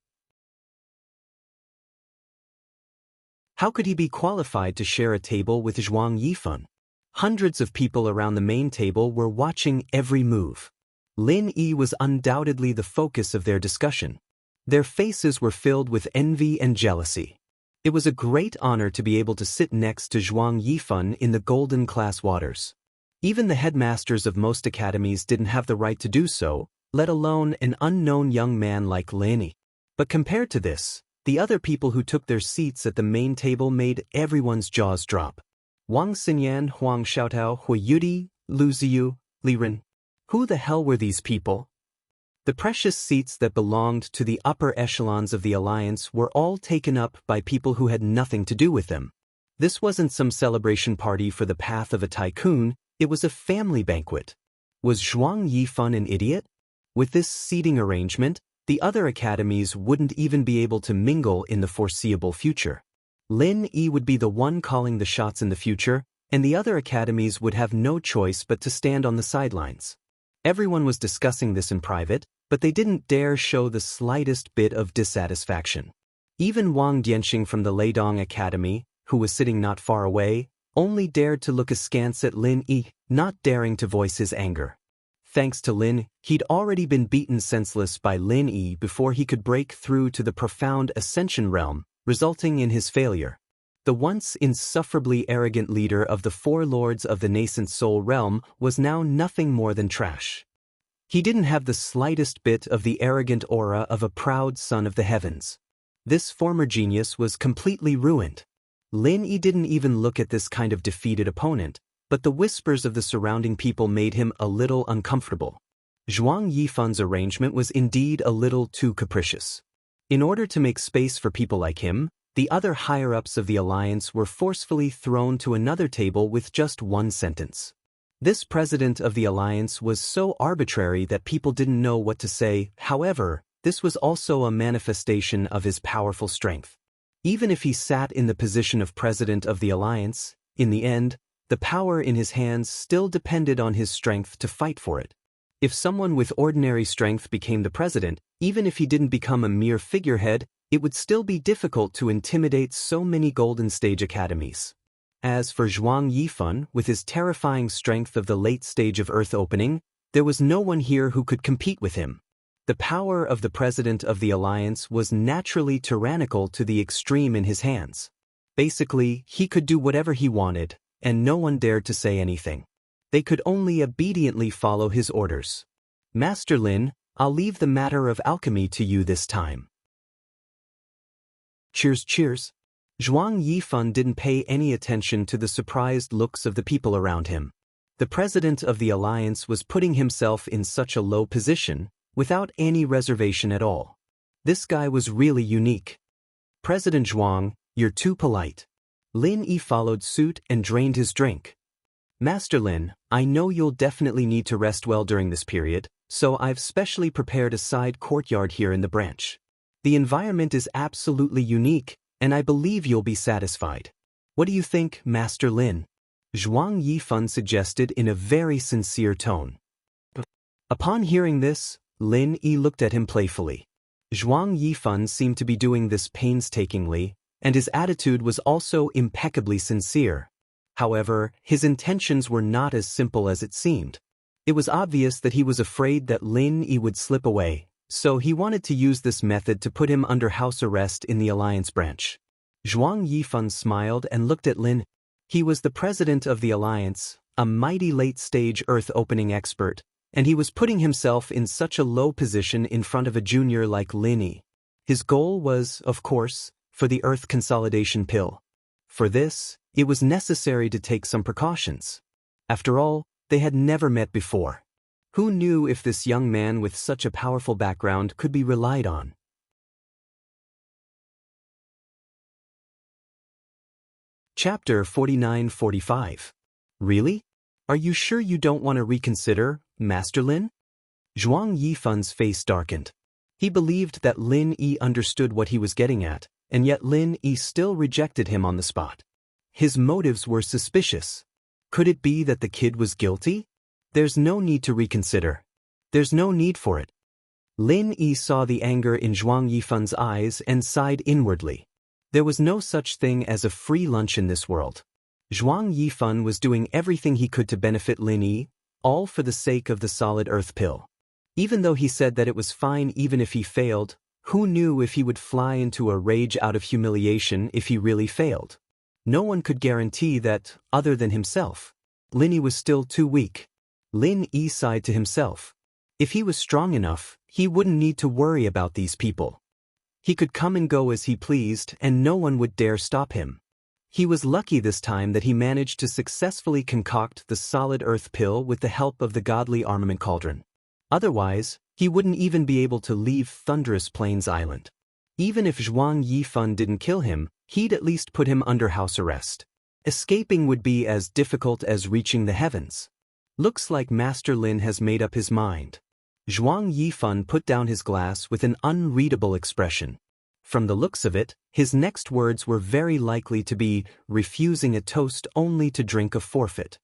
How could he be qualified to share a table with Zhuang Yifan? Hundreds of people around the main table were watching every move. Lin Yi was undoubtedly the focus of their discussion. Their faces were filled with envy and jealousy. It was a great honor to be able to sit next to Zhuang Yifan in the golden class waters. Even the headmasters of most academies didn't have the right to do so, let alone an unknown young man like Lin Yi. But compared to this, the other people who took their seats at the main table made everyone's jaws drop. Wang Xinyan, Huang Xiaotao, Hui Yudi, Lu Ziyu, Li Ren. Who the hell were these people? The precious seats that belonged to the upper echelons of the alliance were all taken up by people who had nothing to do with them. This wasn't some celebration party for the path of a tycoon, it was a family banquet. Was Zhuang Yifan an idiot? With this seating arrangement, the other academies wouldn't even be able to mingle in the foreseeable future. Lin Yi would be the one calling the shots in the future, and the other academies would have no choice but to stand on the sidelines. Everyone was discussing this in private, but they didn't dare show the slightest bit of dissatisfaction. Even Wang Dianxing from the Leidong Academy, who was sitting not far away, only dared to look askance at Lin Yi, not daring to voice his anger. Thanks to Lin, he'd already been beaten senseless by Lin Yi before he could break through to the profound Ascension realm, resulting in his failure. The once insufferably arrogant leader of the four lords of the nascent soul realm was now nothing more than trash. He didn't have the slightest bit of the arrogant aura of a proud son of the heavens. This former genius was completely ruined. Lin Yi didn't even look at this kind of defeated opponent, but the whispers of the surrounding people made him a little uncomfortable. Zhuang Yifan's arrangement was indeed a little too capricious. In order to make space for people like him, the other higher-ups of the alliance were forcefully thrown to another table with just one sentence. This president of the alliance was so arbitrary that people didn't know what to say. However, this was also a manifestation of his powerful strength. Even if he sat in the position of president of the alliance, in the end, the power in his hands still depended on his strength to fight for it. If someone with ordinary strength became the president, even if he didn't become a mere figurehead, it would still be difficult to intimidate so many Golden Stage academies. As for Zhuang Yifan, with his terrifying strength of the late stage of Earth opening, there was no one here who could compete with him. The power of the president of the alliance was naturally tyrannical to the extreme in his hands. Basically, he could do whatever he wanted, and no one dared to say anything. They could only obediently follow his orders. Master Lin, I'll leave the matter of alchemy to you this time. Cheers, cheers. Zhuang Yifan didn't pay any attention to the surprised looks of the people around him. The president of the alliance was putting himself in such a low position, without any reservation at all. This guy was really unique. President Zhuang, you're too polite. Lin Yi followed suit and drained his drink. Master Lin, I know you'll definitely need to rest well during this period, so I've specially prepared a side courtyard here in the branch. The environment is absolutely unique, and I believe you'll be satisfied. What do you think, Master Lin? Zhuang Yifan suggested in a very sincere tone. Upon hearing this, Lin Yi looked at him playfully. Zhuang Yifan seemed to be doing this painstakingly, and his attitude was also impeccably sincere. However, his intentions were not as simple as it seemed. It was obvious that he was afraid that Lin Yi would slip away, so he wanted to use this method to put him under house arrest in the alliance branch. Zhuang Yifan smiled and looked at Lin. He was the president of the alliance, a mighty late-stage Earth-opening expert, and he was putting himself in such a low position in front of a junior like Lin Yi. His goal was, of course, for the Earth consolidation pill. For this, it was necessary to take some precautions. After all, they had never met before. Who knew if this young man with such a powerful background could be relied on? Chapter 49-45. Really? Are you sure you don't want to reconsider, Master Lin? Zhuang Yifan's face darkened. He believed that Lin Yi understood what he was getting at, and yet Lin Yi still rejected him on the spot. His motives were suspicious. Could it be that the kid was guilty? There's no need to reconsider. There's no need for it. Lin Yi saw the anger in Zhuang Yifan's eyes and sighed inwardly. There was no such thing as a free lunch in this world. Zhuang Yifan was doing everything he could to benefit Lin Yi, all for the sake of the solid earth pill. Even though he said that it was fine even if he failed, who knew if he would fly into a rage out of humiliation if he really failed? No one could guarantee that, other than himself. Lin Yi was still too weak. Lin Yi sighed to himself. If he was strong enough, he wouldn't need to worry about these people. He could come and go as he pleased and no one would dare stop him. He was lucky this time that he managed to successfully concoct the solid earth pill with the help of the godly armament cauldron. Otherwise, he wouldn't even be able to leave Thunderous Plains Island. Even if Zhuang Yifan didn't kill him, he'd at least put him under house arrest. Escaping would be as difficult as reaching the heavens. Looks like Master Lin has made up his mind. Zhuang Yifan put down his glass with an unreadable expression. From the looks of it, his next words were very likely to be refusing a toast only to drink a forfeit.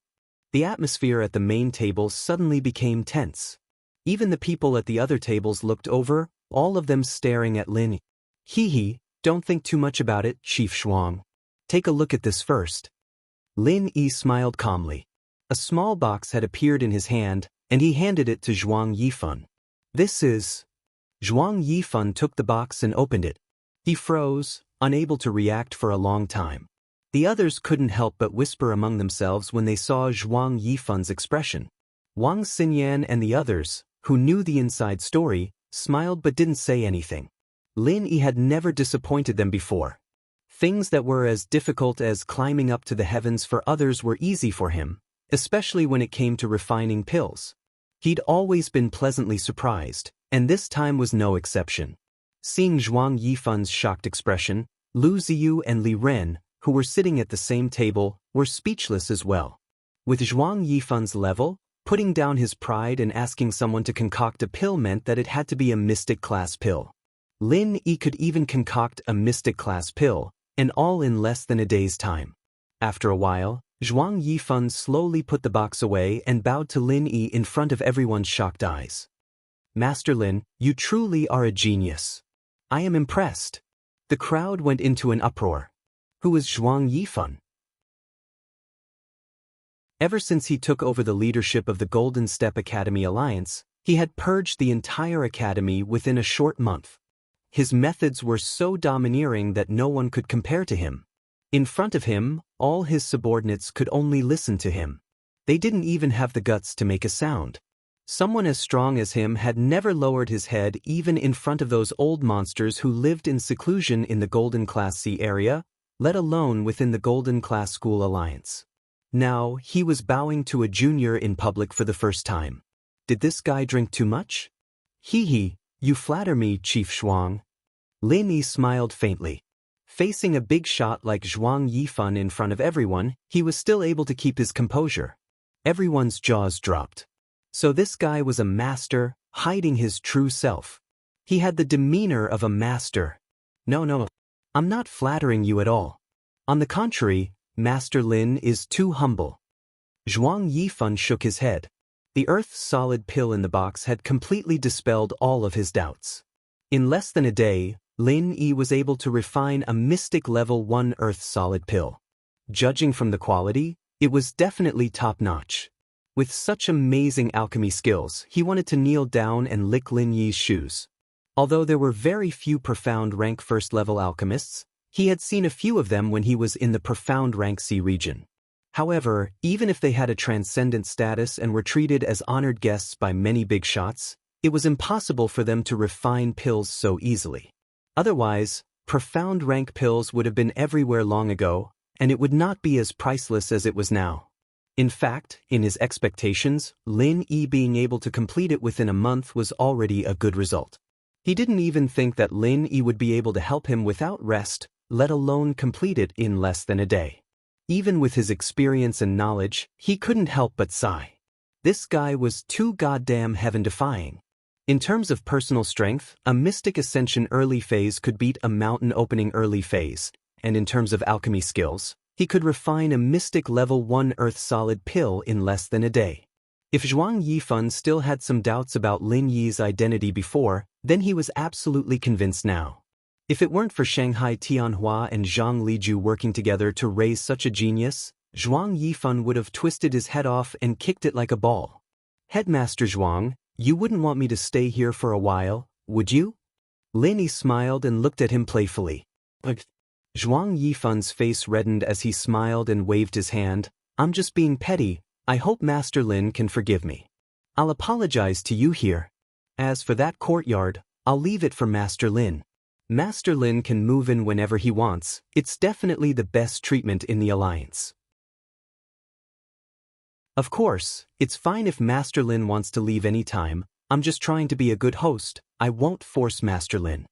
The atmosphere at the main table suddenly became tense. Even the people at the other tables looked over, all of them staring at Lin Yi. Hee, don't think too much about it, Chief Zhuang. Take a look at this first. Lin Yi smiled calmly. A small box had appeared in his hand, and he handed it to Zhuang Yifan. This is... Zhuang Yifan took the box and opened it. He froze, unable to react for a long time. The others couldn't help but whisper among themselves when they saw Zhuang Yifan's expression. Wang Xinyan and the others, who knew the inside story, smiled but didn't say anything. Lin Yi had never disappointed them before. Things that were as difficult as climbing up to the heavens for others were easy for him, especially when it came to refining pills. He'd always been pleasantly surprised, and this time was no exception. Seeing Zhuang Yifan's shocked expression, Lu Ziyu and Li Ren, who were sitting at the same table, were speechless as well. With Zhuang Yifan's level, putting down his pride and asking someone to concoct a pill meant that it had to be a mystic-class pill. Lin Yi could even concoct a mystic-class pill, and all in less than a day's time. After a while, Zhuang Yifan slowly put the box away and bowed to Lin Yi in front of everyone's shocked eyes. Master Lin, you truly are a genius. I am impressed. The crowd went into an uproar. Who is Zhuang Yifan? Ever since he took over the leadership of the Golden Step Academy Alliance, he had purged the entire academy within a short month. His methods were so domineering that no one could compare to him. In front of him, all his subordinates could only listen to him. They didn't even have the guts to make a sound. Someone as strong as him had never lowered his head even in front of those old monsters who lived in seclusion in the Golden Class C area, let alone within the Golden Class School Alliance. Now, he was bowing to a junior in public for the first time. Did this guy drink too much? Hee, you flatter me, Chief Zhuang. Lin Yi smiled faintly. Facing a big shot like Zhuang Yifan in front of everyone, he was still able to keep his composure. Everyone's jaws dropped. So this guy was a master, hiding his true self. He had the demeanor of a master. No, I'm not flattering you at all. On the contrary, Master Lin is too humble. Zhuang Yifan shook his head. The Earth's solid pill in the box had completely dispelled all of his doubts. In less than a day, Lin Yi was able to refine a mystic level 1 Earth solid pill. Judging from the quality, it was definitely top-notch. With such amazing alchemy skills, he wanted to kneel down and lick Lin Yi's shoes. Although there were very few profound rank first-level alchemists, he had seen a few of them when he was in the profound rank C region. However, even if they had a transcendent status and were treated as honored guests by many big shots, it was impossible for them to refine pills so easily. Otherwise, profound rank pills would have been everywhere long ago, and it would not be as priceless as it was now. In fact, in his expectations, Lin Yi being able to complete it within a month was already a good result. He didn't even think that Lin Yi would be able to help him without rest, let alone complete it in less than a day. Even with his experience and knowledge, he couldn't help but sigh. This guy was too goddamn heaven-defying. In terms of personal strength, a Mystic Ascension early phase could beat a Mountain Opening early phase, and in terms of alchemy skills, he could refine a Mystic Level 1 Earth Solid pill in less than a day. If Zhuang Yifan still had some doubts about Lin Yi's identity before, then he was absolutely convinced now. If it weren't for Shanghai Tianhua and Zhang Liju working together to raise such a genius, Zhuang Yifan would have twisted his head off and kicked it like a ball. Headmaster Zhuang, you wouldn't want me to stay here for a while, would you? Lin Yi smiled and looked at him playfully. Zhuang Yifan's face reddened as he smiled and waved his hand. I'm just being petty. I hope Master Lin can forgive me. I'll apologize to you here. As for that courtyard, I'll leave it for Master Lin. Master Lin can move in whenever he wants. It's definitely the best treatment in the alliance. Of course, it's fine if Master Lin wants to leave any time. I'm just trying to be a good host. I won't force Master Lin.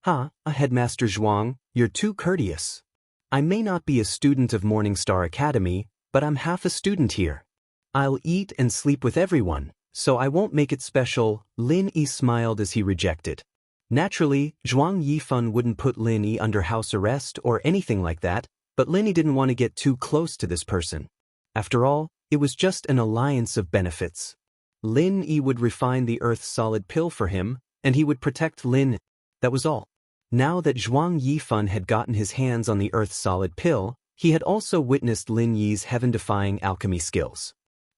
Headmaster Zhuang, you're too courteous. I may not be a student of Morningstar Academy, but I'm half a student here. I'll eat and sleep with everyone, so I won't make it special. Lin Yi smiled as he rejected. Naturally, Zhuang Yifan wouldn't put Lin Yi under house arrest or anything like that, but Lin Yi didn't want to get too close to this person. After all, it was just an alliance of benefits. Lin Yi would refine the Earth's solid pill for him, and he would protect Lin. That was all. Now that Zhuang Yifan had gotten his hands on the Earth's solid pill, he had also witnessed Lin Yi's heaven-defying alchemy skills.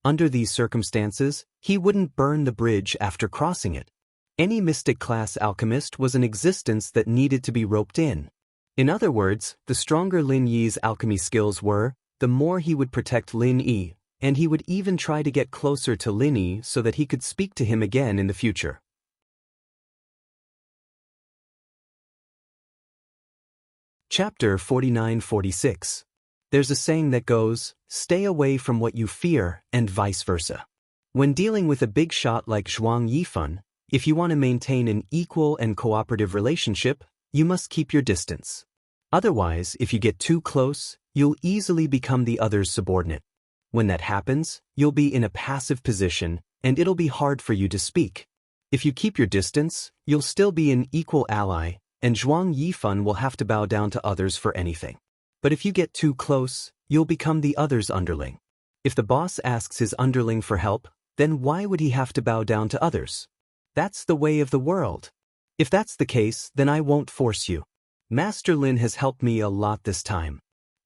Under these circumstances, he wouldn't burn the bridge after crossing it. Any mystic-class alchemist was an existence that needed to be roped in. In other words, the stronger Lin Yi's alchemy skills were, the more he would protect Lin Yi, and he would even try to get closer to Lin Yi so that he could speak to him again in the future. Chapter 49-46. There's a saying that goes, stay away from what you fear, and vice versa. When dealing with a big shot like Zhuang Yifan, if you want to maintain an equal and cooperative relationship, you must keep your distance. Otherwise, if you get too close, you'll easily become the other's subordinate. When that happens, you'll be in a passive position, and it'll be hard for you to speak. If you keep your distance, you'll still be an equal ally, and Zhuang Yifan will have to bow down to others for anything. But if you get too close, you'll become the other's underling. If the boss asks his underling for help, then why would he have to bow down to others? That's the way of the world. If that's the case, then I won't force you. Master Lin has helped me a lot this time.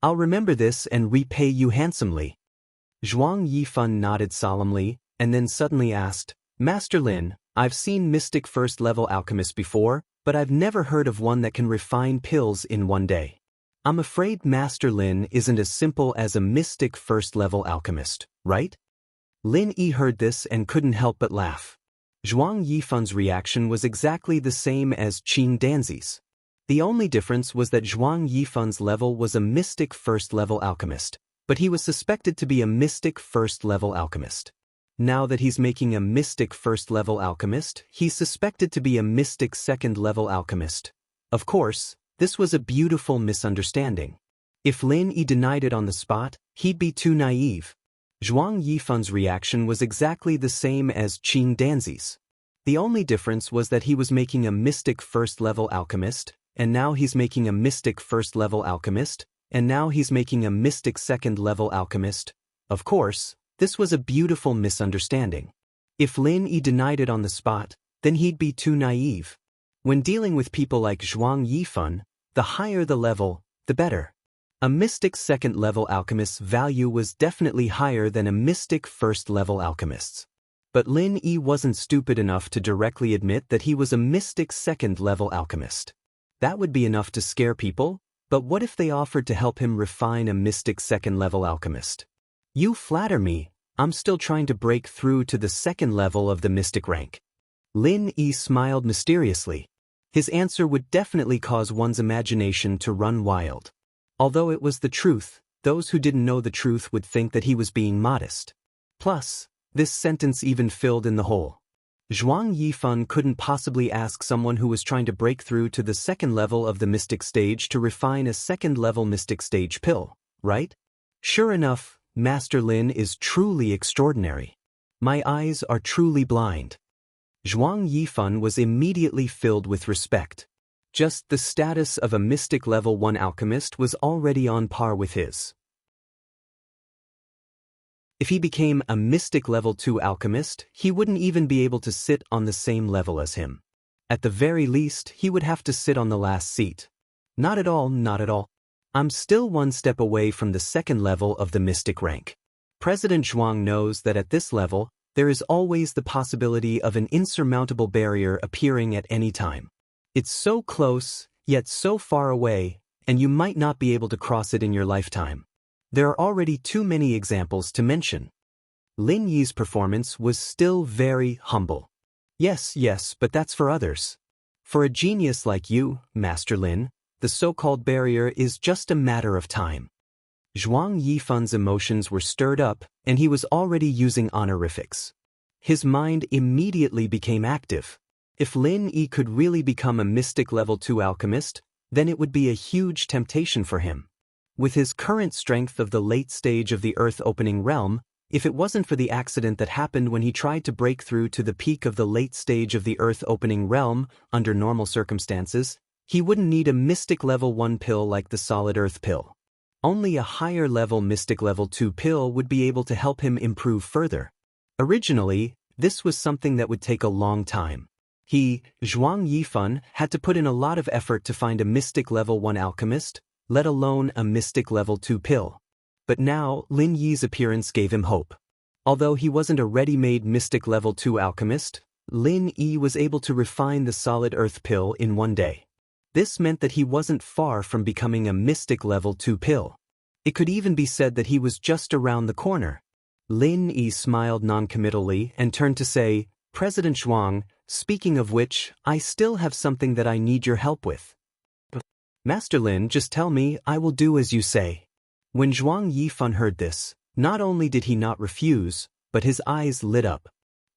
I'll remember this and repay you handsomely. Zhuang Yifan nodded solemnly, and then suddenly asked, Master Lin, I've seen mystic first-level alchemists before, but I've never heard of one that can refine pills in one day. I'm afraid Master Lin isn't as simple as a mystic first-level alchemist, right? Lin Yi heard this and couldn't help but laugh. Zhuang Yifan's reaction was exactly the same as Qin Danzi's. The only difference was that Zhuang Yifan's level was a mystic first-level alchemist, but he was suspected to be a mystic first-level alchemist. Now that he's making a mystic first-level alchemist, he's suspected to be a mystic second-level alchemist. Of course, this was a beautiful misunderstanding. If Lin Yi denied it on the spot, he'd be too naive. Zhuang Yifan's reaction was exactly the same as Qin Danzi's. The only difference was that he was making a mystic first-level alchemist, and now he's making a mystic first-level alchemist, and now he's making a mystic second-level alchemist. Of course, this was a beautiful misunderstanding. If Lin Yi denied it on the spot, then he'd be too naive. When dealing with people like Zhuang Yifan, the higher the level, the better. A mystic second-level alchemist's value was definitely higher than a mystic first-level alchemist's. But Lin Yi wasn't stupid enough to directly admit that he was a mystic second-level alchemist. That would be enough to scare people, but what if they offered to help him refine a mystic second-level alchemist? You flatter me, I'm still trying to break through to the second level of the mystic rank. Lin Yi smiled mysteriously. His answer would definitely cause one's imagination to run wild. Although it was the truth, those who didn't know the truth would think that he was being modest. Plus, this sentence even filled in the hole. Zhuang Yifan couldn't possibly ask someone who was trying to break through to the second level of the mystic stage to refine a second-level mystic stage pill, right? Sure enough, Master Lin is truly extraordinary. My eyes are truly blind. Zhuang Yifan was immediately filled with respect. Just the status of a mystic level 1 alchemist was already on par with his. If he became a mystic level 2 alchemist, he wouldn't even be able to sit on the same level as him. At the very least, he would have to sit on the last seat. Not at all, not at all. I'm still one step away from the second level of the mystic rank. President Zhuang knows that at this level, there is always the possibility of an insurmountable barrier appearing at any time. It's so close, yet so far away, and you might not be able to cross it in your lifetime. There are already too many examples to mention. Lin Yi's performance was still very humble. Yes, but that's for others. For a genius like you, Master Lin, the so-called barrier is just a matter of time. Zhuang Yifan's emotions were stirred up, and he was already using honorifics. His mind immediately became active. If Lin Yi could really become a mystic level 2 alchemist, then it would be a huge temptation for him. With his current strength of the late stage of the earth-opening realm, if it wasn't for the accident that happened when he tried to break through to the peak of the late stage of the earth-opening realm under normal circumstances, he wouldn't need a mystic level 1 pill like the solid earth pill. Only a higher level mystic level 2 pill would be able to help him improve further. Originally, this was something that would take a long time. He, Zhuang Yifan, had to put in a lot of effort to find a mystic level 1 alchemist, let alone a mystic level 2 pill. But now, Lin Yi's appearance gave him hope. Although he wasn't a ready-made mystic level 2 alchemist, Lin Yi was able to refine the solid earth pill in one day. This meant that he wasn't far from becoming a mystic level 2 pill. It could even be said that he was just around the corner. Lin Yi smiled noncommittally and turned to say, "President Zhuang, speaking of which, I still have something that I need your help with." "Master Lin, just tell me, I will do as you say." When Zhuang Yifan heard this, not only did he not refuse, but his eyes lit up.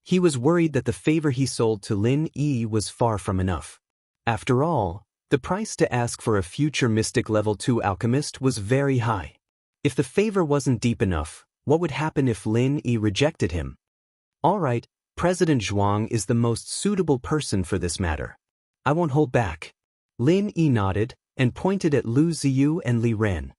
He was worried that the favor he sold to Lin Yi was far from enough. After all, the price to ask for a future mystic level 2 alchemist was very high. If the favor wasn't deep enough, what would happen if Lin Yi rejected him? All right, President Zhuang is the most suitable person for this matter. I won't hold back. Lin Yi nodded and pointed at Lu Ziyu and Li Ren.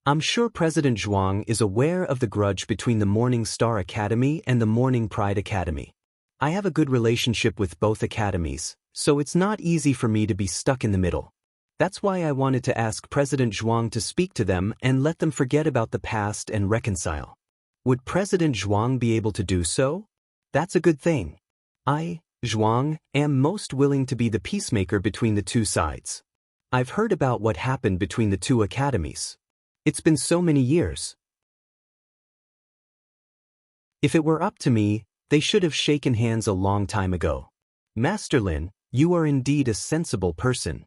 I'm sure President Zhuang is aware of the grudge between the Morning Star Academy and the Morning Pride Academy. I have a good relationship with both academies, so it's not easy for me to be stuck in the middle. That's why I wanted to ask President Zhuang to speak to them and let them forget about the past and reconcile. Would President Zhuang be able to do so? That's a good thing. I, Zhuang, am most willing to be the peacemaker between the two sides. I've heard about what happened between the two academies. It's been so many years. If it were up to me, they should have shaken hands a long time ago. Master Lin, you are indeed a sensible person.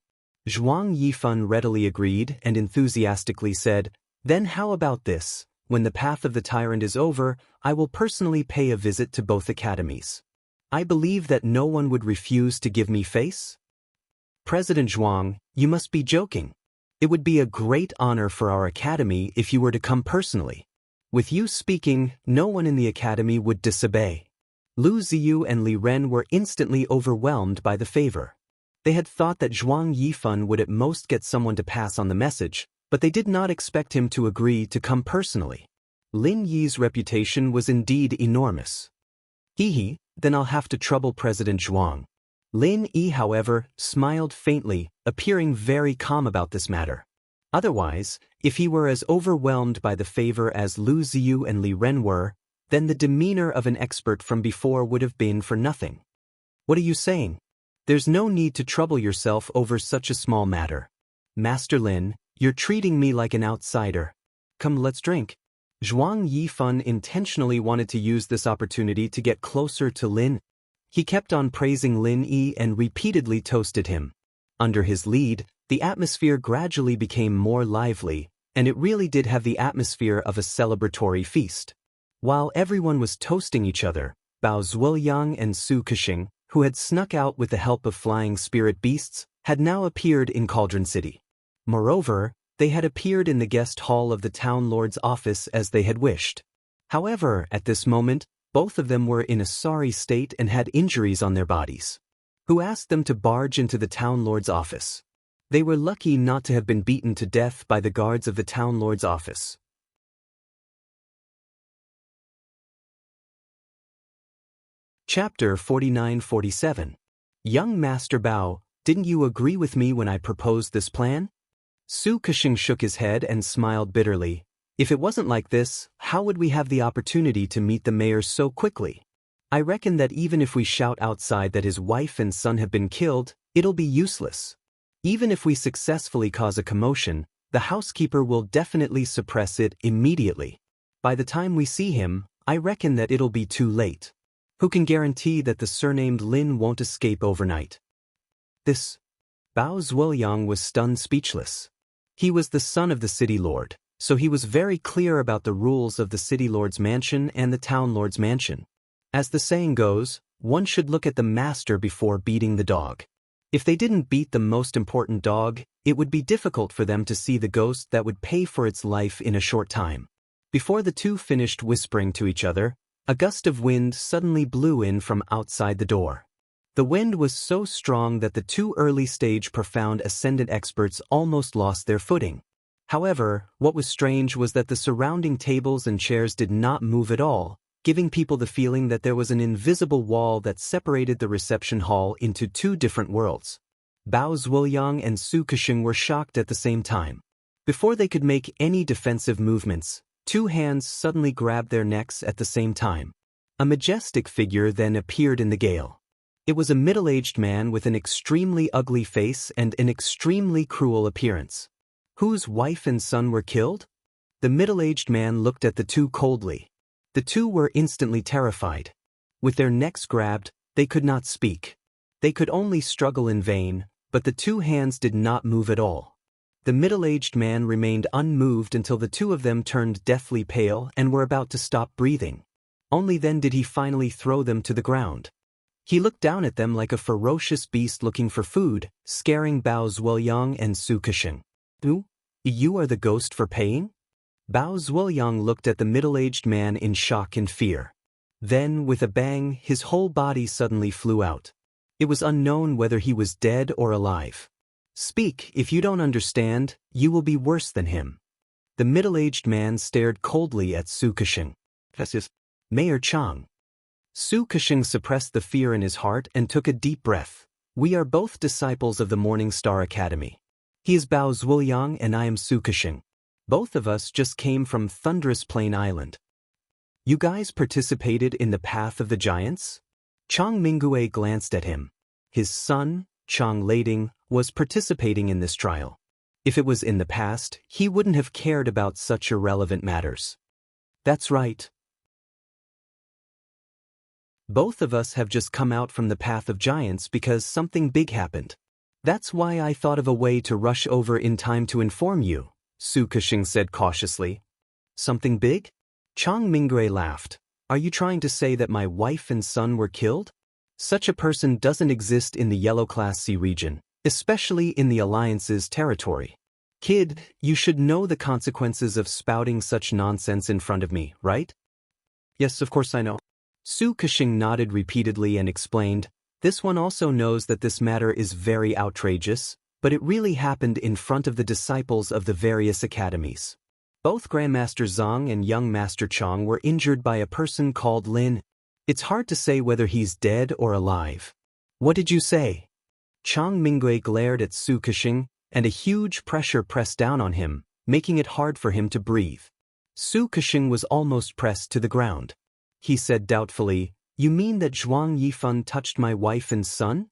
Zhuang Yifan readily agreed and enthusiastically said, "Then how about this? When the path of the tyrant is over, I will personally pay a visit to both academies. I believe that no one would refuse to give me face." President Zhuang, you must be joking. It would be a great honor for our academy if you were to come personally. With you speaking, no one in the academy would disobey. Lu Ziyu and Li Ren were instantly overwhelmed by the favor. They had thought that Zhuang Yifan would at most get someone to pass on the message, but they did not expect him to agree to come personally. Lin Yi's reputation was indeed enormous. Then I'll have to trouble President Zhuang. Lin Yi, however, smiled faintly, appearing very calm about this matter. Otherwise, if he were as overwhelmed by the favor as Lu Ziyu and Li Ren were, then the demeanor of an expert from before would have been for nothing. What are you saying? There's no need to trouble yourself over such a small matter. Master Lin, you're treating me like an outsider. Come, let's drink. Zhuang Yifan intentionally wanted to use this opportunity to get closer to Lin. He kept on praising Lin Yi and repeatedly toasted him. Under his lead, the atmosphere gradually became more lively, and it really did have the atmosphere of a celebratory feast. While everyone was toasting each other, Bao Zuoyang and Su Kexing, who had snuck out with the help of flying spirit beasts, had now appeared in Cauldron City. Moreover, they had appeared in the guest hall of the town lord's office as they had wished. However, at this moment, both of them were in a sorry state and had injuries on their bodies. Who asked them to barge into the town lord's office? They were lucky not to have been beaten to death by the guards of the town lord's office. Chapter 49-47. Young Master Bao, didn't you agree with me when I proposed this plan? Su Kexing shook his head and smiled bitterly. If it wasn't like this, how would we have the opportunity to meet the mayor so quickly? I reckon that even if we shout outside that his wife and son have been killed, it'll be useless. Even if we successfully cause a commotion, the housekeeper will definitely suppress it immediately. By the time we see him, I reckon that it'll be too late. Who can guarantee that the surnamed Lin won't escape overnight? This. Bao Zhuoyang was stunned speechless. He was the son of the city lord, so he was very clear about the rules of the city lord's mansion and the town lord's mansion. As the saying goes, one should look at the master before beating the dog. If they didn't beat the most important dog, it would be difficult for them to see the ghost that would pay for its life in a short time. Before the two finished whispering to each other, a gust of wind suddenly blew in from outside the door. The wind was so strong that the two early-stage profound ascendant experts almost lost their footing. However, what was strange was that the surrounding tables and chairs did not move at all, giving people the feeling that there was an invisible wall that separated the reception hall into two different worlds. Bao Zhuoyang and Su Kexing were shocked at the same time. Before they could make any defensive movements, two hands suddenly grabbed their necks at the same time. A majestic figure then appeared in the gale. It was a middle-aged man with an extremely ugly face and an extremely cruel appearance. Whose wife and son were killed? The middle-aged man looked at the two coldly. The two were instantly terrified. With their necks grabbed, they could not speak. They could only struggle in vain, but the two hands did not move at all. The middle-aged man remained unmoved until the two of them turned deathly pale and were about to stop breathing. Only then did he finally throw them to the ground. He looked down at them like a ferocious beast looking for food, scaring Bao Zhuoyang and Su Kexing. You are the ghost for paying? Bao Zhuoyang looked at the middle-aged man in shock and fear. Then, with a bang, his whole body suddenly flew out. It was unknown whether he was dead or alive. Speak, if you don't understand, you will be worse than him. The middle-aged man stared coldly at Su Kexing. Mayor Chang. Su Kexing suppressed the fear in his heart and took a deep breath. We are both disciples of the Morning Star Academy. He is Bao Zhuoyang and I am Su Kexing. Both of us just came from Thunderous Plain Island. You guys participated in the Path of the Giants? Chang Mingue glanced at him. His son, Chang Lading, was participating in this trial. If it was in the past, he wouldn't have cared about such irrelevant matters. That's right. Both of us have just come out from the Path of Giants because something big happened. That's why I thought of a way to rush over in time to inform you, Su Kexing said cautiously. Something big? Chang Mingue laughed. Are you trying to say that my wife and son were killed? Such a person doesn't exist in the Yellow Class C region, especially in the Alliance's territory. Kid, you should know the consequences of spouting such nonsense in front of me, right? Yes, of course I know. Su Kexing nodded repeatedly and explained, this one also knows that this matter is very outrageous, but it really happened in front of the disciples of the various academies. Both Grandmaster Zhang and young Master Chang were injured by a person called Lin. It's hard to say whether he's dead or alive. What did you say? Chang Mingue glared at Su Kexing, and a huge pressure pressed down on him, making it hard for him to breathe. Su Kexing was almost pressed to the ground. He said doubtfully, you mean that Zhuang Yifan touched my wife and son?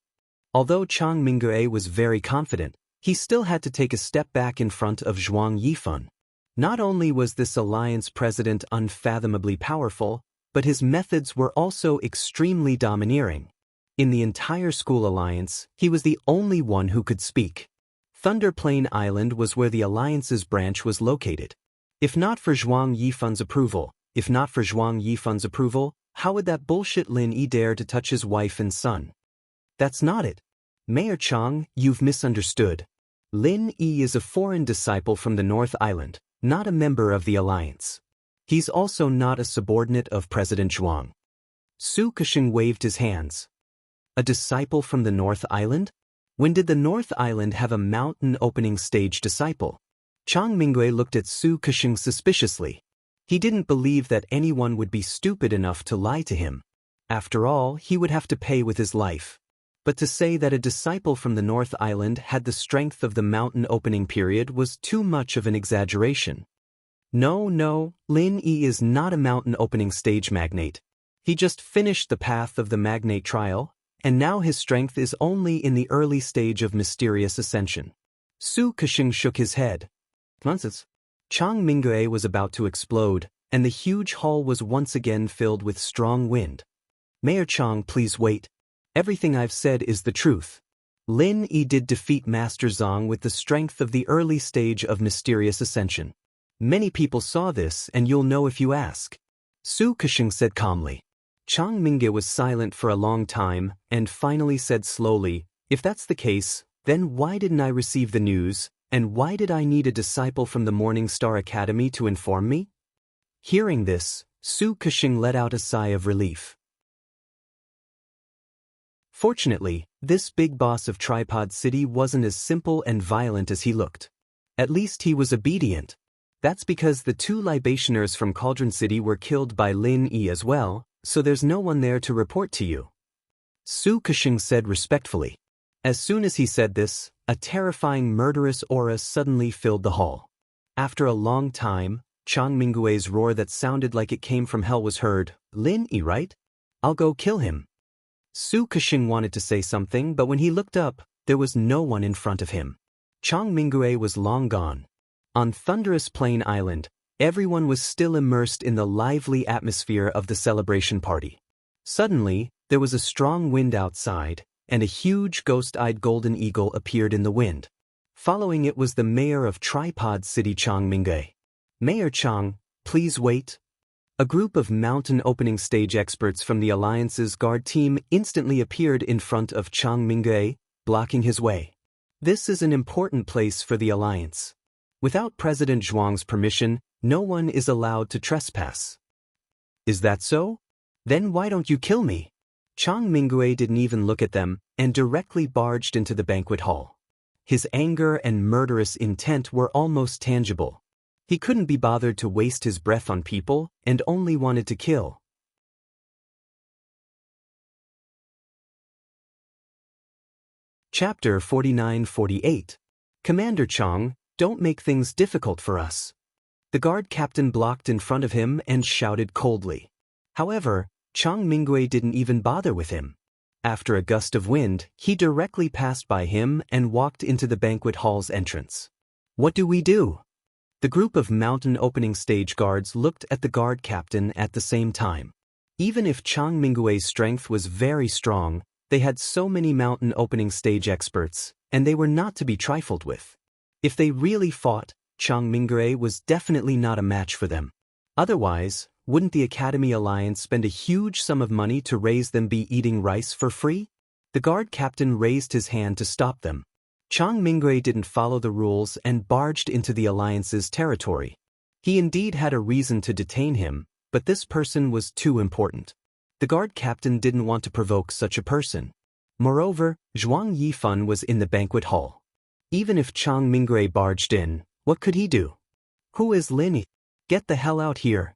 Although Chang Mingue was very confident, he still had to take a step back in front of Zhuang Yifan. Not only was this alliance president unfathomably powerful, but his methods were also extremely domineering. In the entire school alliance, he was the only one who could speak. Thunder Plain Island was where the alliance's branch was located. If not for Zhuang Yifan's approval, how would that bullshit Lin Yi dare to touch his wife and son? That's not it. Mayor Chang, you've misunderstood. Lin Yi is a foreign disciple from the North Island, not a member of the alliance. He's also not a subordinate of President Zhuang. Su Kexing waved his hands. A disciple from the North Island? When did the North Island have a mountain opening stage disciple? Chang Mingue looked at Su Kexing suspiciously. He didn't believe that anyone would be stupid enough to lie to him. After all, he would have to pay with his life. But to say that a disciple from the North Island had the strength of the mountain opening period was too much of an exaggeration. No, Lin Yi is not a mountain opening stage magnate. He just finished the path of the magnate trial, and now his strength is only in the early stage of mysterious ascension. Su Kexing shook his head. Nonsense. Chang Mingwei was about to explode, and the huge hall was once again filled with strong wind. Mayor Chang, please wait. Everything I've said is the truth. Lin Yi did defeat Master Zhang with the strength of the early stage of mysterious ascension. Many people saw this, and you'll know if you ask. Su Kexing said calmly. Chang Mingwei was silent for a long time, and finally said slowly, if that's the case, then why didn't I receive the news, and why did I need a disciple from the Morning Star Academy to inform me? Hearing this, Su Kexing let out a sigh of relief. Fortunately, this big boss of Tripod City wasn't as simple and violent as he looked. At least he was obedient. That's because the two libationers from Cauldron City were killed by Lin Yi as well, so there's no one there to report to you. Su Kexing said respectfully. As soon as he said this, a terrifying murderous aura suddenly filled the hall. After a long time, Chang Mingwei's roar that sounded like it came from hell was heard. Lin Yi, right? I'll go kill him. Su Kexing wanted to say something, but when he looked up, there was no one in front of him. Chang Mingwei was long gone. On Thunderous Plain Island, everyone was still immersed in the lively atmosphere of the celebration party. Suddenly, there was a strong wind outside, and a huge ghost-eyed golden eagle appeared in the wind. Following it was the mayor of Tripod City, Chang Mingwei. Mayor Chang, please wait. A group of mountain opening stage experts from the Alliance's guard team instantly appeared in front of Chang Mingwei, blocking his way. This is an important place for the Alliance. Without President Zhuang's permission, no one is allowed to trespass. Is that so? Then why don't you kill me? Chang Mingwei didn't even look at them, and directly barged into the banquet hall. His anger and murderous intent were almost tangible. He couldn't be bothered to waste his breath on people, and only wanted to kill. Chapter 49-48. Commander Chang, don't make things difficult for us. The guard captain blocked in front of him and shouted coldly. However, Chang Mingwei didn't even bother with him. After a gust of wind, he directly passed by him and walked into the banquet hall's entrance. What do we do? The group of mountain opening stage guards looked at the guard captain at the same time. Even if Chang Mingwei's strength was very strong, they had so many mountain opening stage experts, and they were not to be trifled with. If they really fought, Chang Mingwei was definitely not a match for them. Otherwise, wouldn't the Academy Alliance spend a huge sum of money to raise them be eating rice for free? The guard captain raised his hand to stop them. Chang Mingwei didn't follow the rules and barged into the Alliance's territory. He indeed had a reason to detain him, but this person was too important. The guard captain didn't want to provoke such a person. Moreover, Zhuang Yifan was in the banquet hall. Even if Chang Mingwei barged in, what could he do? Who is Lin Yi? Get the hell out here.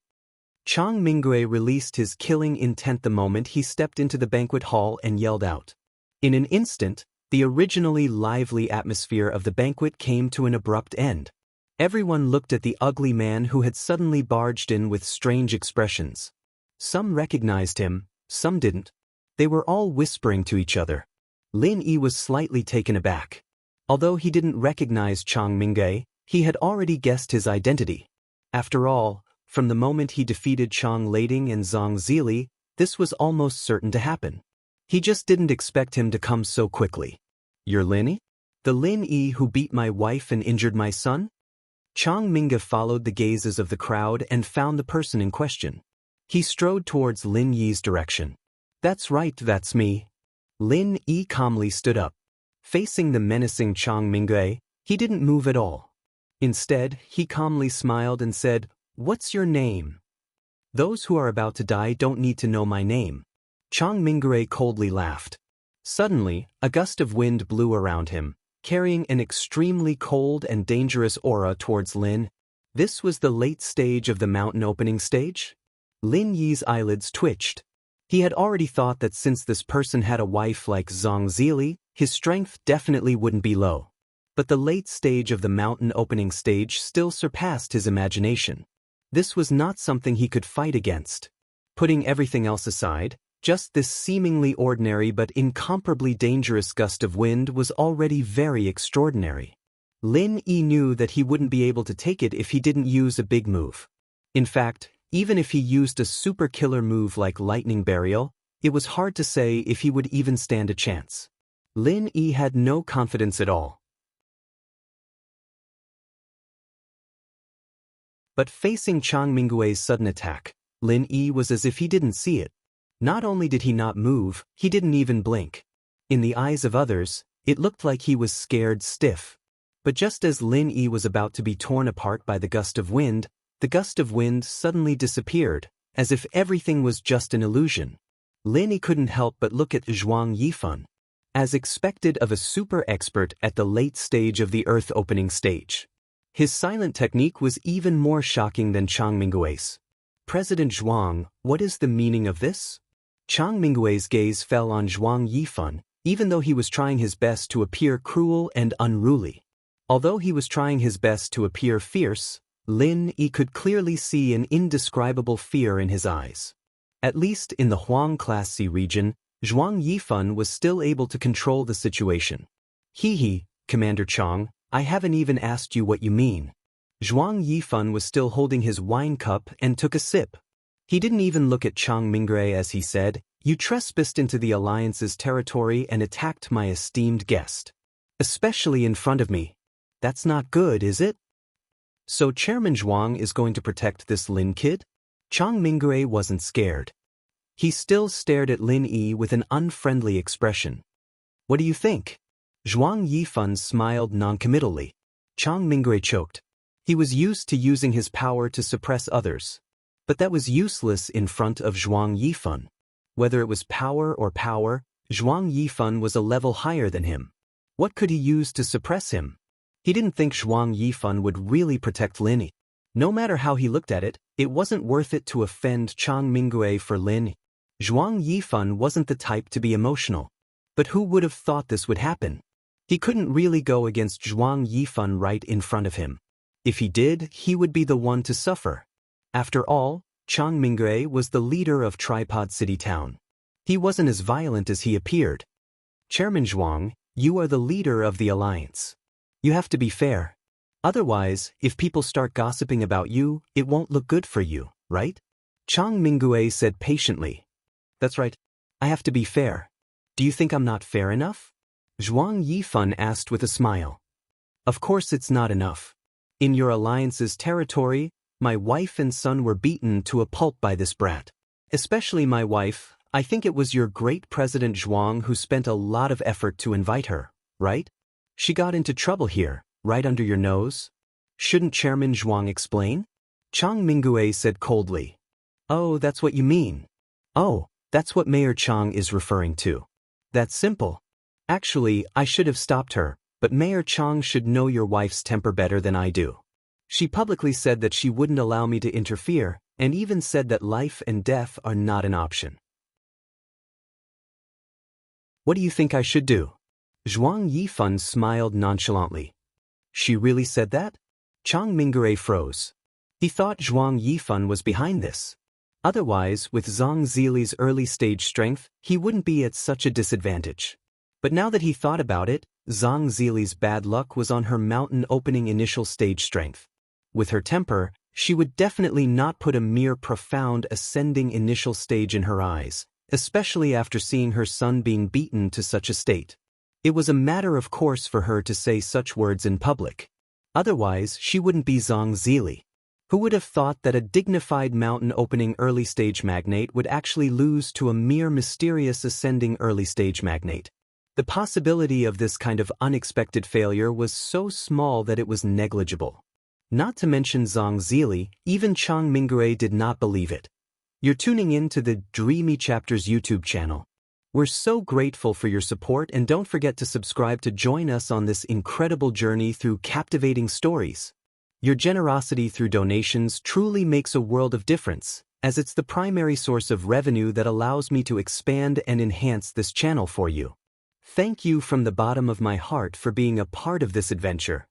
Chang Mingwei released his killing intent the moment he stepped into the banquet hall and yelled out. In an instant, the originally lively atmosphere of the banquet came to an abrupt end. Everyone looked at the ugly man who had suddenly barged in with strange expressions. Some recognized him, some didn't. They were all whispering to each other. Lin Yi was slightly taken aback. Although he didn't recognize Chang Mingwei, he had already guessed his identity. After all, from the moment he defeated Chang Lading and Zhang Zili, this was almost certain to happen. He just didn't expect him to come so quickly. You're Lin Yi? The Lin Yi who beat my wife and injured my son? Chang Mingwei followed the gazes of the crowd and found the person in question. He strode towards Lin Yi's direction. That's right, that's me. Lin Yi calmly stood up. Facing the menacing Chang Mingwei, he didn't move at all. Instead, he calmly smiled and said, "What's your name?" Those who are about to die don't need to know my name. Chang Mingwei coldly laughed. Suddenly, a gust of wind blew around him, carrying an extremely cold and dangerous aura towards Lin. This was the late stage of the mountain opening stage? Lin Yi's eyelids twitched. He had already thought that since this person had a wife like Zhang Zili, his strength definitely wouldn't be low. But the late stage of the mountain opening stage still surpassed his imagination. This was not something he could fight against. Putting everything else aside, just this seemingly ordinary but incomparably dangerous gust of wind was already very extraordinary. Lin Yi knew that he wouldn't be able to take it if he didn't use a big move. In fact, even if he used a super killer move like Lightning Burial, it was hard to say if he would even stand a chance. Lin Yi had no confidence at all. But facing Chang Mingui's sudden attack, Lin Yi was as if he didn't see it. Not only did he not move, he didn't even blink. In the eyes of others, it looked like he was scared stiff. But just as Lin Yi was about to be torn apart by the gust of wind suddenly disappeared, as if everything was just an illusion. Lin Yi couldn't help but look at Zhuang Yifan. As expected of a super expert at the late stage of the earth opening stage. His silent technique was even more shocking than Chang Mingui's. President Zhuang, what is the meaning of this? Chang Mingui's gaze fell on Zhuang Yifan, even though he was trying his best to appear cruel and unruly. Although he was trying his best to appear fierce, Lin Yi could clearly see an indescribable fear in his eyes. At least in the Huang Class C region, Zhuang Yifan was still able to control the situation. He, Commander Chang, I haven't even asked you what you mean. Zhuang Yifan was still holding his wine cup and took a sip. He didn't even look at Chang Mingui as he said, "You trespassed into the Alliance's territory and attacked my esteemed guest. Especially in front of me. That's not good, is it?" So Chairman Zhuang is going to protect this Lin kid? Chang Mingui wasn't scared. He still stared at Lin Yi with an unfriendly expression. What do you think? Zhuang Yifan smiled noncommittally. Chang Mingui choked. He was used to using his power to suppress others. But that was useless in front of Zhuang Yifan. Whether it was power, Zhuang Yifan was a level higher than him. What could he use to suppress him? He didn't think Zhuang Yifan would really protect Lin Yi. No matter how he looked at it, it wasn't worth it to offend Chang Mingui for Lin Yi. Zhuang Yifan wasn't the type to be emotional. But who would have thought this would happen? He couldn't really go against Zhuang Yifan right in front of him. If he did, he would be the one to suffer. After all, Chang Mingui was the leader of Tripod City Town. He wasn't as violent as he appeared. Chairman Zhuang, you are the leader of the Alliance. You have to be fair. Otherwise, if people start gossiping about you, it won't look good for you, right? Chang Mingui said patiently. That's right. I have to be fair. Do you think I'm not fair enough? Zhuang Yifan asked with a smile. Of course it's not enough. In your Alliance's territory, my wife and son were beaten to a pulp by this brat. Especially my wife. I think it was your great President Zhuang who spent a lot of effort to invite her, right? She got into trouble here, right under your nose. Shouldn't Chairman Zhuang explain? Chang Mingui said coldly. Oh, that's what you mean. Oh, that's what Mayor Chang is referring to. That's simple. Actually, I should have stopped her, but Mayor Chang should know your wife's temper better than I do. She publicly said that she wouldn't allow me to interfere, and even said that life and death are not an option. What do you think I should do? Zhuang Yifan smiled nonchalantly. She really said that? Chang Mingui froze. He thought Zhuang Yifan was behind this. Otherwise, with Zhang Zili's early-stage strength, he wouldn't be at such a disadvantage. But now that he thought about it, Zhang Zili's bad luck was on her mountain-opening initial stage strength. With her temper, she would definitely not put a mere profound ascending initial stage in her eyes, especially after seeing her son being beaten to such a state. It was a matter of course for her to say such words in public. Otherwise, she wouldn't be Zhang Zili. Who would have thought that a dignified mountain-opening early-stage magnate would actually lose to a mere mysterious ascending early-stage magnate? The possibility of this kind of unexpected failure was so small that it was negligible. Not to mention Zhang Zili, even Chang Mingui did not believe it. You're tuning in to the Dreamy Chapters YouTube channel. We're so grateful for your support, and don't forget to subscribe to join us on this incredible journey through captivating stories. Your generosity through donations truly makes a world of difference, as it's the primary source of revenue that allows me to expand and enhance this channel for you. Thank you from the bottom of my heart for being a part of this adventure.